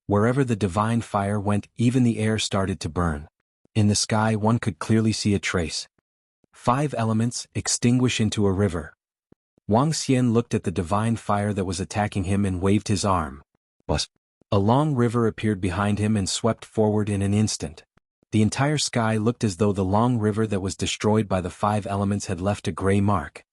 A: Wherever the divine fire went, even the air started to burn. In the sky one could clearly see a trace. 5 elements extinguish into a river. Wang Xian looked at the divine fire that was attacking him and waved his arm. Bus. A long river appeared behind him and swept forward in an instant. The entire sky looked as though the long river that was destroyed by the 5 elements had left a gray mark.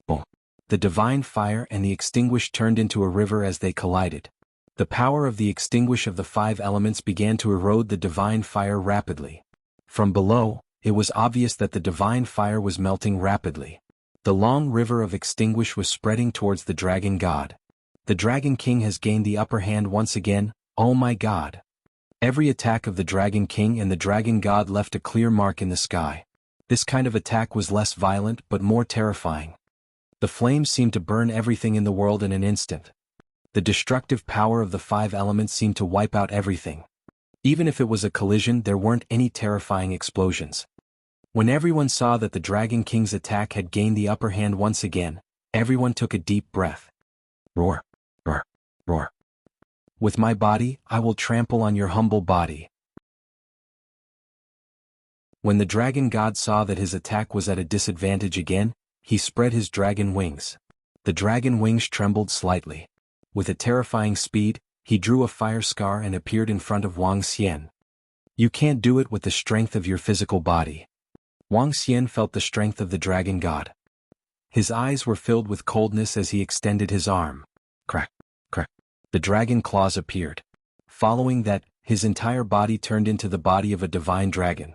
A: Boom. The divine fire and the extinguish turned into a river as they collided. The power of the extinguish of the 5 elements began to erode the divine fire rapidly. From below, it was obvious that the divine fire was melting rapidly. The long river of extinguish was spreading towards the dragon god. The Dragon King has gained the upper hand once again, oh my god. Every attack of the Dragon King and the Dragon God left a clear mark in the sky. This kind of attack was less violent but more terrifying. The flames seemed to burn everything in the world in an instant. The destructive power of the 5 elements seemed to wipe out everything. Even if it was a collision, there weren't any terrifying explosions. When everyone saw that the Dragon King's attack had gained the upper hand once again, everyone took a deep breath. Roar, roar, roar. With my body, I will trample on your humble body. When the Dragon God saw that his attack was at a disadvantage again, he spread his dragon wings. The dragon wings trembled slightly. With a terrifying speed, he drew a fire scar and appeared in front of Wang Xian. You can't do it with the strength of your physical body. Wang Xian felt the strength of the Dragon God. His eyes were filled with coldness as he extended his arm. Crack, crack. The dragon claws appeared. Following that, his entire body turned into the body of a divine dragon.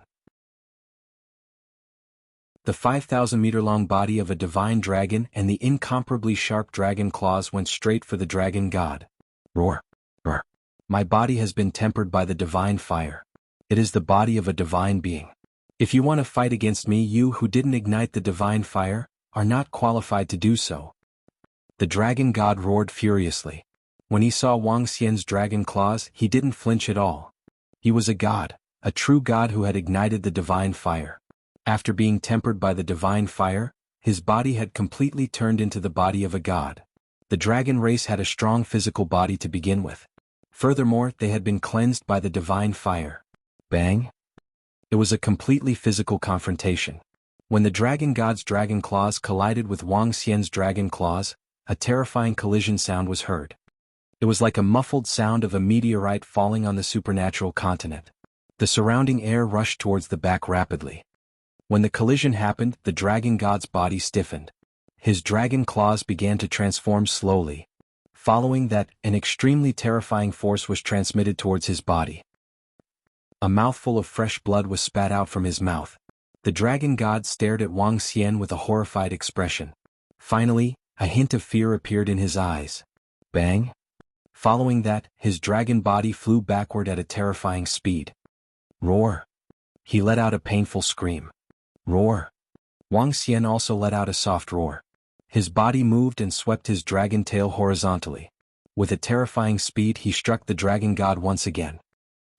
A: The 5,000-meter-long body of a divine dragon and the incomparably sharp dragon claws went straight for the dragon god. Roar, roar. My body has been tempered by the divine fire. It is the body of a divine being. If you want to fight against me, you who didn't ignite the divine fire, are not qualified to do so. The dragon god roared furiously. When he saw Wang Xian's dragon claws, he didn't flinch at all. He was a god, a true god who had ignited the divine fire. After being tempered by the divine fire, his body had completely turned into the body of a god. The dragon race had a strong physical body to begin with. Furthermore, they had been cleansed by the divine fire. Bang! It was a completely physical confrontation. When the dragon god's dragon claws collided with Wang Xian's dragon claws, a terrifying collision sound was heard. It was like a muffled sound of a meteorite falling on the supernatural continent. The surrounding air rushed towards the back rapidly. When the collision happened, the dragon god's body stiffened. His dragon claws began to transform slowly. Following that, an extremely terrifying force was transmitted towards his body. A mouthful of fresh blood was spat out from his mouth. The dragon god stared at Wang Xian with a horrified expression. Finally, a hint of fear appeared in his eyes. Bang! Following that, his dragon body flew backward at a terrifying speed. Roar! He let out a painful scream. Roar! Wang Xian also let out a soft roar. His body moved and swept his dragon tail horizontally. With a terrifying speed, he struck the dragon god once again.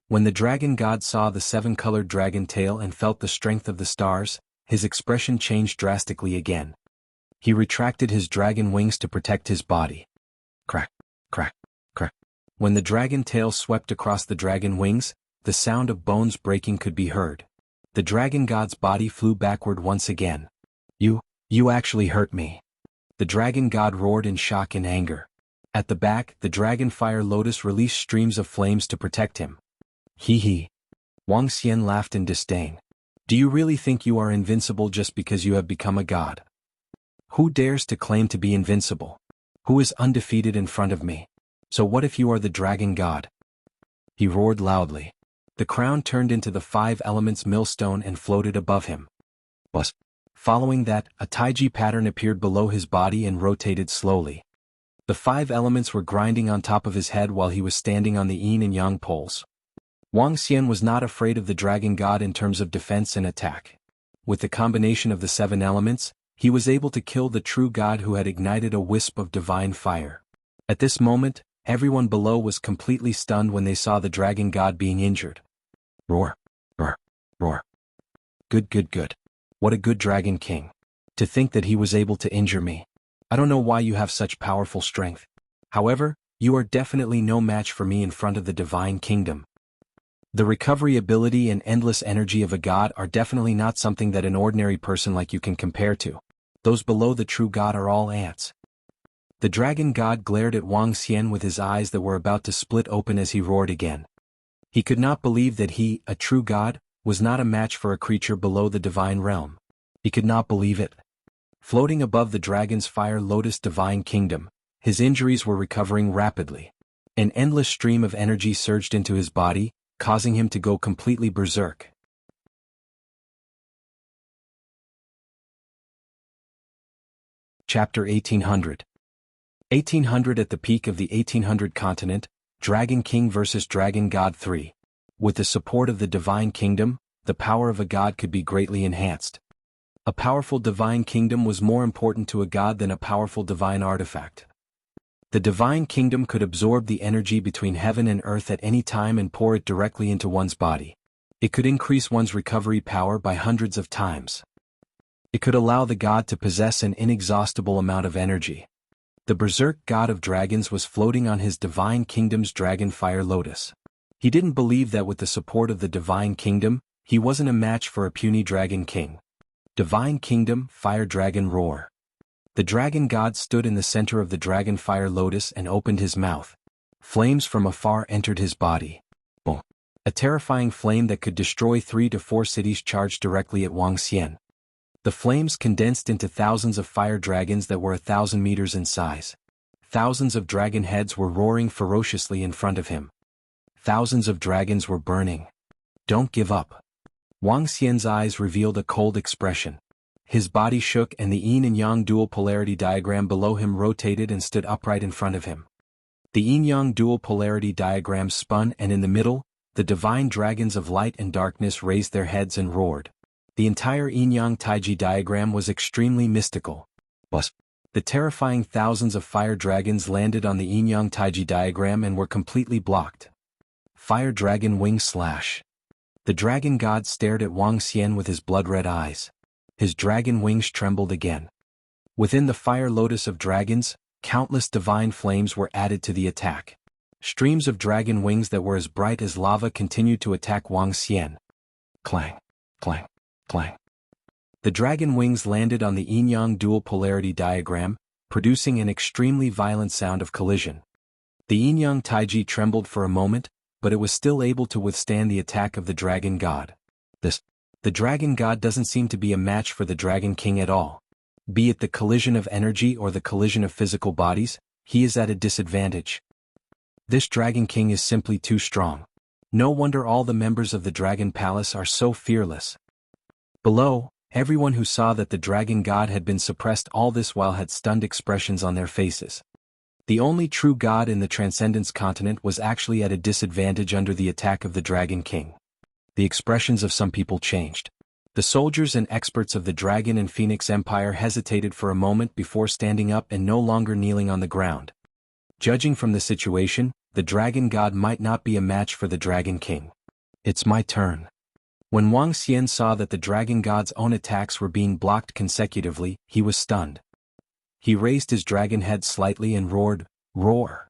A: When the dragon god saw the 7-colored dragon tail and felt the strength of the stars, his expression changed drastically again. He retracted his dragon wings to protect his body. Crack, crack, crack. When the dragon tail swept across the dragon wings, the sound of bones breaking could be heard. The dragon god's body flew backward once again. You actually hurt me. The dragon god roared in shock and anger. At the back, the dragon fire lotus released streams of flames to protect him. Hee hee. Wang Xian laughed in disdain. Do you really think you are invincible just because you have become a god? Who dares to claim to be invincible? Who is undefeated in front of me? So what if you are the dragon god? He roared loudly. The crown turned into the 5 elements millstone and floated above him. Bus. Following that, a taiji pattern appeared below his body and rotated slowly. The 5 elements were grinding on top of his head while he was standing on the yin and yang poles. Wang Xian was not afraid of the dragon god in terms of defense and attack. With the combination of the 7 elements, he was able to kill the true god who had ignited a wisp of divine fire. At this moment, everyone below was completely stunned when they saw the dragon god being injured. Roar, roar, roar. Good, good, good. What a good dragon king. To think that he was able to injure me. I don't know why you have such powerful strength. However, you are definitely no match for me in front of the divine kingdom. The recovery ability and endless energy of a god are definitely not something that an ordinary person like you can compare to. Those below the true god are all ants. The dragon god glared at Wang Xian with his eyes that were about to split open as he roared again. He could not believe that he, a true god, was not a match for a creature below the divine realm. He could not believe it. Floating above the dragon's fire lotus divine kingdom, his injuries were recovering rapidly. An endless stream of energy surged into his body, causing him to go completely berserk. Chapter 1800. 1800. At the peak of the 1800 continent, Dragon King vs. Dragon God 3. With the support of the divine kingdom, the power of a god could be greatly enhanced. A powerful divine kingdom was more important to a god than a powerful divine artifact. The divine kingdom could absorb the energy between heaven and earth at any time and pour it directly into one's body. It could increase one's recovery power by hundreds of times. It could allow the god to possess an inexhaustible amount of energy. The berserk god of dragons was floating on his divine kingdom's dragon fire lotus. He didn't believe that with the support of the divine kingdom, he wasn't a match for a puny dragon king. Divine kingdom, fire dragon roar. The dragon god stood in the center of the dragon fire lotus and opened his mouth. Flames from afar entered his body. Boom. A terrifying flame that could destroy 3 to 4 cities charged directly at Wang Xian. The flames condensed into thousands of fire dragons that were 1,000 meters in size. Thousands of dragon heads were roaring ferociously in front of him. Thousands of dragons were burning. Don't give up. Wang Xian's eyes revealed a cold expression. His body shook and the yin and yang dual polarity diagram below him rotated and stood upright in front of him. The yin-yang dual polarity diagram spun and in the middle, the divine dragons of light and darkness raised their heads and roared. The entire yin-yang taiji diagram was extremely mystical. The terrifying thousands of fire dragons landed on the yin-yang taiji diagram and were completely blocked. Fire dragon wing slash. The dragon god stared at Wang Xian with his blood-red eyes. His dragon wings trembled again. Within the fire lotus of dragons, countless divine flames were added to the attack. Streams of dragon wings that were as bright as lava continued to attack Wang Xian. Clang, clang, clang. The dragon wings landed on the yin-yang dual polarity diagram, producing an extremely violent sound of collision. The yin-yang taiji trembled for a moment, but it was still able to withstand the attack of the dragon god. The dragon god doesn't seem to be a match for the dragon king at all. Be it the collision of energy or the collision of physical bodies, he is at a disadvantage. This dragon king is simply too strong. No wonder all the members of the dragon palace are so fearless. Below, everyone who saw that the dragon god had been suppressed all this while had stunned expressions on their faces. The only true god in the Transcendence continent was actually at a disadvantage under the attack of the dragon king. The expressions of some people changed. The soldiers and experts of the Dragon and Phoenix Empire hesitated for a moment before standing up and no longer kneeling on the ground. Judging from the situation, the dragon god might not be a match for the dragon king. It's my turn. When Wang Xian saw that the dragon god's own attacks were being blocked consecutively, he was stunned. He raised his dragon head slightly and roared, "Roar!"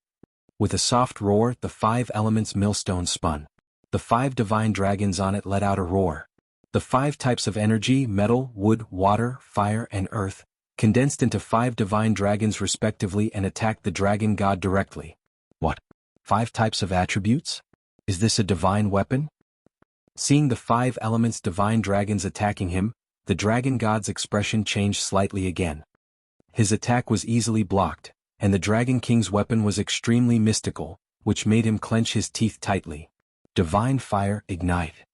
A: With a soft roar, the 5 elements millstone spun. The 5 divine dragons on it let out a roar. The 5 types of energy, metal, wood, water, fire, and earth, condensed into 5 divine dragons respectively and attacked the dragon god directly. What? 5 types of attributes? Is this a divine weapon? Seeing the 5 elements divine dragons attacking him, the dragon god's expression changed slightly again. His attack was easily blocked, and the dragon king's weapon was extremely mystical, which made him clench his teeth tightly. Divine fire, ignite.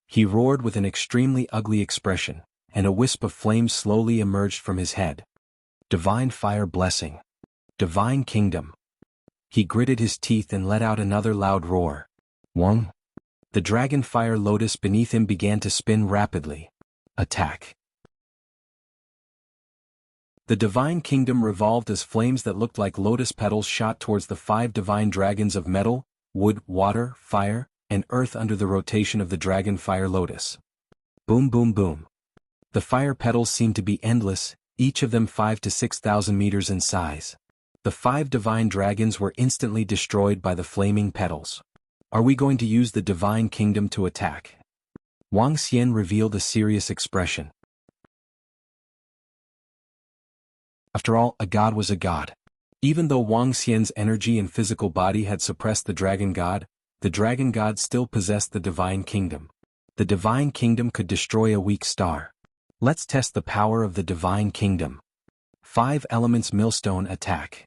A: He roared with an extremely ugly expression, and a wisp of flames slowly emerged from his head. Divine fire blessing. Divine kingdom. He gritted his teeth and let out another loud roar. Wang. The dragon fire lotus beneath him began to spin rapidly. Attack. The divine kingdom revolved as flames that looked like lotus petals shot towards the 5 divine dragons of metal, wood, water, fire, and earth under the rotation of the dragon fire lotus. Boom boom boom. The fire petals seemed to be endless, each of them 5 to 6,000 meters in size. The 5 divine dragons were instantly destroyed by the flaming petals. Are we going to use the divine kingdom to attack? Wang Xian revealed a serious expression. After all, a god was a god. Even though Wang Xian's energy and physical body had suppressed the dragon god still possessed the divine kingdom. The divine kingdom could destroy a weak star. Let's test the power of the divine kingdom. 5 elements millstone attack.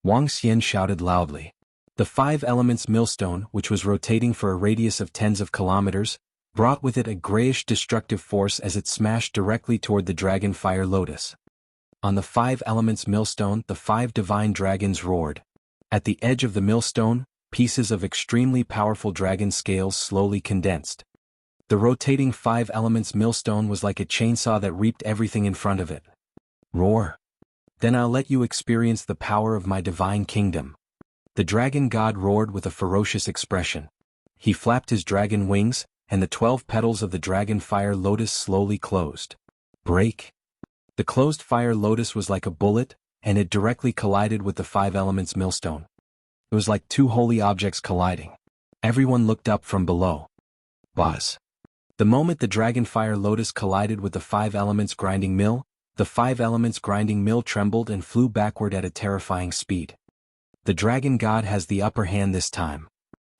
A: Wang Xian shouted loudly. The 5 elements millstone, which was rotating for a radius of tens of kilometers, brought with it a grayish destructive force as it smashed directly toward the dragon fire lotus. On the 5 elements millstone, the 5 divine dragons roared. At the edge of the millstone, pieces of extremely powerful dragon scales slowly condensed. The rotating 5 elements millstone was like a chainsaw that reaped everything in front of it. Roar. Then I'll let you experience the power of my divine kingdom. The dragon god roared with a ferocious expression. He flapped his dragon wings, and the 12 petals of the dragon fire lotus slowly closed. Break. The closed fire lotus was like a bullet, and it directly collided with the 5 elements millstone. It was like 2 holy objects colliding. Everyone looked up from below. Buzz. The moment the dragon fire lotus collided with the 5 elements grinding mill, the 5 elements grinding mill trembled and flew backward at a terrifying speed. The dragon god has the upper hand this time.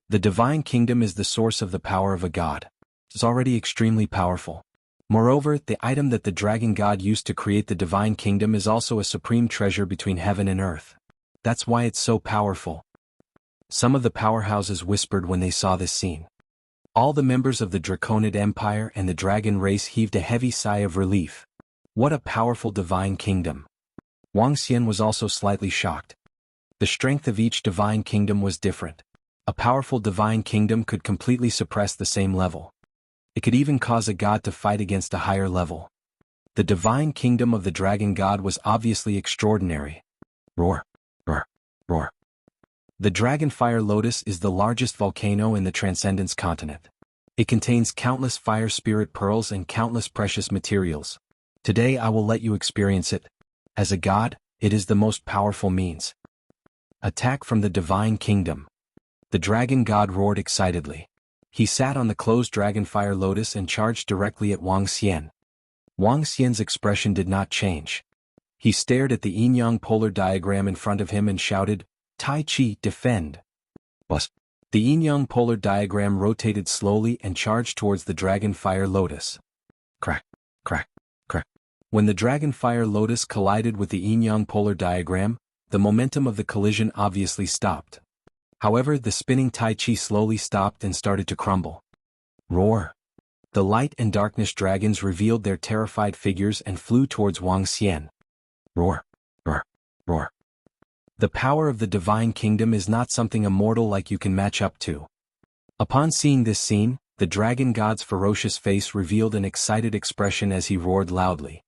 A: The divine kingdom is the source of the power of a god. It's already extremely powerful. Moreover, the item that the dragon god used to create the divine kingdom is also a supreme treasure between heaven and earth. That's why it's so powerful. Some of the powerhouses whispered when they saw this scene. All the members of the Draconid Empire and the dragon race heaved a heavy sigh of relief. What a powerful divine kingdom. Wang Xian was also slightly shocked. The strength of each divine kingdom was different. A powerful divine kingdom could completely suppress the same level. It could even cause a god to fight against a higher level. The divine kingdom of the dragon god was obviously extraordinary. Roar, roar, roar. The dragon fire lotus is the largest volcano in the Transcendence continent. It contains countless fire spirit pearls and countless precious materials. Today I will let you experience it. As a god, it is the most powerful means. Attack from the divine kingdom. The dragon god roared excitedly. He sat on the closed dragon fire lotus and charged directly at Wang Xian. Wang Xian's expression did not change. He stared at the yin-yang polar diagram in front of him and shouted, Tai Chi, defend. Bus. The yin-yang polar diagram rotated slowly and charged towards the dragon fire lotus. Crack, crack, crack. When the dragon fire lotus collided with the yin-yang polar diagram, the momentum of the collision obviously stopped. However, the spinning Tai Chi slowly stopped and started to crumble. Roar. The light and darkness dragons revealed their terrified figures and flew towards Wang Xian. Roar, roar, roar. The power of the divine kingdom is not something a mortal like you can match up to. Upon seeing this scene, the dragon god's ferocious face revealed an excited expression as he roared loudly.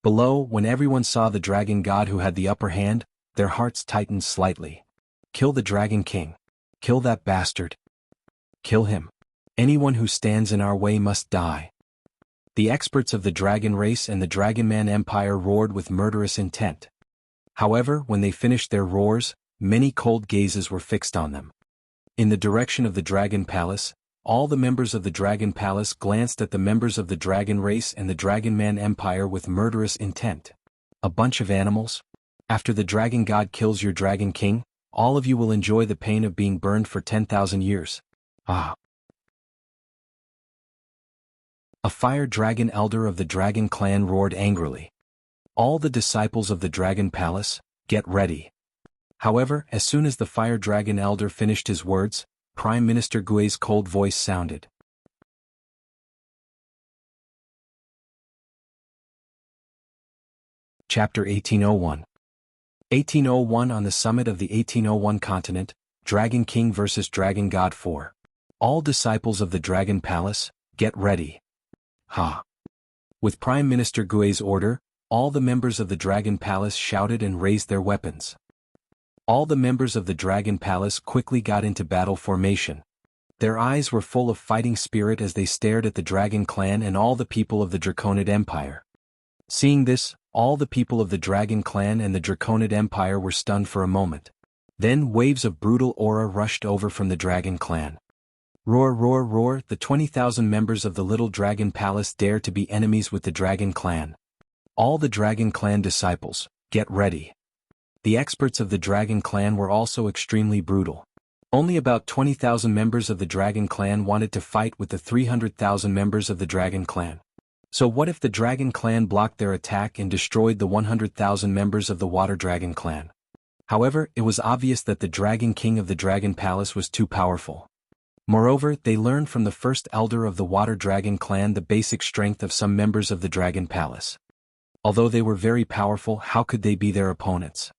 A: Below, when everyone saw the dragon god who had the upper hand, their hearts tightened slightly. Kill the dragon king. Kill that bastard. Kill him. Anyone who stands in our way must die. The experts of the dragon race and the Dragonman Empire roared with murderous intent. However, when they finished their roars, many cold gazes were fixed on them. In the direction of the Dragon Palace, all the members of the Dragon Palace glanced at the members of the dragon race and the Dragonman Empire with murderous intent. A bunch of animals? After the dragon god kills your dragon king, all of you will enjoy the pain of being burned for 10,000 years. Ah. A fire dragon elder of the dragon clan roared angrily. All the disciples of the dragon palace, get ready. However, as soon as the fire dragon elder finished his words, Prime Minister Gui's cold voice sounded. Chapter 1801. 1801 On the summit of the 1801 continent, Dragon King vs. Dragon God 4. All disciples of the Dragon Palace, get ready. Ha! With Prime Minister Gui's order, all the members of the Dragon Palace shouted and raised their weapons. All the members of the Dragon Palace quickly got into battle formation. Their eyes were full of fighting spirit as they stared at the Dragon Clan and all the people of the Draconid Empire. Seeing this, all the people of the Dragon Clan and the Draconid Empire were stunned for a moment. Then waves of brutal aura rushed over from the Dragon Clan. Roar, roar, roar, the 20,000 members of the Little Dragon Palace dare to be enemies with the Dragon Clan. All the Dragon Clan disciples, get ready. The experts of the Dragon Clan were also extremely brutal. Only about 20,000 members of the Dragon Clan wanted to fight with the 300,000 members of the Dragon Clan. So what if the Dragon Clan blocked their attack and destroyed the 100,000 members of the Water Dragon Clan? However, it was obvious that the Dragon King of the Dragon Palace was too powerful. Moreover, they learned from the first elder of the Water Dragon Clan the basic strength of some members of the Dragon Palace. Although they were very powerful, how could they be their opponents?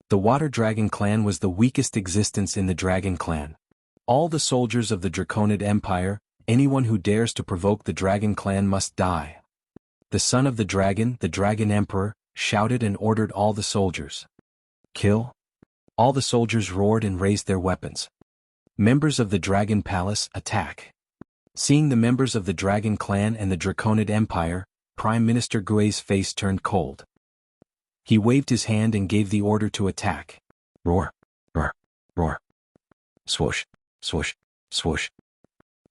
A: The Water Dragon Clan was the weakest existence in the Dragon Clan. All the soldiers of the Draconid Empire, anyone who dares to provoke the Dragon Clan must die. The son of the Dragon Emperor, shouted and ordered all the soldiers. Kill? All the soldiers roared and raised their weapons. Members of the Dragon Palace, attack. Seeing the members of the Dragon Clan and the Draconid Empire, Prime Minister Gui's face turned cold. He waved his hand and gave the order to attack. Roar, roar, roar. Swoosh, swoosh, swoosh.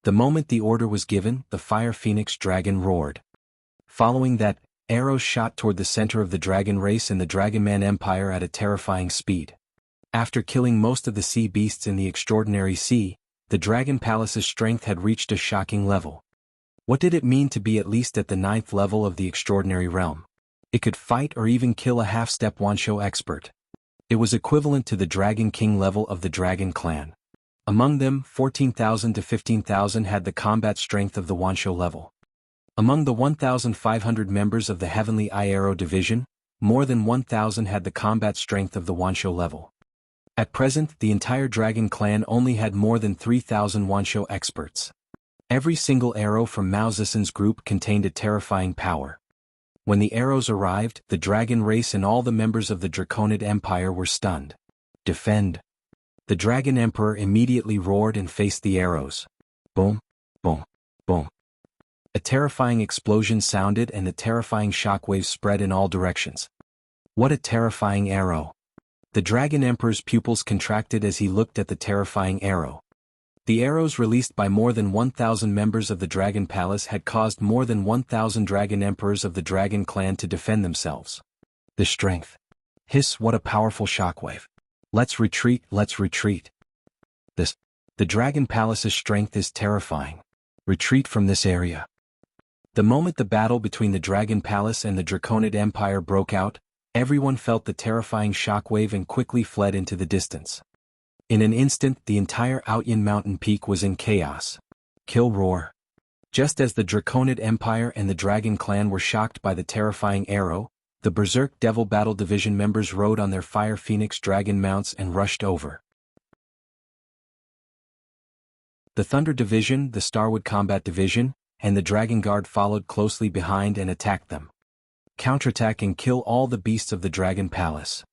A: The moment the order was given, the Fire Phoenix Dragon roared. Following that, arrows shot toward the center of the dragon race and the Dragonman Empire at a terrifying speed. After killing most of the sea beasts in the extraordinary sea, the Dragon Palace's strength had reached a shocking level. What did it mean to be at least at the 9th level of the extraordinary realm? It could fight or even kill a half-step Wansho expert. It was equivalent to the Dragon King level of the Dragon Clan. Among them, 14,000 to 15,000 had the combat strength of the Wansho level. Among the 1,500 members of the Heavenly Eye Arrow Division, more than 1,000 had the combat strength of the Wansho level. At present, the entire Dragon Clan only had more than 3,000 Wansho experts. Every single arrow from Mao Zishan's group contained a terrifying power. When the arrows arrived, the dragon race and all the members of the Draconid Empire were stunned. Defend! The Dragon Emperor immediately roared and faced the arrows. Boom, boom, boom. A terrifying explosion sounded and the terrifying shockwaves spread in all directions. What a terrifying arrow! The Dragon Emperor's pupils contracted as he looked at the terrifying arrow. The arrows released by more than 1,000 members of the Dragon Palace had caused more than 1,000 Dragon Emperors of the Dragon Clan to defend themselves. The strength. Hiss, what a powerful shockwave. Let's retreat, let's retreat. The Dragon Palace's strength is terrifying. Retreat from this area. The moment the battle between the Dragon Palace and the Draconid Empire broke out, everyone felt the terrifying shockwave and quickly fled into the distance. In an instant, the entire Outyan mountain peak was in chaos. Kill roar. Just as the Draconid Empire and the Dragon Clan were shocked by the terrifying arrow, the Berserk Devil Battle Division members rode on their Fire Phoenix Dragon mounts and rushed over. The Thunder Division, the Starwood Combat Division, and the Dragon Guard followed closely behind and attacked them. Counterattack and kill all the beasts of the Dragon Palace.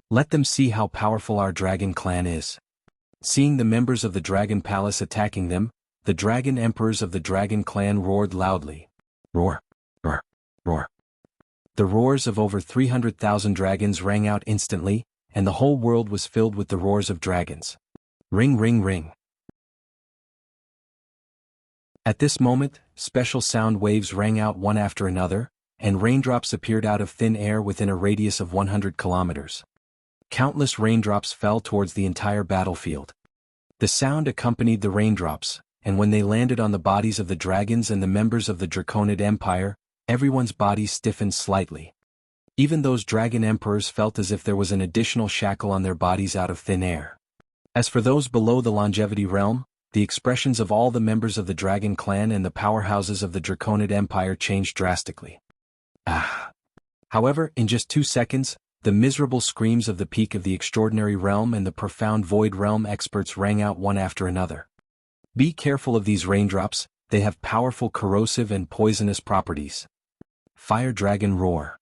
A: Let them see how powerful our Dragon Clan is. Seeing the members of the Dragon Palace attacking them, the Dragon Emperors of the Dragon Clan roared loudly. Roar, roar, roar. The roars of over 300,000 dragons rang out instantly, and the whole world was filled with the roars of dragons. Ring, ring, ring. At this moment, special sound waves rang out one after another, and raindrops appeared out of thin air within a radius of 100 kilometers. Countless raindrops fell towards the entire battlefield. The sound accompanied the raindrops, and when they landed on the bodies of the dragons and the members of the Draconid Empire, everyone's bodies stiffened slightly. Even those Dragon Emperors felt as if there was an additional shackle on their bodies out of thin air. As for those below the longevity realm, the expressions of all the members of the Dragon Clan and the powerhouses of the Draconid Empire changed drastically. However, in just 2 seconds, the miserable screams of the peak of the extraordinary realm and the profound void realm experts rang out one after another. Be careful of these raindrops, they have powerful corrosive and poisonous properties. Fire Dragon roar.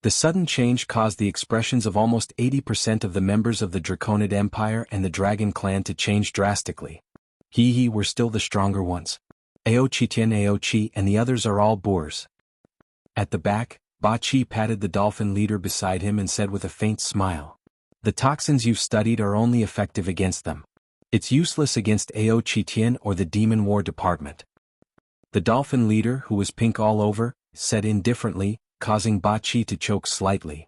A: The sudden change caused the expressions of almost 80% of the members of the Draconid Empire and the Dragon Clan to change drastically. He were still the stronger ones. Aochi and the others are all boors. At the back, Ba Chi patted the dolphin leader beside him and said with a faint smile. The toxins you've studied are only effective against them. It's useless against Aochi or the Demon War Department. The dolphin leader, who was pink all over, said indifferently, causing Ba Chi to choke slightly.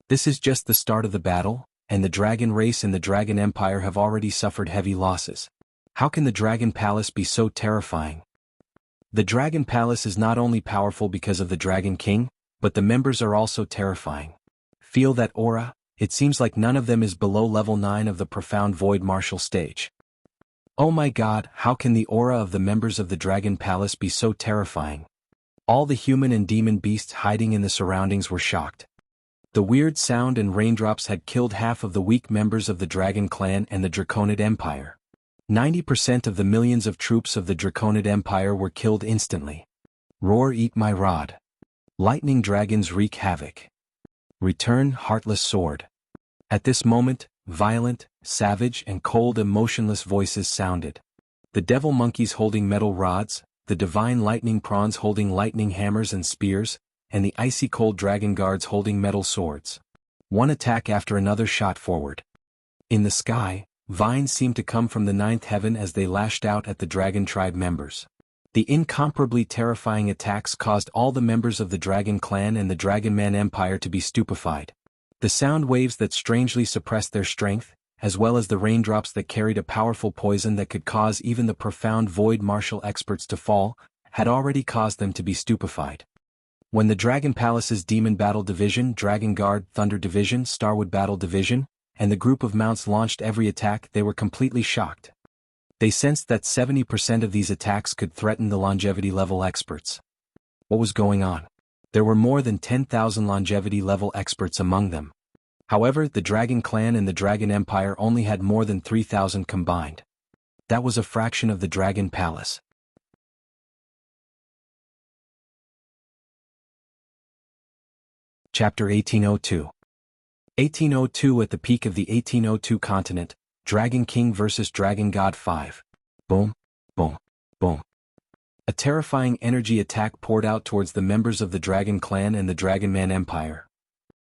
A: This is just the start of the battle, and the dragon race and the dragon empire have already suffered heavy losses. How can the dragon palace be so terrifying? The dragon palace is not only powerful because of the dragon king, but the members are also terrifying. Feel that aura? It seems like none of them is below level 9 of the profound void martial stage. Oh my god, how can the aura of the members of the dragon palace be so terrifying? All the human and demon beasts hiding in the surroundings were shocked. The weird sound and raindrops had killed half of the weak members of the dragon clan and the Draconid Empire. 90% of the millions of troops of the Draconid Empire were killed instantly. Roar, eat my rod. Lightning dragons wreak havoc. Return, heartless sword. At this moment, violent, savage and cold emotionless voices sounded. The devil monkeys holding metal rods, the divine lightning prawns holding lightning hammers and spears, and the icy cold dragon guards holding metal swords. One attack after another shot forward. In the sky, vines seemed to come from the ninth heaven as they lashed out at the dragon tribe members. The incomparably terrifying attacks caused all the members of the dragon clan and the dragon man empire to be stupefied. The sound waves that strangely suppressed their strength, as well as the raindrops that carried a powerful poison that could cause even the profound void martial experts to fall, had already caused them to be stupefied. When the Dragon Palace's Demon Battle Division, Dragon Guard, Thunder Division, Starwood Battle Division, and the group of mounts launched every attack, they were completely shocked. They sensed that 70% of these attacks could threaten the longevity level experts. What was going on? There were more than 10,000 longevity level experts among them. However, the Dragon Clan and the Dragon Empire only had more than 3,000 combined. That was a fraction of the Dragon Palace. Chapter 1802. 1802. At the peak of the 1802 continent, Dragon King vs. Dragon God 5. Boom, boom, boom. A terrifying energy attack poured out towards the members of the Dragon Clan and the Dragon Man Empire.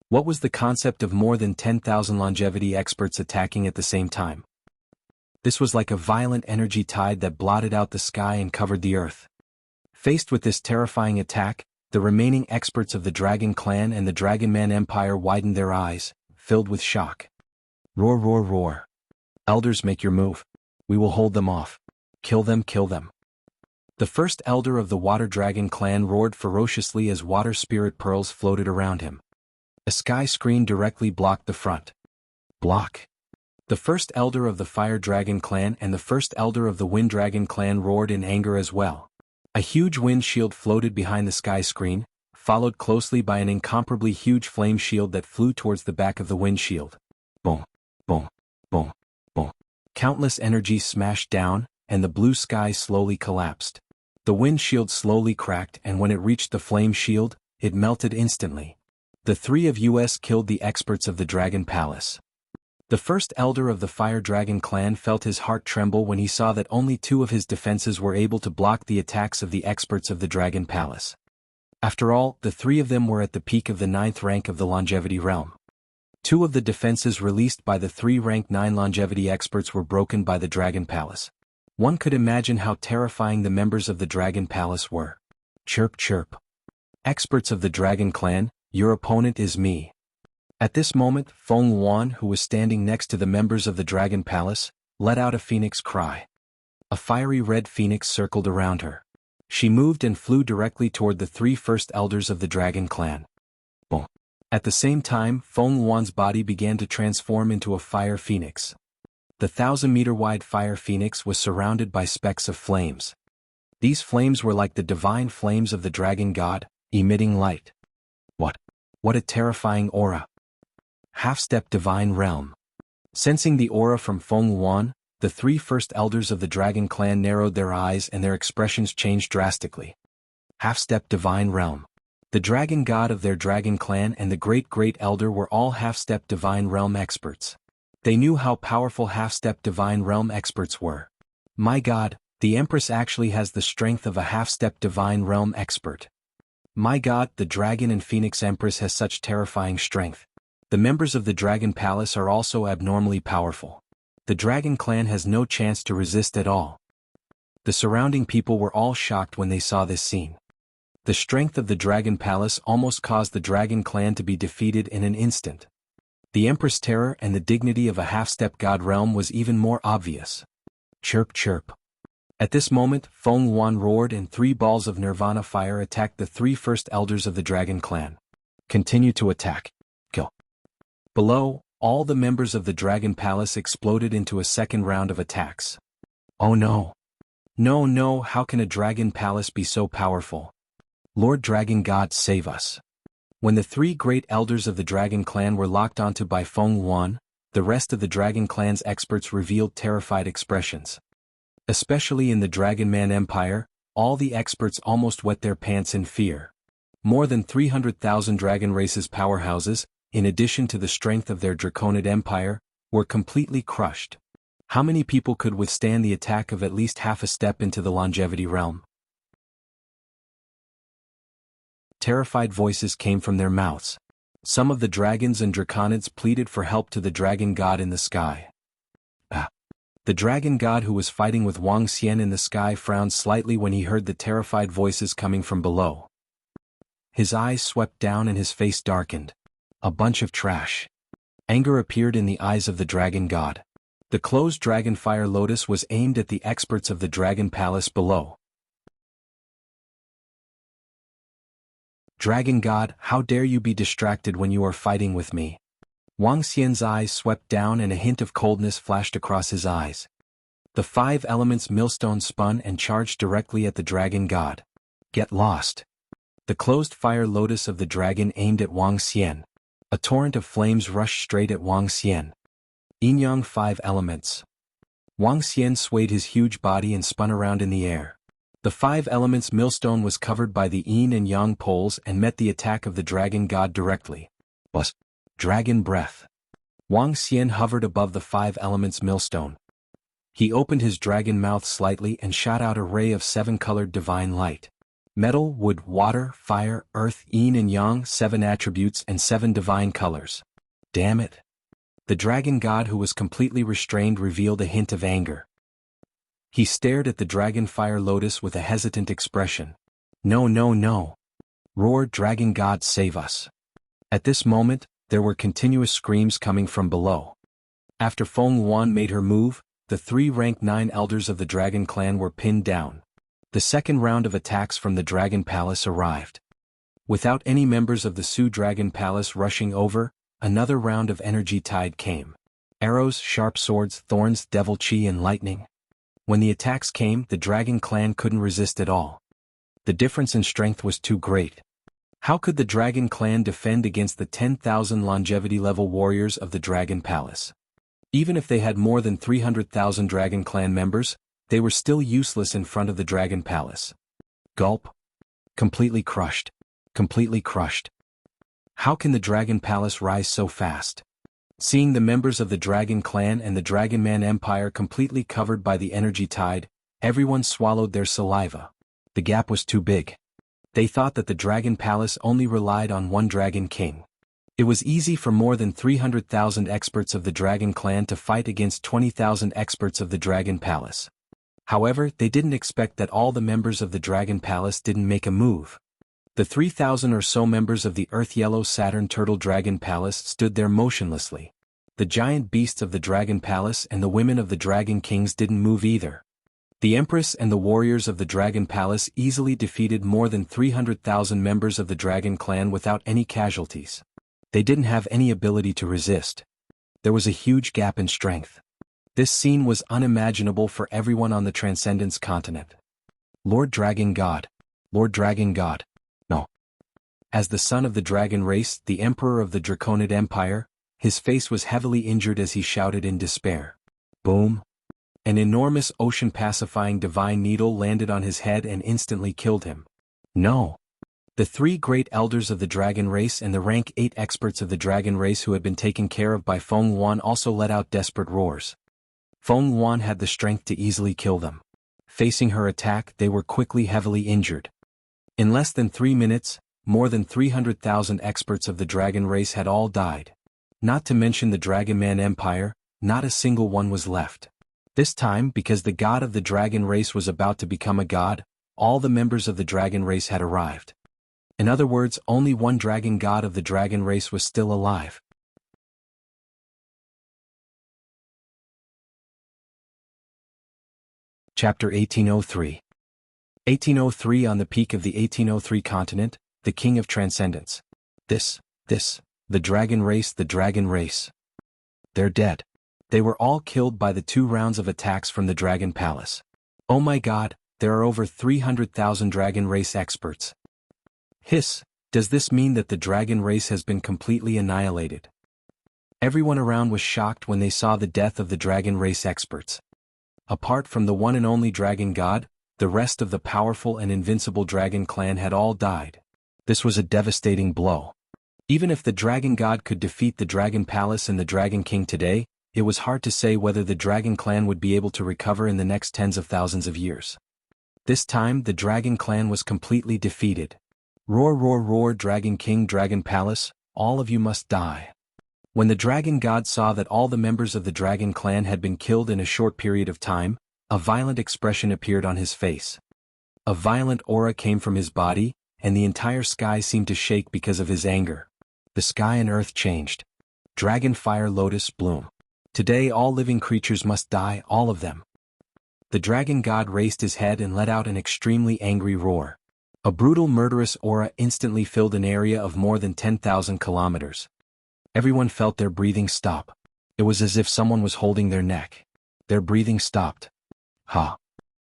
A: What was the concept of more than 10,000 longevity experts attacking at the same time? This was like a violent energy tide that blotted out the sky and covered the earth. Faced with this terrifying attack, the remaining experts of the Dragon Clan and the Dragon Man Empire widened their eyes, filled with shock. Roar, roar, roar. Elders, make your move. We will hold them off. Kill them, kill them. The first elder of the Water Dragon Clan roared ferociously as water spirit pearls floated around him. A sky screen directly blocked the front. Block. The first elder of the Fire Dragon Clan and the first elder of the Wind Dragon Clan roared in anger as well. A huge wind shield floated behind the sky screen, followed closely by an incomparably huge flame shield that flew towards the back of the wind shield. Boom, boom, boom, boom. Countless energies smashed down, and the blue sky slowly collapsed. The wind shield slowly cracked, and when it reached the flame shield, it melted instantly. The three of us killed the experts of the Dragon Palace. The first elder of the Fire Dragon Clan felt his heart tremble when he saw that only 2 of his defenses were able to block the attacks of the experts of the Dragon Palace. After all, the 3 of them were at the peak of the 9th rank of the longevity realm. 2 of the defenses released by the 3 rank 9 longevity experts were broken by the Dragon Palace. One could imagine how terrifying the members of the Dragon Palace were. Chirp chirp. Experts of the Dragon Clan, your opponent is me. At this moment, Feng Yuan, who was standing next to the members of the Dragon Palace, let out a phoenix cry. A fiery red phoenix circled around her. She moved and flew directly toward the 3 first elders of the Dragon Clan. Boom. At the same time, Feng Yuan's body began to transform into a fire phoenix. The 1,000-meter-wide fire phoenix was surrounded by specks of flames. These flames were like the divine flames of the dragon god, emitting light. What a terrifying aura. Half-step divine realm. Sensing the aura from Feng Yuan, the 3 first elders of the Dragon Clan narrowed their eyes and their expressions changed drastically. Half-step divine realm. The dragon god of their Dragon Clan and the great-great elder were all half-step divine realm experts. They knew how powerful half-step divine realm experts were. My god, the Empress actually has the strength of a half-step divine realm expert. My god, the Dragon and Phoenix Empress has such terrifying strength. The members of the Dragon Palace are also abnormally powerful. The Dragon Clan has no chance to resist at all. The surrounding people were all shocked when they saw this scene. The strength of the Dragon Palace almost caused the Dragon Clan to be defeated in an instant. The Empress' terror and the dignity of a half-step god realm was even more obvious. Chirp chirp. At this moment, Feng Yuan roared and 3 balls of Nirvana fire attacked the 3 first elders of the Dragon Clan. Continue to attack. Kill. Below, all the members of the Dragon Palace exploded into a second round of attacks. Oh no. No, how can a Dragon Palace be so powerful? Lord Dragon God save us. When the 3 great elders of the Dragon Clan were locked onto by Feng Yuan, the rest of the Dragon Clan's experts revealed terrified expressions. Especially in the Dragon Man Empire, all the experts almost wet their pants in fear. More than 300,000 Dragon Race's powerhouses, in addition to the strength of their Draconid Empire, were completely crushed. How many people could withstand the attack of at least half a step into the longevity realm? Terrified voices came from their mouths. Some of the dragons and draconids pleaded for help to the dragon god in the sky. The dragon god who was fighting with Wang Xian in the sky frowned slightly when he heard the terrified voices coming from below. His eyes swept down and his face darkened. A bunch of trash. Anger appeared in the eyes of the dragon god. The closed dragon fire lotus was aimed at the experts of the dragon palace below. Dragon God, how dare you be distracted when you are fighting with me? Wang Xian's eyes swept down and a hint of coldness flashed across his eyes. The 5 elements millstone spun and charged directly at the Dragon God. Get lost. The closed fire lotus of the dragon aimed at Wang Xian. A torrent of flames rushed straight at Wang Xian. Yin-yang 5 elements. Wang Xian swayed his huge body and spun around in the air. The 5 elements millstone was covered by the yin and yang poles and met the attack of the dragon god directly. Bus. Dragon breath. Wang Xian hovered above the 5 elements millstone. He opened his dragon mouth slightly and shot out a ray of 7-colored divine light. Metal, wood, water, fire, earth, yin and yang, 7 attributes and 7 divine colors. Damn it. The dragon god who was completely restrained revealed a hint of anger. He stared at the dragon fire lotus with a hesitant expression. No. Roar, dragon god save us. At this moment, there were continuous screams coming from below. After Feng Yuan made her move, the 3 rank 9 elders of the dragon clan were pinned down. The second round of attacks from the dragon palace arrived. Without any members of the Su dragon palace rushing over, another round of energy tide came. Arrows, sharp swords, thorns, devil chi and lightning. When the attacks came, the Dragon Clan couldn't resist at all. The difference in strength was too great. How could the Dragon Clan defend against the 10,000 longevity level warriors of the Dragon Palace? Even if they had more than 300,000 Dragon Clan members, they were still useless in front of the Dragon Palace. Gulp. Completely crushed. Completely crushed. How can the Dragon Palace rise so fast? Seeing the members of the Dragon Clan and the Dragon Man Empire completely covered by the energy tide, everyone swallowed their saliva. The gap was too big. They thought that the Dragon Palace only relied on one Dragon King. It was easy for more than 300,000 experts of the Dragon Clan to fight against 20,000 experts of the Dragon Palace. However, they didn't expect that all the members of the Dragon Palace didn't make a move. The 3,000 or so members of the Earth Yellow Saturn Turtle Dragon Palace stood there motionlessly. The giant beasts of the Dragon Palace and the women of the Dragon Kings didn't move either. The Empress and the warriors of the Dragon Palace easily defeated more than 300,000 members of the Dragon Clan without any casualties. They didn't have any ability to resist. There was a huge gap in strength. This scene was unimaginable for everyone on the Transcendence continent. Lord Dragon God. Lord Dragon God. No. As the son of the dragon race, the emperor of the Draconid Empire, his face was heavily injured as he shouted in despair. Boom. An enormous ocean-pacifying divine needle landed on his head and instantly killed him. No. The 3 great elders of the dragon race and the rank 8 experts of the dragon race who had been taken care of by Feng Yuan also let out desperate roars. Feng Yuan had the strength to easily kill them. Facing her attack, they were quickly heavily injured. In less than 3 minutes, more than 300,000 experts of the dragon race had all died. Not to mention the Dragon Man Empire, not a single one was left. This time, because the god of the dragon race was about to become a god, all the members of the dragon race had arrived. In other words, only one dragon god of the dragon race was still alive. Chapter 1803. 1803. On the peak of the 1803 continent, the king of transcendence. This, the dragon race. They're dead. They were all killed by the 2 rounds of attacks from the dragon palace. Oh my god, there are over 300,000 dragon race experts. Hiss, does this mean that the dragon race has been completely annihilated? Everyone around was shocked when they saw the death of the dragon race experts. Apart from the one and only dragon god, the rest of the powerful and invincible dragon clan had all died. This was a devastating blow. Even if the dragon god could defeat the dragon palace and the dragon king today, it was hard to say whether the dragon clan would be able to recover in the next tens of thousands of years. This time the dragon clan was completely defeated. Roar, roar, roar, dragon king, dragon palace, all of you must die. When the dragon god saw that all the members of the dragon clan had been killed in a short period of time, a violent expression appeared on his face. A violent aura came from his body, and the entire sky seemed to shake because of his anger. The sky and earth changed. Dragon fire lotus bloom. Today all living creatures must die, all of them. The dragon god raised his head and let out an extremely angry roar. A brutal murderous aura instantly filled an area of more than 10,000 kilometers. Everyone felt their breathing stop. It was as if someone was holding their neck. Their breathing stopped. Ha!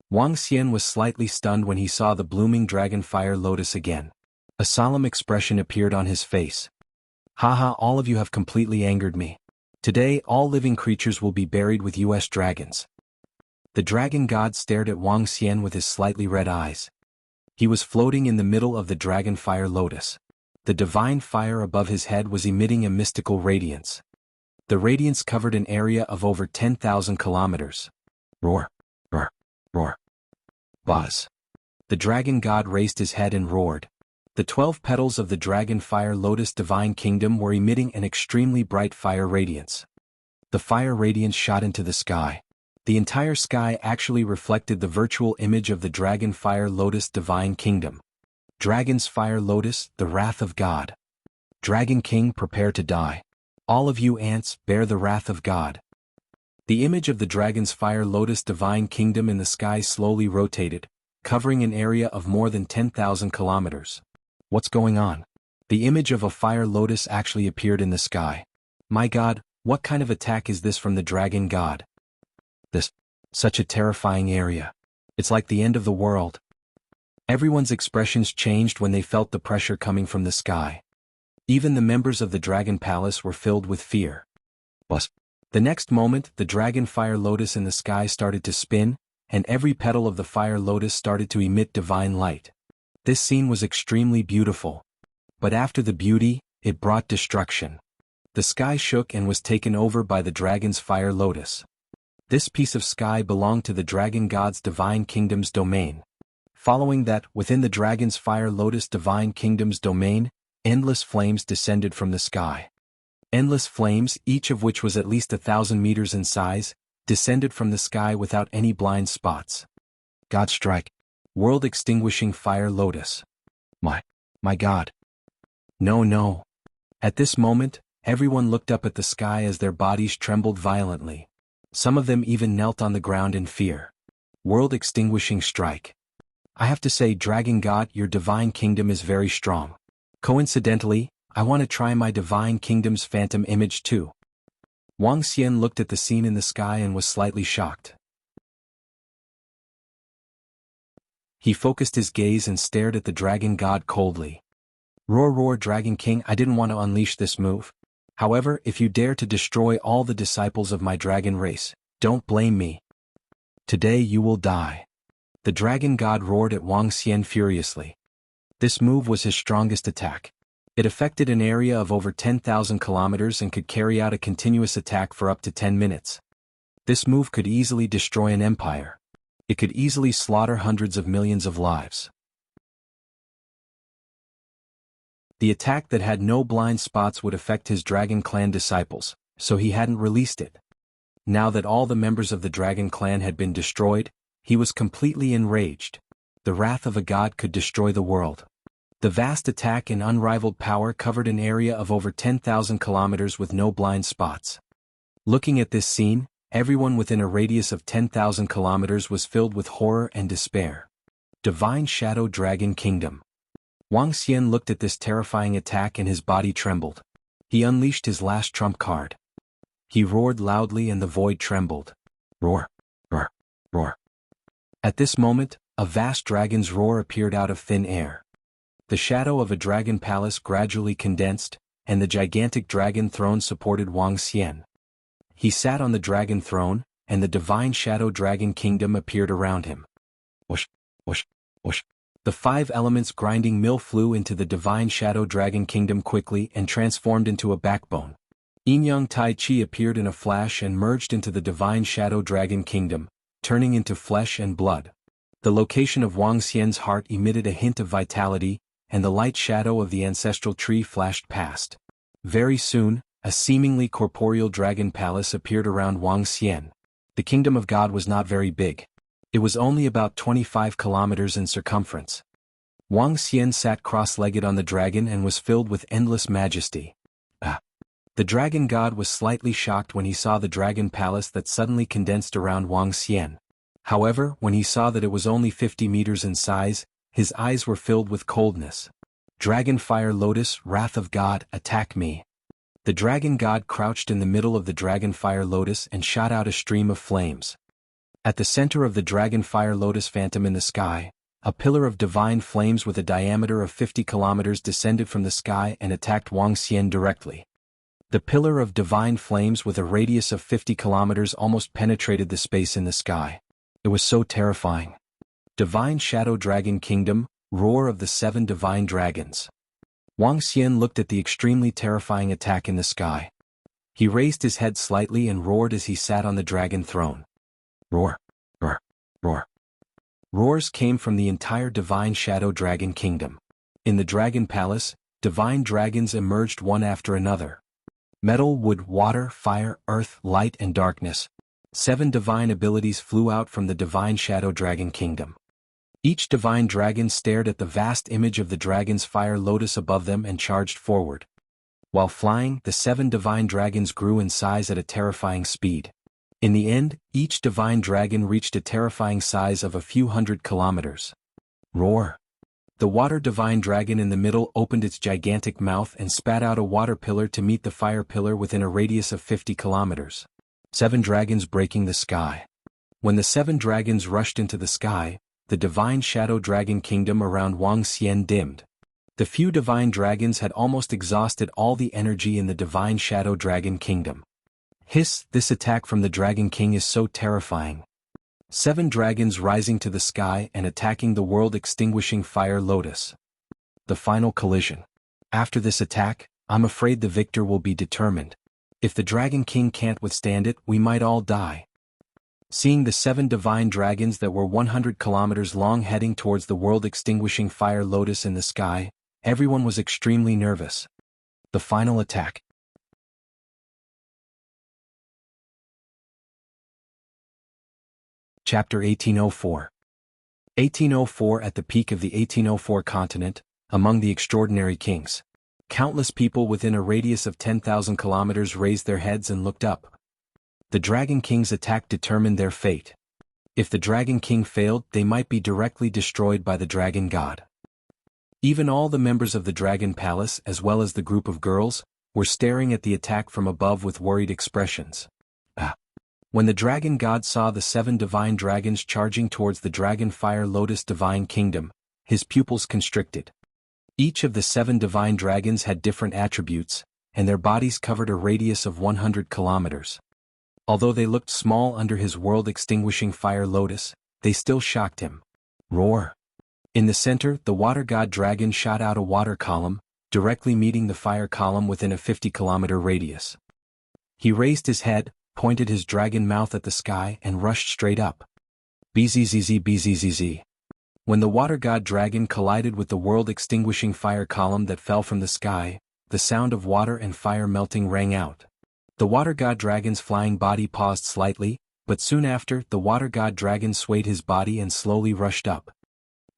A: Wang Xian was slightly stunned when he saw the blooming dragon fire lotus again. A solemn expression appeared on his face. Haha, all of you have completely angered me. Today all living creatures will be buried with US dragons. The dragon god stared at Wang Xian with his slightly red eyes. He was floating in the middle of the dragon fire lotus. The divine fire above his head was emitting a mystical radiance. The radiance covered an area of over 10,000 kilometers. Roar, roar, roar. Buzz. The dragon god raised his head and roared. The 12 petals of the dragon fire lotus divine kingdom were emitting an extremely bright fire radiance. The fire radiance shot into the sky. The entire sky actually reflected the virtual image of the dragon fire lotus divine kingdom. Dragon's fire lotus, the wrath of God. Dragon king, prepare to die. All of you ants, bear the wrath of God. The image of the dragon's fire lotus divine kingdom in the sky slowly rotated, covering an area of more than 10,000 kilometers. What's going on? The image of a fire lotus actually appeared in the sky. My god, what kind of attack is this from the dragon god? Such a terrifying area. It's like the end of the world. Everyone's expressions changed when they felt the pressure coming from the sky. Even the members of the dragon palace were filled with fear. The next moment, the dragon fire lotus in the sky started to spin, and every petal of the fire lotus started to emit divine light. This scene was extremely beautiful. But after the beauty, it brought destruction. The sky shook and was taken over by the dragon's fire lotus. This piece of sky belonged to the dragon god's divine kingdom's domain. Following that, within the dragon's fire lotus divine kingdom's domain, endless flames descended from the sky. Endless flames, each of which was at least 1,000 meters in size, descended from the sky without any blind spots. God strike. World extinguishing fire lotus. My god. No. At this moment, everyone looked up at the sky as their bodies trembled violently. Some of them even knelt on the ground in fear. World extinguishing strike. I have to say, Dragon God, your divine kingdom is very strong. Coincidentally, I want to try my divine kingdom's phantom image too. Wang Xian looked at the scene in the sky and was slightly shocked. He focused his gaze and stared at the dragon god coldly. Roar, roar, Dragon King, I didn't want to unleash this move. However, if you dare to destroy all the disciples of my dragon race, don't blame me. Today you will die. The dragon god roared at Wang Xian furiously. This move was his strongest attack. It affected an area of over 10,000 kilometers and could carry out a continuous attack for up to 10 minutes. This move could easily destroy an empire. It could easily slaughter hundreds of millions of lives. The attack that had no blind spots would affect his Dragon Clan disciples, so he hadn't released it. Now that all the members of the Dragon Clan had been destroyed, he was completely enraged. the wrath of a god could destroy the world. The vast attack in unrivaled power covered an area of over 10,000 kilometers with no blind spots. Looking at this scene, everyone within a radius of 10,000 kilometers was filled with horror and despair. Divine Shadow Dragon Kingdom. Wang Xian looked at this terrifying attack and his body trembled. He unleashed his last trump card. He roared loudly and the void trembled. Roar, roar, roar. At this moment, a vast dragon's roar appeared out of thin air. The shadow of a dragon palace gradually condensed, and the gigantic dragon throne supported Wang Xian. He sat on the dragon throne, and the Divine Shadow Dragon Kingdom appeared around him. Whoosh, whoosh, whoosh. The 5 elements grinding mill flew into the Divine Shadow Dragon Kingdom quickly and transformed into a backbone. Yin-Yang Tai Chi appeared in a flash and merged into the Divine Shadow Dragon Kingdom, turning into flesh and blood. The location of Wang Xian's heart emitted a hint of vitality, and the light shadow of the ancestral tree flashed past. Very soon, a seemingly corporeal dragon palace appeared around Wang Xian. The kingdom of God was not very big. It was only about 25 kilometers in circumference. Wang Xian sat cross-legged on the dragon and was filled with endless majesty. The dragon god was slightly shocked when he saw the dragon palace that suddenly condensed around Wang Xian. However, when he saw that it was only 50 meters in size, his eyes were filled with coldness. Dragon Fire Lotus, Wrath of God, attack me. The dragon god crouched in the middle of the dragon fire lotus and shot out a stream of flames. At the center of the dragon fire lotus phantom in the sky, a pillar of divine flames with a diameter of 50 kilometers descended from the sky and attacked Wang Xian directly. The pillar of divine flames with a radius of 50 kilometers almost penetrated the space in the sky. It was so terrifying. Divine Shadow Dragon Kingdom, Roar of the 7 Divine Dragons. Wang Xian looked at the extremely terrifying attack in the sky. He raised his head slightly and roared as he sat on the dragon throne. Roar, roar, roar. Roars came from the entire Divine Shadow Dragon Kingdom. In the Dragon Palace, divine dragons emerged one after another. Metal, wood, water, fire, earth, light and darkness. 7 divine abilities flew out from the Divine Shadow Dragon Kingdom. Each divine dragon stared at the vast image of the dragon's fire lotus above them and charged forward. While flying, the 7 divine dragons grew in size at a terrifying speed. In the end, each divine dragon reached a terrifying size of a few hundred kilometers. Roar! The water divine dragon in the middle opened its gigantic mouth and spat out a water pillar to meet the fire pillar within a radius of 50 kilometers. 7 dragons breaking the sky. When the 7 dragons rushed into the sky, the Divine Shadow Dragon Kingdom around Wang Xian dimmed. The few divine dragons had almost exhausted all the energy in the Divine Shadow Dragon Kingdom. Hiss, this attack from the Dragon King is so terrifying. 7 dragons rising to the sky and attacking the world-extinguishing fire lotus. The final collision. After this attack, I'm afraid the victor will be determined. If the Dragon King can't withstand it, we might all die. Seeing the 7 divine dragons that were 100 kilometers long heading towards the world-extinguishing fire lotus in the sky, everyone was extremely nervous. The final attack. Chapter 1804. 1804. At the peak of the 1804 continent, among the extraordinary kings, countless people within a radius of 10,000 kilometers raised their heads and looked up. The Dragon King's attack determined their fate. If the Dragon King failed, they might be directly destroyed by the Dragon God. Even all the members of the Dragon Palace, as well as the group of girls, were staring at the attack from above with worried expressions. When the Dragon God saw the 7 divine dragons charging towards the Dragon Fire Lotus Divine Kingdom, his pupils constricted. Each of the 7 divine dragons had different attributes, and their bodies covered a radius of 100 kilometers. Although they looked small under his world-extinguishing fire lotus, they still shocked him. Roar! In the center, the water god dragon shot out a water column, directly meeting the fire column within a 50-kilometer radius. He raised his head, pointed his dragon mouth at the sky and rushed straight up. Bzzz bzzz. When the water god dragon collided with the world-extinguishing fire column that fell from the sky, the sound of water and fire melting rang out. The water god dragon's flying body paused slightly, but soon after, the water god dragon swayed his body and slowly rushed up.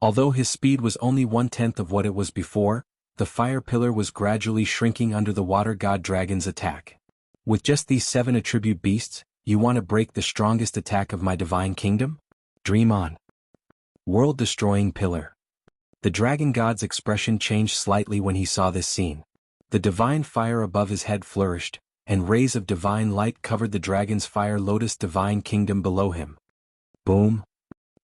A: Although his speed was only 1/10 of what it was before, the fire pillar was gradually shrinking under the water god dragon's attack. With just these 7 attribute beasts, you want to break the strongest attack of my divine kingdom? Dream on. World-destroying pillar. The dragon god's expression changed slightly when he saw this scene. The divine fire above his head flourished, and rays of divine light covered the dragon's fire lotus divine kingdom below him. Boom!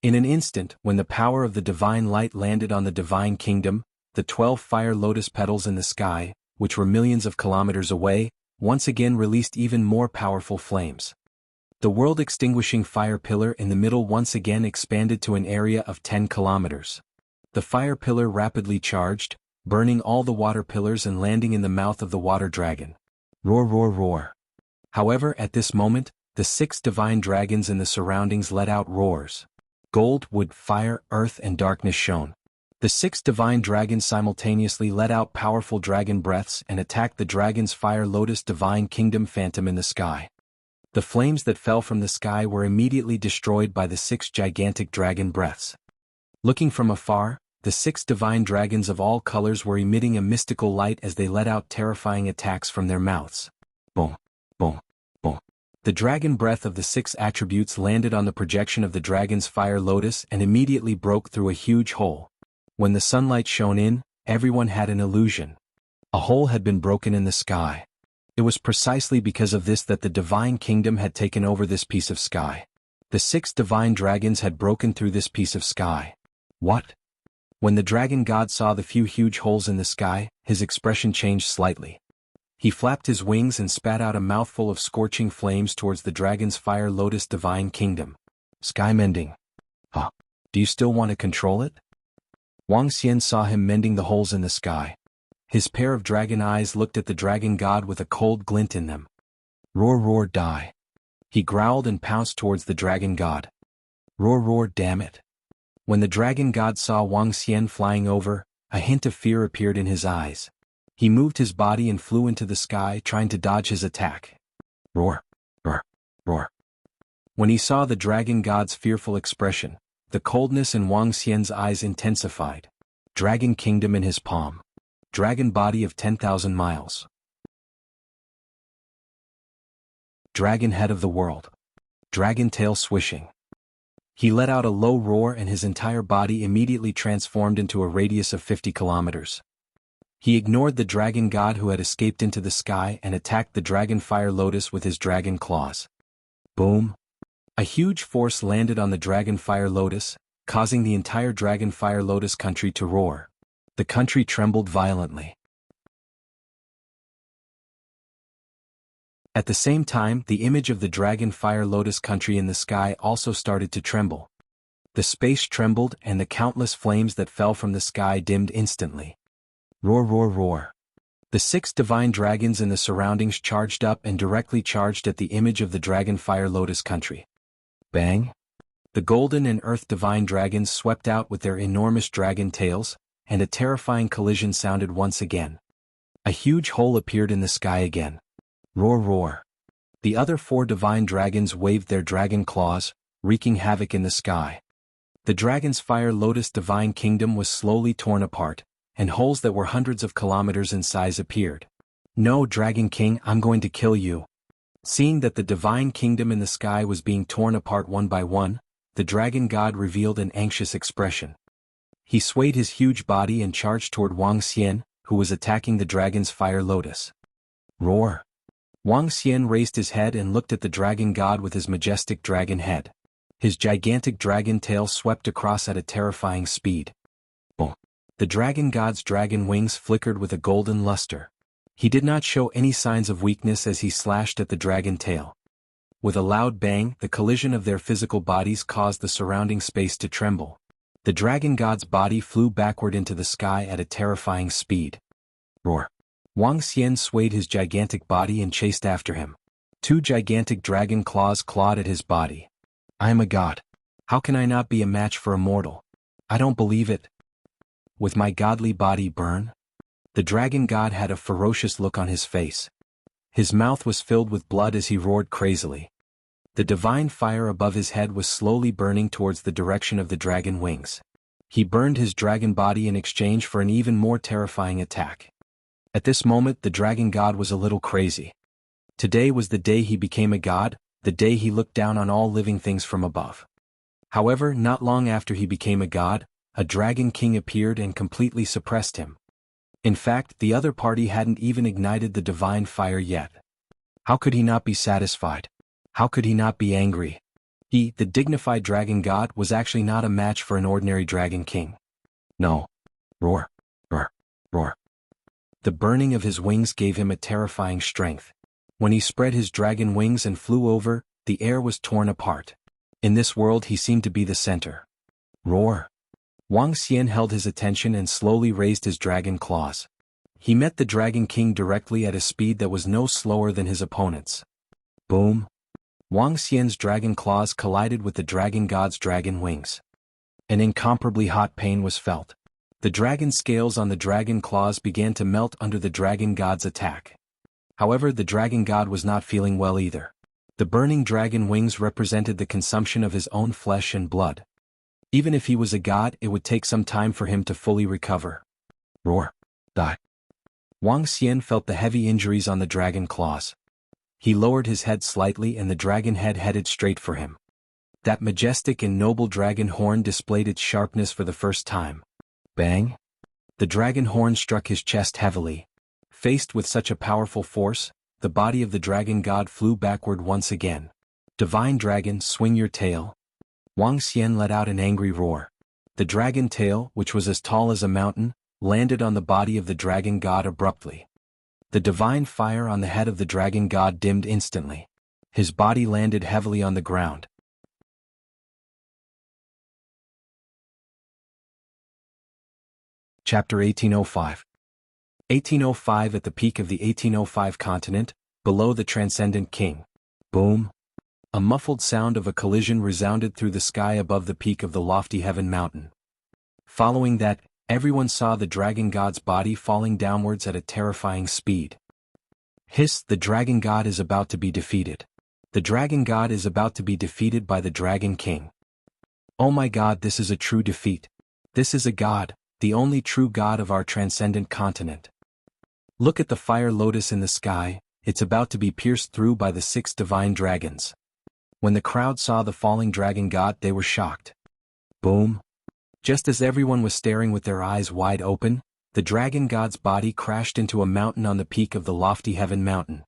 A: In an instant, when the power of the divine light landed on the divine kingdom, the 12 fire lotus petals in the sky, which were millions of kilometers away, once again released even more powerful flames. The world-extinguishing fire pillar in the middle once again expanded to an area of 10 kilometers. The fire pillar rapidly charged, burning all the water pillars and landing in the mouth of the water dragon. Roar, roar, roar. However, at this moment, the 6 divine dragons in the surroundings let out roars. Gold, wood, fire, earth, and darkness shone. The 6 divine dragons simultaneously let out powerful dragon breaths and attacked the dragon's fire lotus divine kingdom phantom in the sky. The flames that fell from the sky were immediately destroyed by the 6 gigantic dragon breaths. Looking from afar, the 6 divine dragons of all colors were emitting a mystical light as they let out terrifying attacks from their mouths. Boom, boom, boom. The dragon breath of the 6 attributes landed on the projection of the dragon's fire lotus and immediately broke through a huge hole. When the sunlight shone in, everyone had an illusion. A hole had been broken in the sky. It was precisely because of this that the divine kingdom had taken over this piece of sky. The 6 divine dragons had broken through this piece of sky. What? When the dragon god saw the few huge holes in the sky, his expression changed slightly. He flapped his wings and spat out a mouthful of scorching flames towards the dragon's fire lotus divine kingdom. Sky mending. Huh. Do you still want to control it? Wang Xian saw him mending the holes in the sky. His pair of dragon eyes looked at the dragon god with a cold glint in them. Roar, roar, die. He growled and pounced towards the dragon god. Roar, roar, damn it. When the dragon god saw Wang Xian flying over, a hint of fear appeared in his eyes. He moved his body and flew into the sky trying to dodge his attack. Roar, roar, roar. When he saw the dragon god's fearful expression, the coldness in Wang Xian's eyes intensified. Dragon kingdom in his palm. Dragon body of 10,000 miles. Dragon head of the world. Dragon tail swishing. He let out a low roar and his entire body immediately transformed into a radius of 50 kilometers. He ignored the dragon god who had escaped into the sky and attacked the dragon fire lotus with his dragon claws. Boom! A huge force landed on the dragon fire lotus, causing the entire dragon fire lotus country to roar. The country trembled violently. At the same time, the image of the dragon fire lotus country in the sky also started to tremble. The space trembled and the countless flames that fell from the sky dimmed instantly. Roar, roar, roar. The 6 divine dragons in the surroundings charged up and directly charged at the image of the dragon fire lotus country. Bang! The golden and earth divine dragons swept out with their enormous dragon tails, and a terrifying collision sounded once again. A huge hole appeared in the sky again. Roar, roar. The other 4 divine dragons waved their dragon claws, wreaking havoc in the sky. The dragon's fire lotus divine kingdom was slowly torn apart, and holes that were hundreds of kilometers in size appeared. No, Dragon King, I'm going to kill you. Seeing that the divine kingdom in the sky was being torn apart one by one, the dragon god revealed an anxious expression. He swayed his huge body and charged toward Wang Xian, who was attacking the dragon's fire lotus. Roar! Wang Xian raised his head and looked at the dragon god with his majestic dragon head. His gigantic dragon tail swept across at a terrifying speed. Boom! The dragon god's dragon wings flickered with a golden luster. He did not show any signs of weakness as he slashed at the dragon tail. With a loud bang, the collision of their physical bodies caused the surrounding space to tremble. The dragon god's body flew backward into the sky at a terrifying speed. Roar! Wang Xian swayed his gigantic body and chased after him. 2 gigantic dragon claws clawed at his body. I am a god. How can I not be a match for a mortal? I don't believe it. With my godly body burn? The dragon god had a ferocious look on his face. His mouth was filled with blood as he roared crazily. The divine fire above his head was slowly burning towards the direction of the dragon wings. He burned his dragon body in exchange for an even more terrifying attack. At this moment the dragon god was a little crazy. Today was the day he became a god, the day he looked down on all living things from above. However, not long after he became a god, a dragon king appeared and completely suppressed him. In fact, the other party hadn't even ignited the divine fire yet. How could he not be satisfied? How could he not be angry? He, the dignified dragon god, was actually not a match for an ordinary dragon king. No. Roar. Roar. Roar. The burning of his wings gave him a terrifying strength. When he spread his dragon wings and flew over, the air was torn apart. In this world he seemed to be the center. Roar. Wang Xian held his attention and slowly raised his dragon claws. He met the Dragon King directly at a speed that was no slower than his opponent's. Boom. Wang Xian's dragon claws collided with the dragon god's dragon wings. An incomparably hot pain was felt. The dragon scales on the dragon claws began to melt under the dragon god's attack. However, the dragon god was not feeling well either. The burning dragon wings represented the consumption of his own flesh and blood. Even if he was a god, it would take some time for him to fully recover. Roar. Die. Wang Xian felt the heavy injuries on the dragon claws. He lowered his head slightly and the dragon head headed straight for him. That majestic and noble dragon horn displayed its sharpness for the first time. Bang! The dragon horn struck his chest heavily. Faced with such a powerful force, the body of the dragon god flew backward once again. Divine dragon, swing your tail. Wang Xian let out an angry roar. The dragon tail, which was as tall as a mountain, landed on the body of the dragon god abruptly. The divine fire on the head of the dragon god dimmed instantly. His body landed heavily on the ground. Chapter 1805. 1805. At the peak of the 1805 continent, below the Transcendent King. Boom! A muffled sound of a collision resounded through the sky above the peak of the lofty heaven mountain. Following that, everyone saw the dragon god's body falling downwards at a terrifying speed. Hiss, the dragon god is about to be defeated. The dragon god is about to be defeated by the dragon king. Oh my god, this is a true defeat. This is a god, the only true god of our transcendent continent. Look at the fire lotus in the sky, it's about to be pierced through by the 6 divine dragons. When the crowd saw the falling dragon god, they were shocked. Boom! Just as everyone was staring with their eyes wide open, the dragon god's body crashed into a mountain on the peak of the lofty heaven mountain.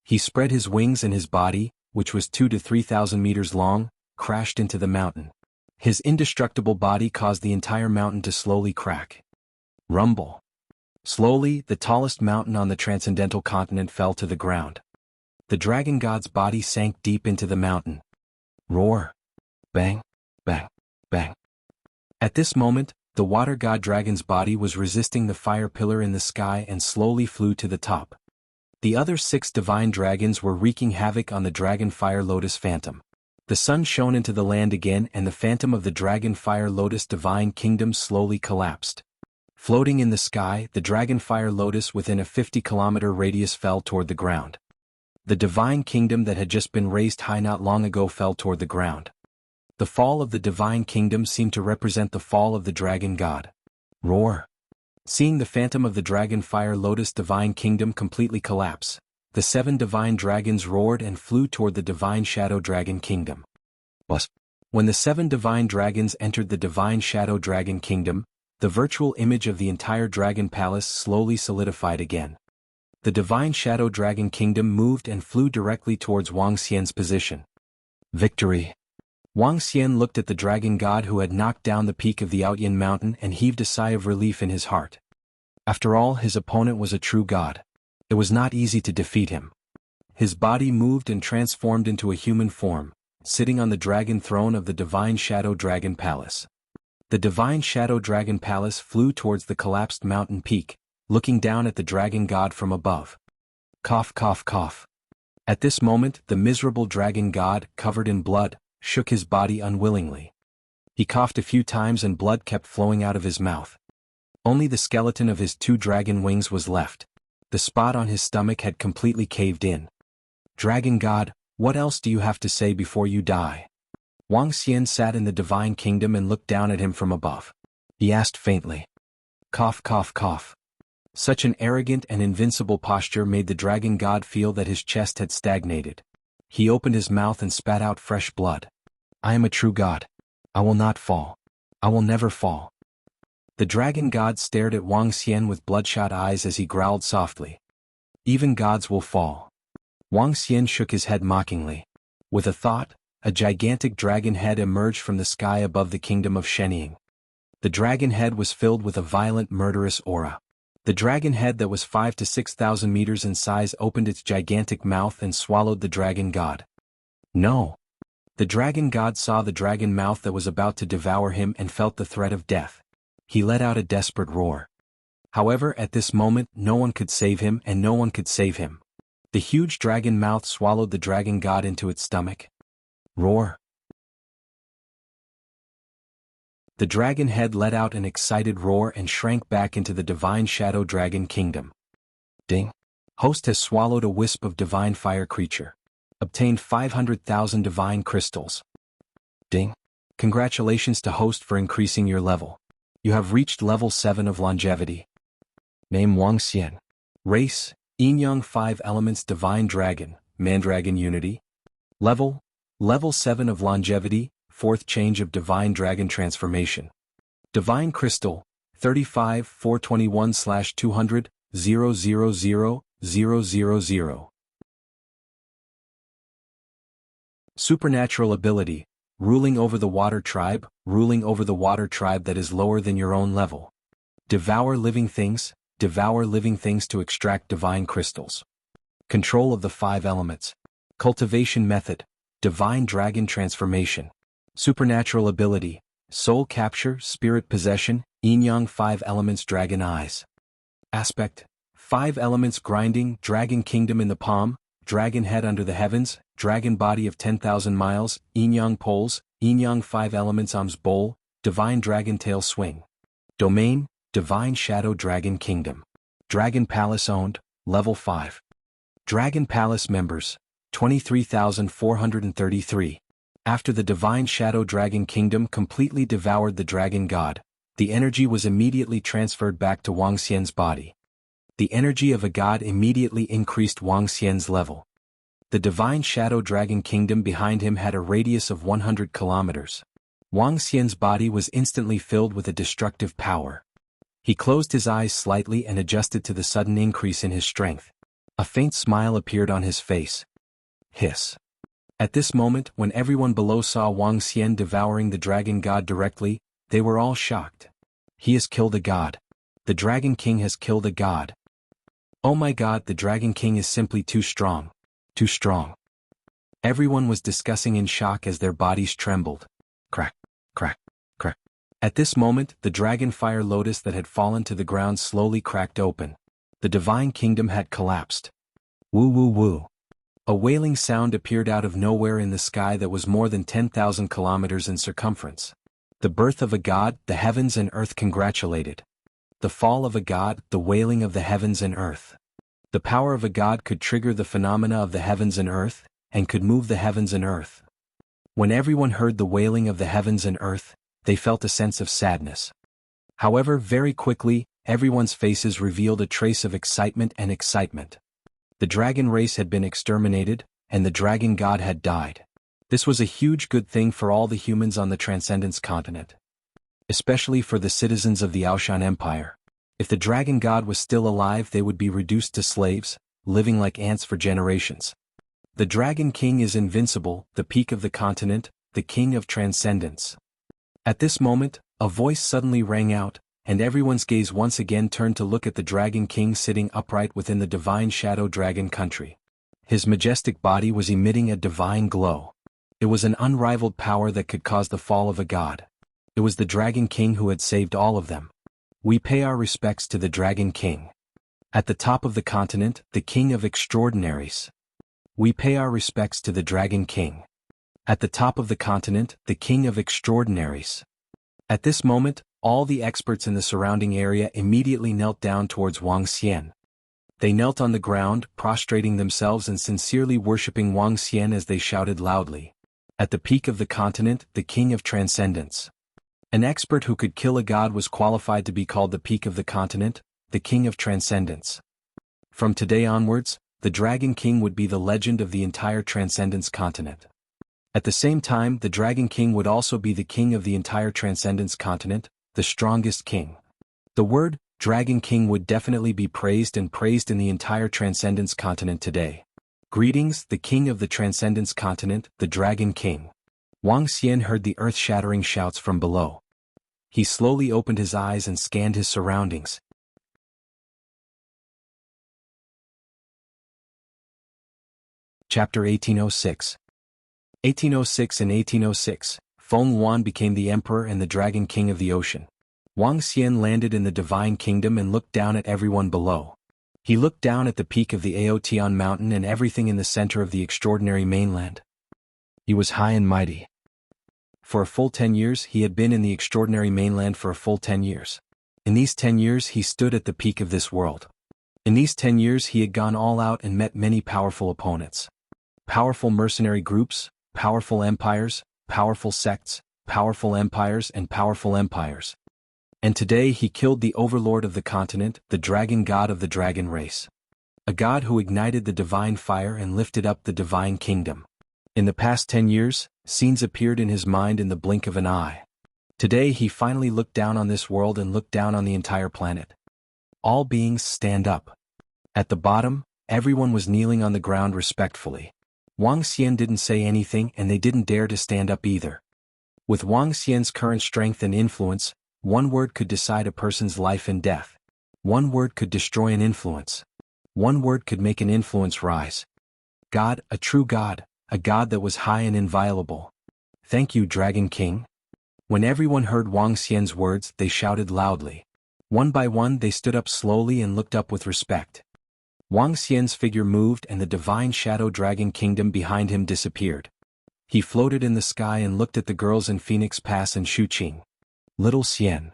A: He spread his wings and his body, which was 2,000 to 3,000 meters long, crashed into the mountain. His indestructible body caused the entire mountain to slowly crack. Rumble. Slowly, the tallest mountain on the transcendental continent fell to the ground. The dragon god's body sank deep into the mountain. Roar. Bang, bang, bang. At this moment, the water god dragon's body was resisting the fire pillar in the sky and slowly flew to the top. The other 6 divine dragons were wreaking havoc on the dragon fire lotus phantom. The sun shone into the land again and the phantom of the dragon fire lotus divine kingdom slowly collapsed. Floating in the sky, the dragon fire lotus within a 50-kilometer radius fell toward the ground. The divine kingdom that had just been raised high not long ago fell toward the ground. The fall of the divine kingdom seemed to represent the fall of the dragon god. Roar. Seeing the phantom of the dragon fire lotus divine kingdom completely collapse, the 7 divine dragons roared and flew toward the divine shadow dragon kingdom. Bus. When the 7 divine dragons entered the divine shadow dragon kingdom, the virtual image of the entire dragon palace slowly solidified again. The divine shadow dragon kingdom moved and flew directly towards Wang Xian's position. Victory. Wang Xian looked at the dragon god who had knocked down the peak of the Outyin mountain and heaved a sigh of relief in his heart. After all, his opponent was a true god. It was not easy to defeat him. His body moved and transformed into a human form, sitting on the dragon throne of the divine shadow dragon palace. The divine shadow dragon palace flew towards the collapsed mountain peak, looking down at the dragon god from above. Cough, cough, cough. At this moment, the miserable dragon god, covered in blood, shook his body unwillingly. He coughed a few times and blood kept flowing out of his mouth. Only the skeleton of his 2 dragon wings was left. The spot on his stomach had completely caved in. Dragon god, what else do you have to say before you die? Wang Xian sat in the divine kingdom and looked down at him from above. he asked faintly. Cough, cough, cough. Such an arrogant and invincible posture made the dragon god feel that his chest had stagnated. He opened his mouth and spat out fresh blood. I am a true god. I will not fall. I will never fall. The dragon god stared at Wang Xian with bloodshot eyes as he growled softly. Even gods will fall. Wang Xian shook his head mockingly. With a thought, a gigantic dragon head emerged from the sky above the kingdom of Shenying. The dragon head was filled with a violent murderous aura. The dragon head that was 5 to 6,000 meters in size opened its gigantic mouth and swallowed the dragon god. No! The dragon god saw the dragon mouth that was about to devour him and felt the threat of death. He let out a desperate roar. However, at this moment, no one could save him and no one could save him. The huge dragon mouth swallowed the dragon god into its stomach. Roar! The dragon head let out an excited roar and shrank back into the divine shadow dragon kingdom. Ding! Host has swallowed a wisp of divine fire creature. Obtained 500,000 divine crystals. Ding! Congratulations to host for increasing your level. You have reached level 7 of longevity. Name Wang Xian. Race, Yin-Yang 5 Elements Divine Dragon, Mandragon Unity. Level 7 of longevity, 4th change of Divine Dragon Transformation. Divine Crystal, 35-421/200, 000,000. Supernatural ability, ruling over the water tribe that is lower than your own level. Devour living things to extract divine crystals. Control of the 5 elements. Cultivation method, Divine Dragon Transformation. Supernatural ability, Soul Capture, Spirit Possession, Yin-Yang 5 Elements Dragon Eyes. Aspect, 5 Elements Grinding, Dragon Kingdom in the palm, Dragon Head under the heavens, Dragon Body of 10,000 miles, Yin-Yang Poles, Yin-Yang 5 Elements Arms Bowl, Divine Dragon Tail Swing. Domain, Divine Shadow Dragon Kingdom. Dragon Palace owned, level 5. Dragon Palace members, 23,433. After the Divine Shadow Dragon Kingdom completely devoured the dragon god, the energy was immediately transferred back to Wang Xian's body. The energy of a god immediately increased Wang Xian's level. The Divine Shadow Dragon Kingdom behind him had a radius of 100 kilometers. Wang Xian's body was instantly filled with a destructive power. He closed his eyes slightly and adjusted to the sudden increase in his strength. A faint smile appeared on his face. Hiss. At this moment, when everyone below saw Wang Xian devouring the dragon god directly, they were all shocked. He has killed a god. The Dragon King has killed a god. Oh my god, the Dragon King is simply too strong. Too strong. Everyone was discussing in shock as their bodies trembled. Crack, crack, crack. At this moment, the dragon fire lotus that had fallen to the ground slowly cracked open. The divine kingdom had collapsed. Woo woo woo. A wailing sound appeared out of nowhere in the sky that was more than 10,000 kilometers in circumference. The birth of a god, the heavens and earth congratulated. The fall of a god, the wailing of the heavens and earth. The power of a god could trigger the phenomena of the heavens and earth, and could move the heavens and earth. When everyone heard the wailing of the heavens and earth, they felt a sense of sadness. However, very quickly, everyone's faces revealed a trace of excitement and excitement. The dragon race had been exterminated, and the dragon god had died. This was a huge good thing for all the humans on the Transcendence continent. Especially for the citizens of the Aoshan Empire. If the dragon god was still alive, they would be reduced to slaves, living like ants for generations. The Dragon King is invincible, the peak of the continent, the king of transcendence. At this moment, a voice suddenly rang out, and everyone's gaze once again turned to look at the Dragon King sitting upright within the divine shadow dragon country. His majestic body was emitting a divine glow. It was an unrivaled power that could cause the fall of a god. It was the Dragon King who had saved all of them. We pay our respects to the Dragon King. At the top of the continent, the King of Extraordinaries. We pay our respects to the Dragon King. At the top of the continent, the King of Extraordinaries. At this moment, all the experts in the surrounding area immediately knelt down towards Wang Xian. They knelt on the ground, prostrating themselves and sincerely worshipping Wang Xian as they shouted loudly. At the peak of the continent, the King of Transcendence. An expert who could kill a god was qualified to be called the peak of the continent, the king of transcendence. From today onwards, the Dragon King would be the legend of the entire Transcendence continent. At the same time, the Dragon King would also be the king of the entire Transcendence continent, the strongest king. The word, Dragon King would definitely be praised in the entire Transcendence continent today. Greetings, the king of the Transcendence continent, the Dragon King. Wang Xian heard the earth-shattering shouts from below. He slowly opened his eyes and scanned his surroundings. Chapter 1806. 1806 and 1806, Feng Yuan became the emperor and the Dragon King of the ocean. Wang Xian landed in the Divine Kingdom and looked down at everyone below. He looked down at the peak of the Aotian mountain and everything in the center of the extraordinary mainland. He was high and mighty. For a full 10 years he had been in the extraordinary mainland for a full 10 years. In these 10 years he stood at the peak of this world. In these 10 years he had gone all out and met many powerful opponents. Powerful mercenary groups, powerful empires, powerful sects, powerful empires and powerful empires. And today he killed the overlord of the continent, the dragon god of the dragon race. A god who ignited the divine fire and lifted up the divine kingdom. In the past 10 years, scenes appeared in his mind in the blink of an eye. Today he finally looked down on this world and looked down on the entire planet. All beings stand up. At the bottom, everyone was kneeling on the ground respectfully. Wang Xian didn't say anything and they didn't dare to stand up either. With Wang Xian's current strength and influence, one word could decide a person's life and death. One word could destroy an influence. One word could make an influence rise. God, a true God, a God that was high and inviolable. Thank you, Dragon King. When everyone heard Wang Xian's words, they shouted loudly. One by one they stood up slowly and looked up with respect. Wang Xian's figure moved and the divine shadow dragon kingdom behind him disappeared. He floated in the sky and looked at the girls in Phoenix Pass and Shuqing. Little Xian.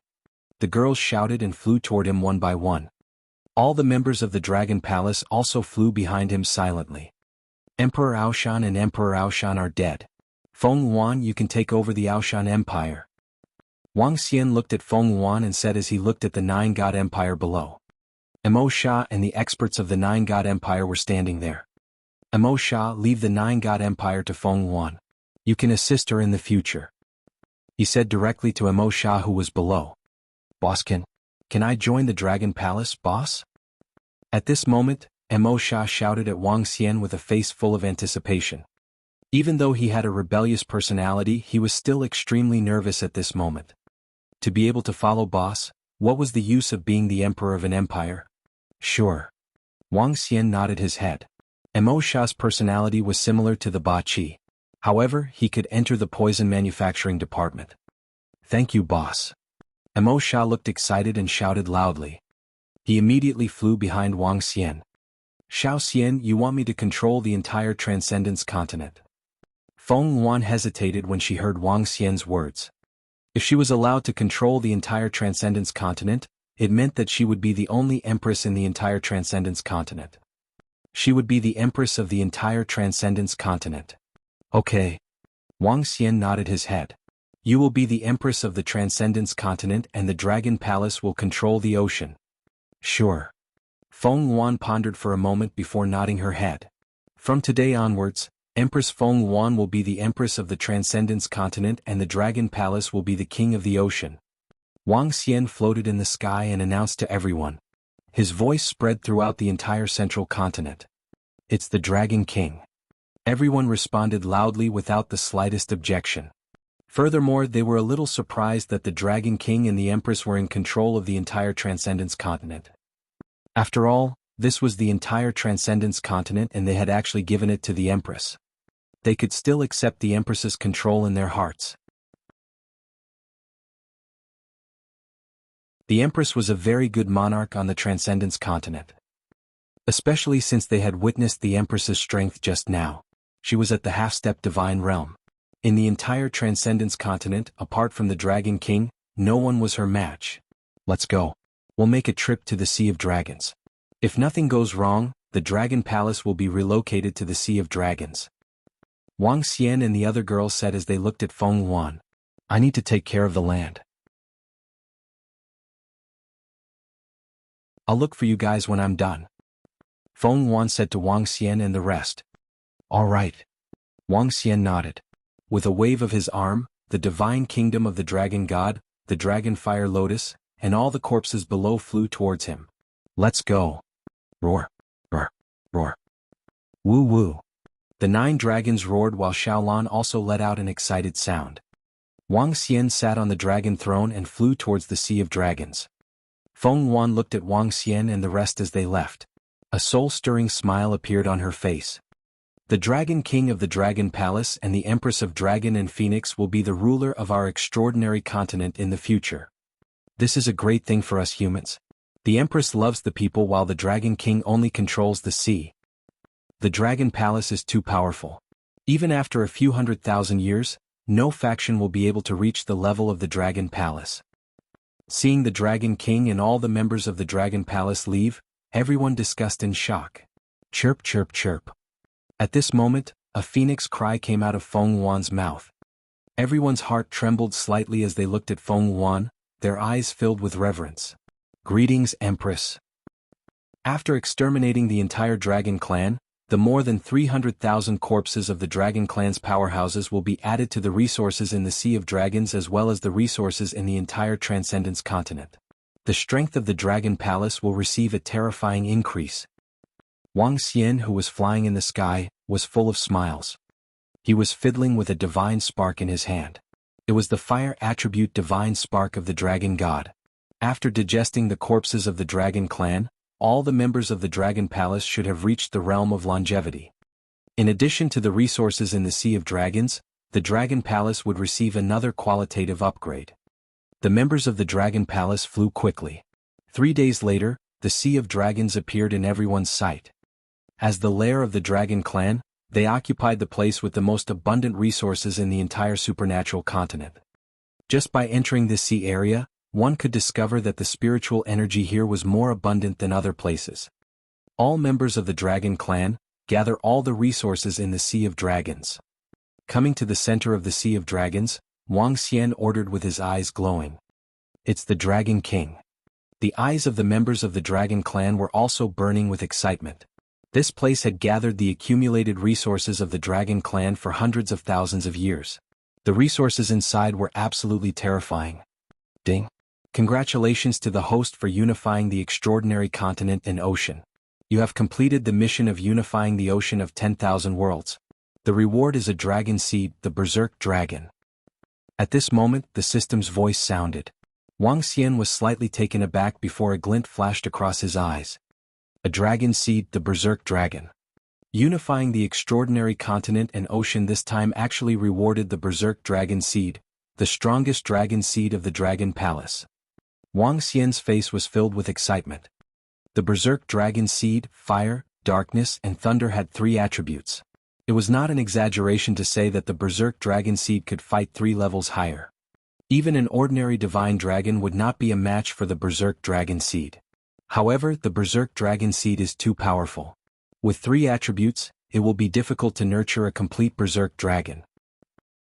A: The girls shouted and flew toward him one by one. All the members of the Dragon Palace also flew behind him silently. Emperor Aoshan and Emperor Aoshan are dead. Feng Yuan, you can take over the Aoshan Empire. Wang Xian looked at Feng Yuan and said as he looked at the Nine-God Empire below. Emo Sha and the experts of the Nine-God Empire were standing there. Emo Sha, leave the Nine-God Empire to Feng Yuan. You can assist her in the future. He said directly to Emo Sha who was below. Boss, can I join the Dragon Palace, boss? At this moment, Emo Sha shouted at Wang Xian with a face full of anticipation. Even though he had a rebellious personality, he was still extremely nervous at this moment. To be able to follow boss, what was the use of being the emperor of an empire? Sure. Wang Xian nodded his head. Emo Sha's personality was similar to the Ba Qi. However, he could enter the poison manufacturing department. Thank you, boss. Emo Sha looked excited and shouted loudly. He immediately flew behind Wang Xian. Xiao Xian, you want me to control the entire Transcendence continent? Feng Yuan hesitated when she heard Wang Xian's words. If she was allowed to control the entire Transcendence continent, it meant that she would be the only empress in the entire Transcendence continent. She would be the empress of the entire Transcendence continent. Okay. Wang Xian nodded his head. You will be the empress of the Transcendence continent and the Dragon Palace will control the ocean. Sure. Feng Yuan pondered for a moment before nodding her head. From today onwards, Empress Feng Yuan will be the empress of the Transcendence continent and the Dragon Palace will be the king of the ocean. Wang Xian floated in the sky and announced to everyone. His voice spread throughout the entire central continent. It's the Dragon King. Everyone responded loudly without the slightest objection. Furthermore, they were a little surprised that the Dragon King and the Empress were in control of the entire Transcendence continent. After all, this was the entire Transcendence continent and they had actually given it to the Empress. They could still accept the Empress's control in their hearts. The Empress was a very good monarch on the Transcendence continent. Especially since they had witnessed the Empress's strength just now. She was at the half-step divine realm. In the entire Transcendence continent, apart from the Dragon King, no one was her match. Let's go. We'll make a trip to the Sea of Dragons. If nothing goes wrong, the Dragon Palace will be relocated to the Sea of Dragons. Wang Xian and the other girls said as they looked at Feng Yuan. I need to take care of the land. I'll look for you guys when I'm done. Feng Yuan said to Wang Xian and the rest. All right. Wang Xian nodded. With a wave of his arm, the divine kingdom of the dragon god, the dragon fire lotus, and all the corpses below flew towards him. Let's go. Roar. Roar. Roar. Woo woo. The 9 dragons roared while Xiaolan also let out an excited sound. Wang Xian sat on the dragon throne and flew towards the Sea of Dragons. Feng Yuan looked at Wang Xian and the rest as they left. A soul-stirring smile appeared on her face. The Dragon King of the Dragon Palace and the Empress of Dragon and Phoenix will be the ruler of our extraordinary continent in the future. This is a great thing for us humans. The Empress loves the people while the Dragon King only controls the sea. The Dragon Palace is too powerful. Even after a few 100,000 years, no faction will be able to reach the level of the Dragon Palace. Seeing the Dragon King and all the members of the Dragon Palace leave, everyone discussed in shock. Chirp chirp chirp. At this moment, a phoenix cry came out of Feng Yuan's mouth. Everyone's heart trembled slightly as they looked at Feng Yuan, their eyes filled with reverence. Greetings, Empress. After exterminating the entire Dragon Clan, the more than 300,000 corpses of the Dragon Clan's powerhouses will be added to the resources in the Sea of Dragons as well as the resources in the entire Transcendence continent. The strength of the Dragon Palace will receive a terrifying increase. Wang Xian, who was flying in the sky, was full of smiles. He was fiddling with a divine spark in his hand. It was the fire attribute divine spark of the Dragon God. After digesting the corpses of the Dragon Clan, all the members of the Dragon Palace should have reached the realm of longevity. In addition to the resources in the Sea of Dragons, the Dragon Palace would receive another qualitative upgrade. The members of the Dragon Palace flew quickly. 3 days later, the Sea of Dragons appeared in everyone's sight. As the lair of the Dragon Clan, they occupied the place with the most abundant resources in the entire supernatural continent. Just by entering this sea area, one could discover that the spiritual energy here was more abundant than other places. All members of the Dragon Clan, gather all the resources in the Sea of Dragons. Coming to the center of the Sea of Dragons, Wang Xian ordered with his eyes glowing. It's the Dragon King. The eyes of the members of the Dragon Clan were also burning with excitement. This place had gathered the accumulated resources of the Dragon Clan for hundreds of thousands of years. The resources inside were absolutely terrifying. Ding. Congratulations to the host for unifying the extraordinary continent and ocean. You have completed the mission of unifying the ocean of 10,000 worlds. The reward is a dragon seed, the Berserk Dragon. At this moment, the system's voice sounded. Wang Xian was slightly taken aback before a glint flashed across his eyes. A dragon seed, the Berserk Dragon. Unifying the extraordinary continent and ocean this time actually rewarded the Berserk Dragon seed, the strongest dragon seed of the Dragon Palace. Wang Xian's face was filled with excitement. The Berserk Dragon seed, fire, darkness, and thunder had 3 attributes. It was not an exaggeration to say that the Berserk Dragon seed could fight 3 levels higher. Even an ordinary divine dragon would not be a match for the Berserk Dragon seed. However, the Berserk Dragon seed is too powerful. With 3 attributes, it will be difficult to nurture a complete Berserk Dragon.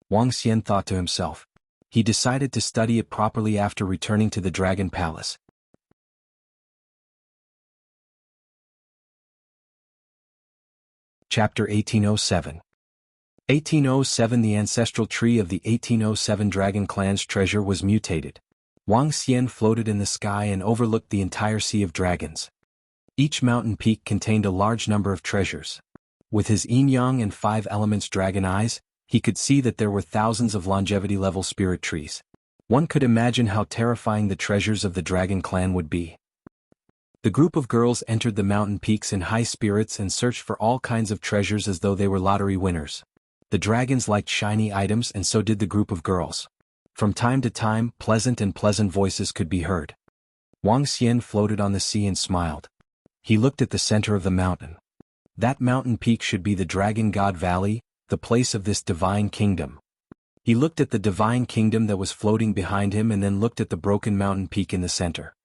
A: Wang Xian thought to himself. He decided to study it properly after returning to the Dragon Palace. Chapter 1807. 1807. The ancestral tree of the 1807 Dragon Clan's treasure was mutated. Wang Xian floated in the sky and overlooked the entire Sea of Dragons. Each mountain peak contained a large number of treasures. With his yin-yang and 5 elements dragon eyes, he could see that there were thousands of longevity-level spirit trees. One could imagine how terrifying the treasures of the Dragon Clan would be. The group of girls entered the mountain peaks in high spirits and searched for all kinds of treasures as though they were lottery winners. The dragons liked shiny items and so did the group of girls. From time to time, pleasant voices could be heard. Wang Xian floated on the sea and smiled. He looked at the center of the mountain. That mountain peak should be the Dragon God Valley, the place of this divine kingdom. He looked at the divine kingdom that was floating behind him and then looked at the broken mountain peak in the center.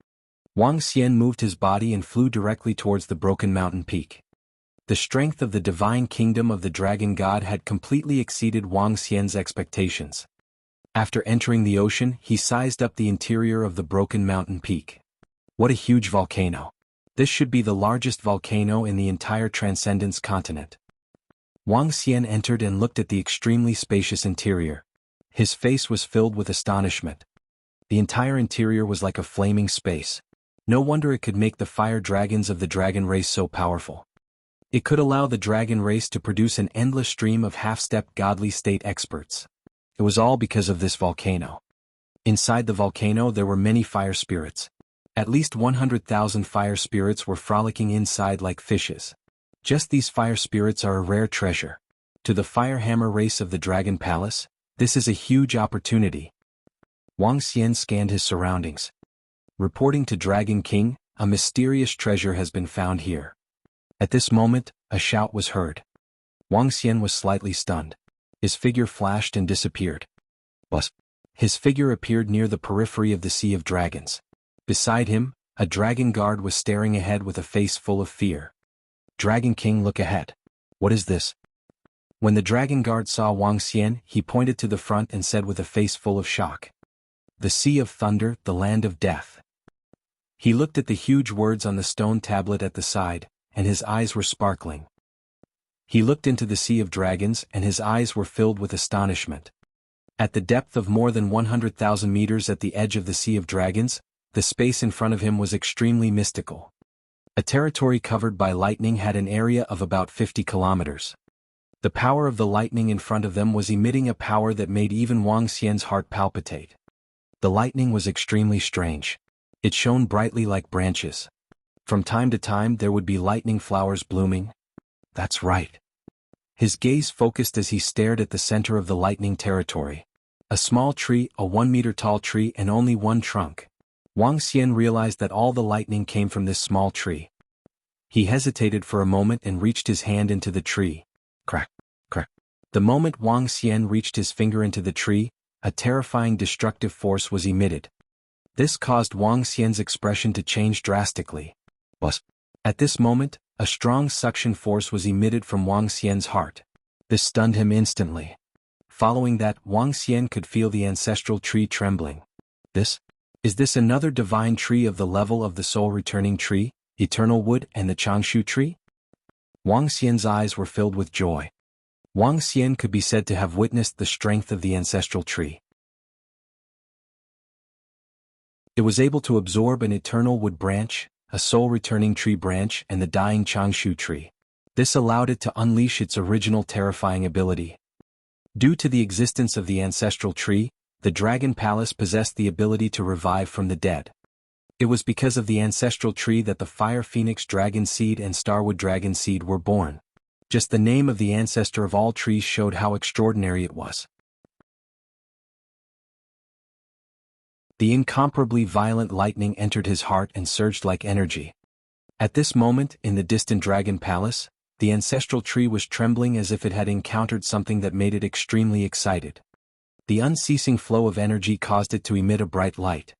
A: Wang Xian moved his body and flew directly towards the broken mountain peak. The strength of the divine kingdom of the Dragon God had completely exceeded Wang Xian's expectations. After entering the ocean, he sized up the interior of the broken mountain peak. What a huge volcano! This should be the largest volcano in the entire Transcendence continent. Wang Xian entered and looked at the extremely spacious interior. His face was filled with astonishment. The entire interior was like a flaming space. No wonder it could make the fire dragons of the dragon race so powerful. It could allow the dragon race to produce an endless stream of half-step godly state experts. It was all because of this volcano. Inside the volcano there were many fire spirits. At least 100,000 fire spirits were frolicking inside like fishes. Just these fire spirits are a rare treasure. To the Firehammer race of the Dragon Palace, this is a huge opportunity. Wang Xian scanned his surroundings. Reporting to Dragon King, a mysterious treasure has been found here. At this moment, a shout was heard. Wang Xian was slightly stunned. His figure flashed and disappeared. But his figure appeared near the periphery of the Sea of Dragons. Beside him, a dragon guard was staring ahead with a face full of fear. Dragon King, look ahead. What is this? When the dragon guard saw Wang Xian, he pointed to the front and said with a face full of shock. The Sea of Thunder, the Land of Death. He looked at the huge words on the stone tablet at the side, and his eyes were sparkling. He looked into the Sea of Dragons and his eyes were filled with astonishment. At the depth of more than 100,000 meters at the edge of the Sea of Dragons, the space in front of him was extremely mystical. A territory covered by lightning had an area of about 50 kilometers. The power of the lightning in front of them was emitting a power that made even Wang Xian's heart palpitate. The lightning was extremely strange. It shone brightly like branches. From time to time there would be lightning flowers blooming. That's right. His gaze focused as he stared at the center of the lightning territory. A small tree, a 1-meter-tall tree and only one trunk. Wang Xian realized that all the lightning came from this small tree. He hesitated for a moment and reached his hand into the tree. Crack, crack. The moment Wang Xian reached his finger into the tree, a terrifying destructive force was emitted. This caused Wang Xian's expression to change drastically. But at this moment, a strong suction force was emitted from Wang Xian's heart. This stunned him instantly. Following that, Wang Xian could feel the ancestral tree trembling. Is this another divine tree of the level of the soul-returning tree, eternal wood and the Changshu tree? Wang Xian's eyes were filled with joy. Wang Xian could be said to have witnessed the strength of the ancestral tree. It was able to absorb an eternal wood branch, a soul-returning tree branch and the dying Changshu tree. This allowed it to unleash its original terrifying ability. Due to the existence of the ancestral tree, the Dragon Palace possessed the ability to revive from the dead. It was because of the ancestral tree that the Fire Phoenix Dragon Seed and Starwood Dragon Seed were born. Just the name of the ancestor of all trees showed how extraordinary it was. The incomparably violent lightning entered his heart and surged like energy. At this moment, in the distant Dragon Palace, the ancestral tree was trembling as if it had encountered something that made it extremely excited. The unceasing flow of energy caused it to emit a bright light.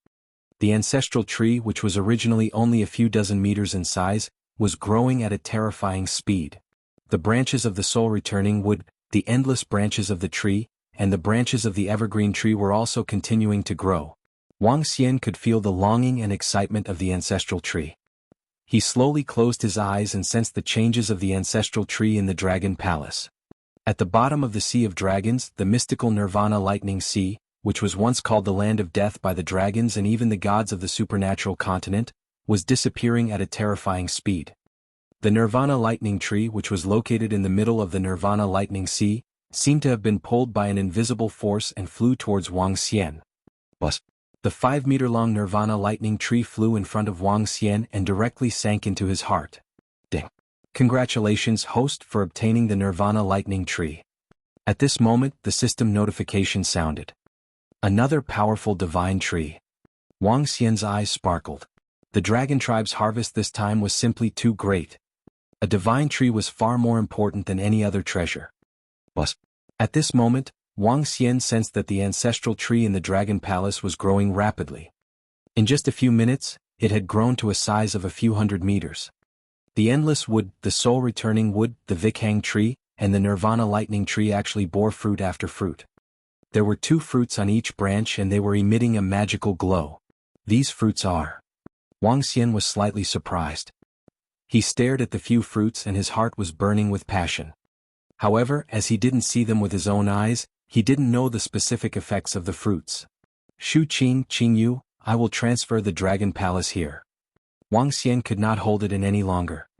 A: The ancestral tree, which was originally only a few dozen meters in size, was growing at a terrifying speed. The branches of the soul-returning wood, the endless branches of the tree, and the branches of the evergreen tree were also continuing to grow. Wang Xian could feel the longing and excitement of the ancestral tree. He slowly closed his eyes and sensed the changes of the ancestral tree in the Dragon Palace. At the bottom of the Sea of Dragons, the mystical Nirvana Lightning Sea, which was once called the Land of Death by the dragons and even the gods of the supernatural continent, was disappearing at a terrifying speed. The Nirvana Lightning Tree, which was located in the middle of the Nirvana Lightning Sea, seemed to have been pulled by an invisible force and flew towards Wang Xian. But the 5-meter-long Nirvana Lightning Tree flew in front of Wang Xian and directly sank into his heart. Ding! Congratulations, host, for obtaining the Nirvana Lightning Tree. At this moment, the system notification sounded. Another powerful divine tree. Wang Xian's eyes sparkled. The dragon tribe's harvest this time was simply too great. A divine tree was far more important than any other treasure. But at this moment, Wang Xian sensed that the ancestral tree in the Dragon Palace was growing rapidly. In just a few minutes, it had grown to a size of a few hundred meters. The endless wood, the soul-returning wood, the Vikhang tree, and the Nirvana Lightning Tree actually bore fruit after fruit. There were 2 fruits on each branch and they were emitting a magical glow. These fruits are... Wang Xian was slightly surprised. He stared at the few fruits and his heart was burning with passion. However, as he didn't see them with his own eyes, he didn't know the specific effects of the fruits. Shu Qing Yu, I will transfer the Dragon Palace here. Wang Xian could not hold it in any longer.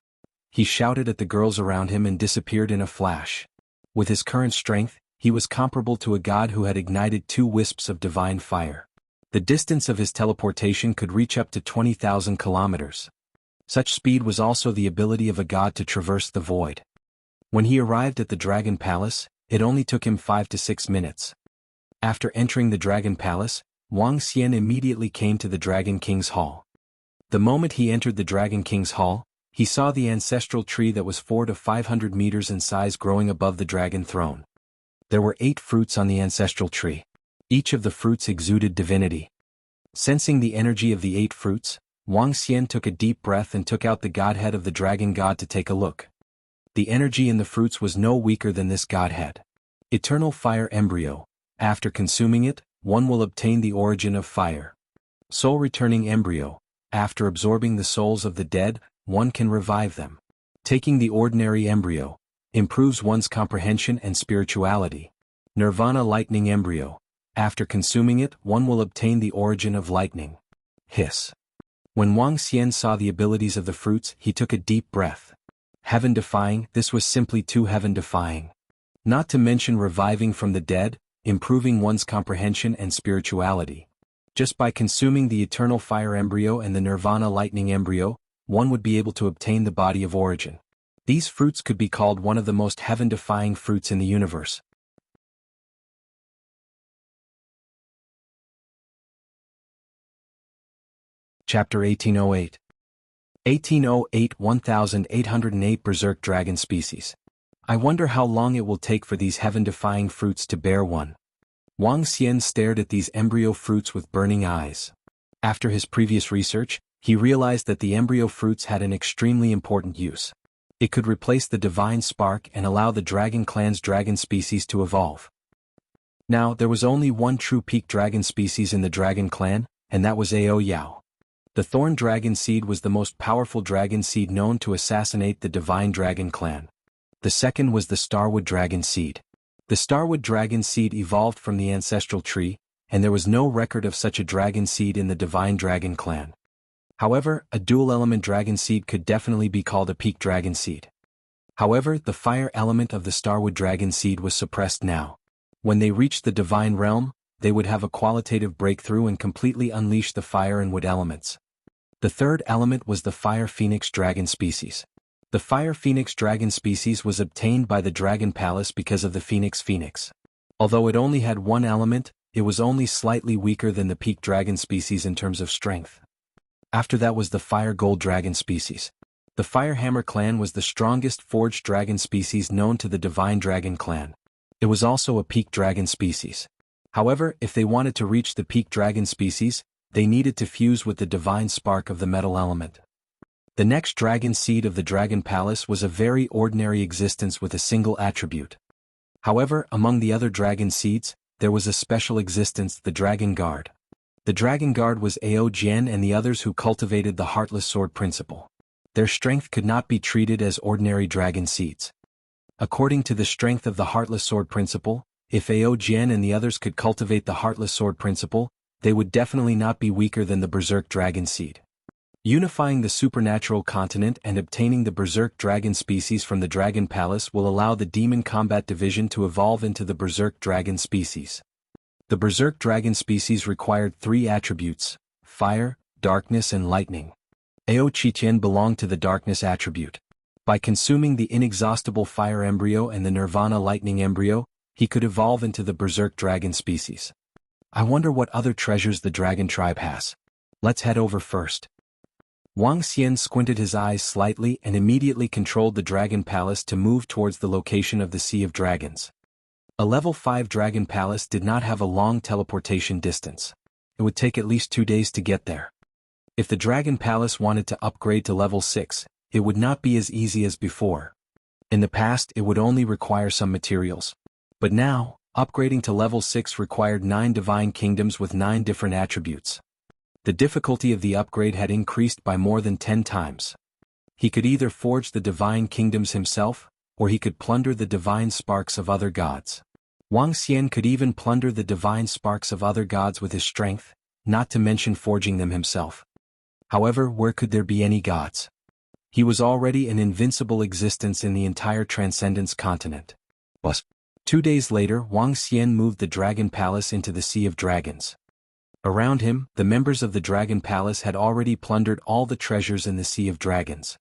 A: He shouted at the girls around him and disappeared in a flash. With his current strength, he was comparable to a god who had ignited 2 wisps of divine fire. The distance of his teleportation could reach up to 20,000 kilometers. Such speed was also the ability of a god to traverse the void. When he arrived at the Dragon Palace, it only took him 5 to 6 minutes. After entering the Dragon Palace, Wang Xian immediately came to the Dragon King's Hall. The moment he entered the Dragon King's Hall, he saw the ancestral tree that was 400 to 500 meters in size growing above the dragon throne. There were 8 fruits on the ancestral tree. Each of the fruits exuded divinity. Sensing the energy of the 8 fruits, Wang Xian took a deep breath and took out the godhead of the dragon god to take a look. The energy in the fruits was no weaker than this godhead. Eternal fire embryo. After consuming it, one will obtain the origin of fire. Soul returning embryo. After absorbing the souls of the dead, one can revive them. Taking the ordinary embryo improves one's comprehension and spirituality. Nirvana lightning embryo. After consuming it, one will obtain the origin of lightning. Hiss. When Wang Xian saw the abilities of the fruits, he took a deep breath. Heaven-defying, this was simply too heaven-defying. Not to mention reviving from the dead, improving one's comprehension and spirituality. Just by consuming the eternal fire embryo and the nirvana lightning embryo, one would be able to obtain the body of origin. These fruits could be called one of the most heaven-defying fruits in the universe. Chapter 1808. 1808 1808 Berserk Dragon Species. I wonder how long it will take for these heaven-defying fruits to bear one. Wang Xian stared at these embryo fruits with burning eyes. After his previous research, he realized that the embryo fruits had an extremely important use. It could replace the divine spark and allow the dragon clan's dragon species to evolve. Now, there was only one true peak dragon species in the dragon clan, and that was Ao Yao. The thorn dragon seed was the most powerful dragon seed known to assassinate the divine dragon clan. The second was the starwood dragon seed. The starwood dragon seed evolved from the ancestral tree, and there was no record of such a dragon seed in the divine dragon clan. However, a dual-element dragon seed could definitely be called a peak dragon seed. However, the fire element of the starwood dragon seed was suppressed now. When they reached the divine realm, they would have a qualitative breakthrough and completely unleash the fire and wood elements. The third element was the fire phoenix dragon species. The fire phoenix dragon species was obtained by the Dragon Palace because of the phoenix. Although it only had one element, it was only slightly weaker than the peak dragon species in terms of strength. After that was the fire gold dragon species. The Firehammer clan was the strongest forged dragon species known to the divine dragon clan. It was also a peak dragon species. However, if they wanted to reach the peak dragon species, they needed to fuse with the divine spark of the metal element. The next dragon seed of the Dragon Palace was a very ordinary existence with a single attribute. However, among the other dragon seeds, there was a special existence, the Dragon Guard. The Dragon Guard was Ao Jian and the others who cultivated the Heartless Sword principle. Their strength could not be treated as ordinary dragon seeds. According to the strength of the Heartless Sword principle, if Ao Jian and the others could cultivate the Heartless Sword principle, they would definitely not be weaker than the Berserk Dragon seed. Unifying the supernatural continent and obtaining the Berserk Dragon species from the Dragon Palace will allow the Demon Combat Division to evolve into the Berserk Dragon species. The Berserk Dragon species required 3 attributes: fire, darkness and lightning. Ao Qiqian belonged to the darkness attribute. By consuming the inexhaustible fire embryo and the Nirvana lightning embryo, he could evolve into the Berserk Dragon species. I wonder what other treasures the dragon tribe has. Let's head over first. Wang Xian squinted his eyes slightly and immediately controlled the Dragon Palace to move towards the location of the Sea of Dragons. A level 5 Dragon Palace did not have a long teleportation distance. It would take at least 2 days to get there. If the Dragon Palace wanted to upgrade to level 6, it would not be as easy as before. In the past, it would only require some materials. But now, upgrading to level 6 required 9 divine kingdoms with 9 different attributes. The difficulty of the upgrade had increased by more than 10 times. He could either forge the divine kingdoms himself, or he could plunder the divine sparks of other gods. Wang Xian could even plunder the divine sparks of other gods with his strength, not to mention forging them himself. However, where could there be any gods? He was already an invincible existence in the entire Transcendence continent. 2 days later, Wang Xian moved the Dragon Palace into the Sea of Dragons. Around him, the members of the Dragon Palace had already plundered all the treasures in the Sea of Dragons.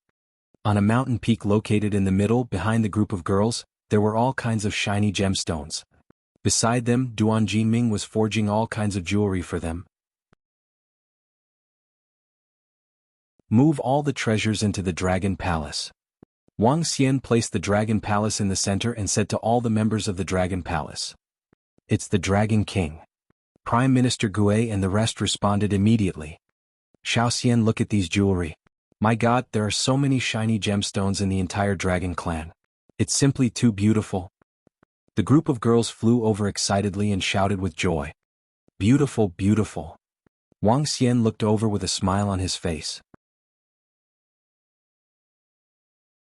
A: On a mountain peak located in the middle behind the group of girls, there were all kinds of shiny gemstones. Beside them, Duan Jinming was forging all kinds of jewelry for them. Move all the treasures into the Dragon Palace. Wang Xian placed the Dragon Palace in the center and said to all the members of the Dragon Palace, "It's the Dragon King." Prime Minister Gue and the rest responded immediately. "Xiao Xian, look at these jewelry. My God, there are so many shiny gemstones in the entire Dragon clan. It's simply too beautiful." The group of girls flew over excitedly and shouted with joy. "Beautiful, beautiful." Wang Xian looked over with a smile on his face.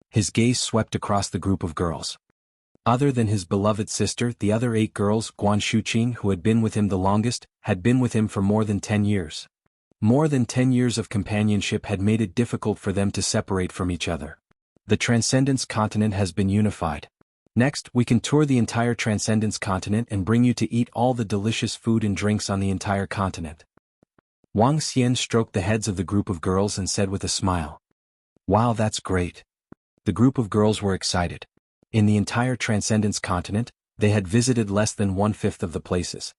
A: His gaze swept across the group of girls. Other than his beloved sister, the other 8 girls, Guan Shuqing, who had been with him the longest, had been with him for more than 10 years. More than 10 years of companionship had made it difficult for them to separate from each other. The Transcendence continent has been unified. Next, we can tour the entire Transcendence continent and bring you to eat all the delicious food and drinks on the entire continent. Wang Xian stroked the heads of the group of girls and said with a smile, "Wow, that's great." The group of girls were excited. In the entire Transcendence continent, they had visited less than 1/5 of the places.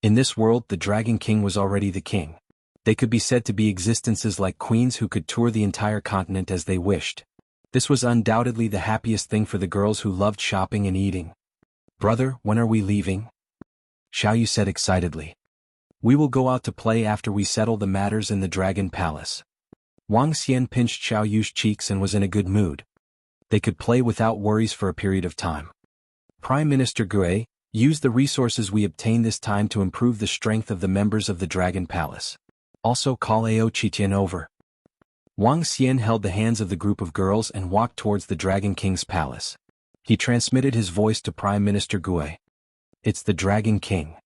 A: In this world, the Dragon King was already the king. They could be said to be existences like queens who could tour the entire continent as they wished. This was undoubtedly the happiest thing for the girls who loved shopping and eating. "Brother, when are we leaving?" Xiao Yu said excitedly. "We will go out to play after we settle the matters in the Dragon Palace." Wang Xian pinched Xiao Yu's cheeks and was in a good mood. They could play without worries for a period of time. Prime Minister Gue, use the resources we obtain this time to improve the strength of the members of the Dragon Palace. Also call Ao Qitian over. Wang Xian held the hands of the group of girls and walked towards the Dragon King's palace. He transmitted his voice to Prime Minister Gue. "It's the Dragon King.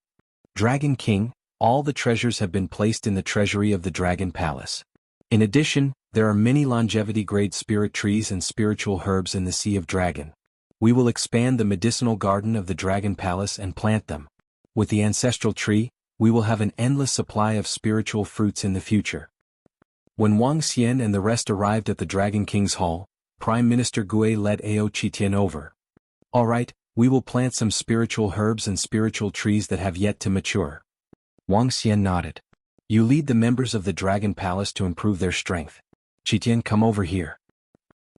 A: Dragon King, all the treasures have been placed in the treasury of the Dragon Palace. In addition, there are many longevity-grade spirit trees and spiritual herbs in the Sea of Dragon. We will expand the medicinal garden of the Dragon Palace and plant them. With the ancestral tree, we will have an endless supply of spiritual fruits in the future." When Wang Xian and the rest arrived at the Dragon King's hall, Prime Minister Gue led Ao Qitian over. "All right, we will plant some spiritual herbs and spiritual trees that have yet to mature." Wang Xian nodded. "You lead the members of the Dragon Palace to improve their strength. Qitian, come over here."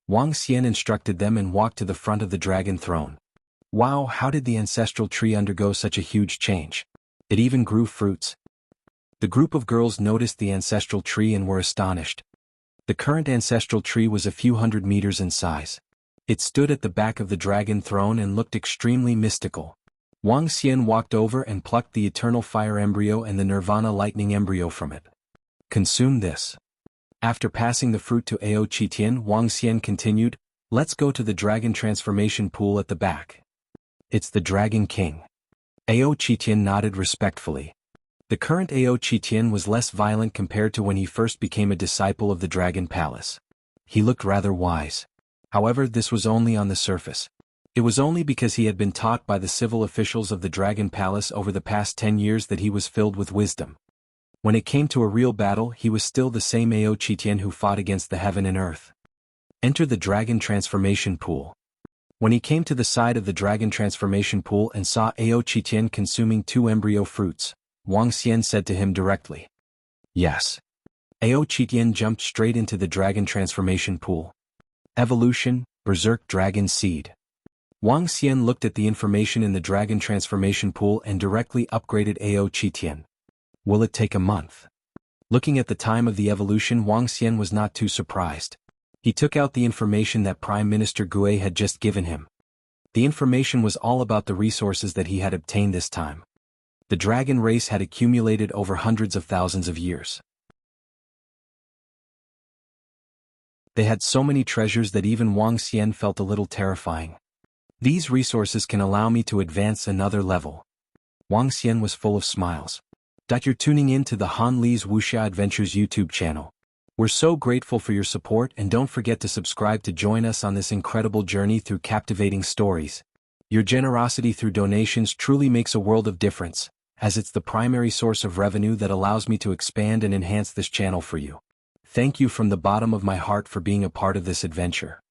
A: Wang Xian instructed them and walked to the front of the dragon throne. Wow, how did the ancestral tree undergo such a huge change? It even grew fruits. The group of girls noticed the ancestral tree and were astonished. The current ancestral tree was a few hundred meters in size. It stood at the back of the dragon throne and looked extremely mystical. Wang Xian walked over and plucked the eternal fire embryo and the nirvana lightning embryo from it. "Consume this." After passing the fruit to Ao Qitian, Wang Xian continued, "Let's go to the dragon transformation pool at the back. It's the Dragon King." Ao Qitian nodded respectfully. The current Ao Qitian was less violent compared to when he first became a disciple of the Dragon Palace. He looked rather wise. However, this was only on the surface. It was only because he had been taught by the civil officials of the Dragon Palace over the past 10 years that he was filled with wisdom. When it came to a real battle, he was still the same Ao Qitian who fought against the heaven and earth. Enter the Dragon Transformation Pool. When he came to the side of the Dragon Transformation Pool and saw Ao Qitian consuming 2 embryo fruits, Wang Xian said to him directly, "Yes." Ao Qitian jumped straight into the Dragon Transformation Pool. Evolution, Berserk Dragon Seed. Wang Xian looked at the information in the Dragon Transformation Pool and directly upgraded Ao Qitian. Will it take a month? Looking at the time of the evolution, Wang Xian was not too surprised. He took out the information that Prime Minister Gue had just given him. The information was all about the resources that he had obtained this time. The dragon race had accumulated over hundreds of thousands of years. They had so many treasures that even Wang Xian felt a little terrifying. These resources can allow me to advance another level. Wang Xian was full of smiles. You're tuning in to the Han Li's Wuxia Adventures YouTube channel. We're so grateful for your support, and don't forget to subscribe to join us on this incredible journey through captivating stories. Your generosity through donations truly makes a world of difference, as it's the primary source of revenue that allows me to expand and enhance this channel for you. Thank you from the bottom of my heart for being a part of this adventure.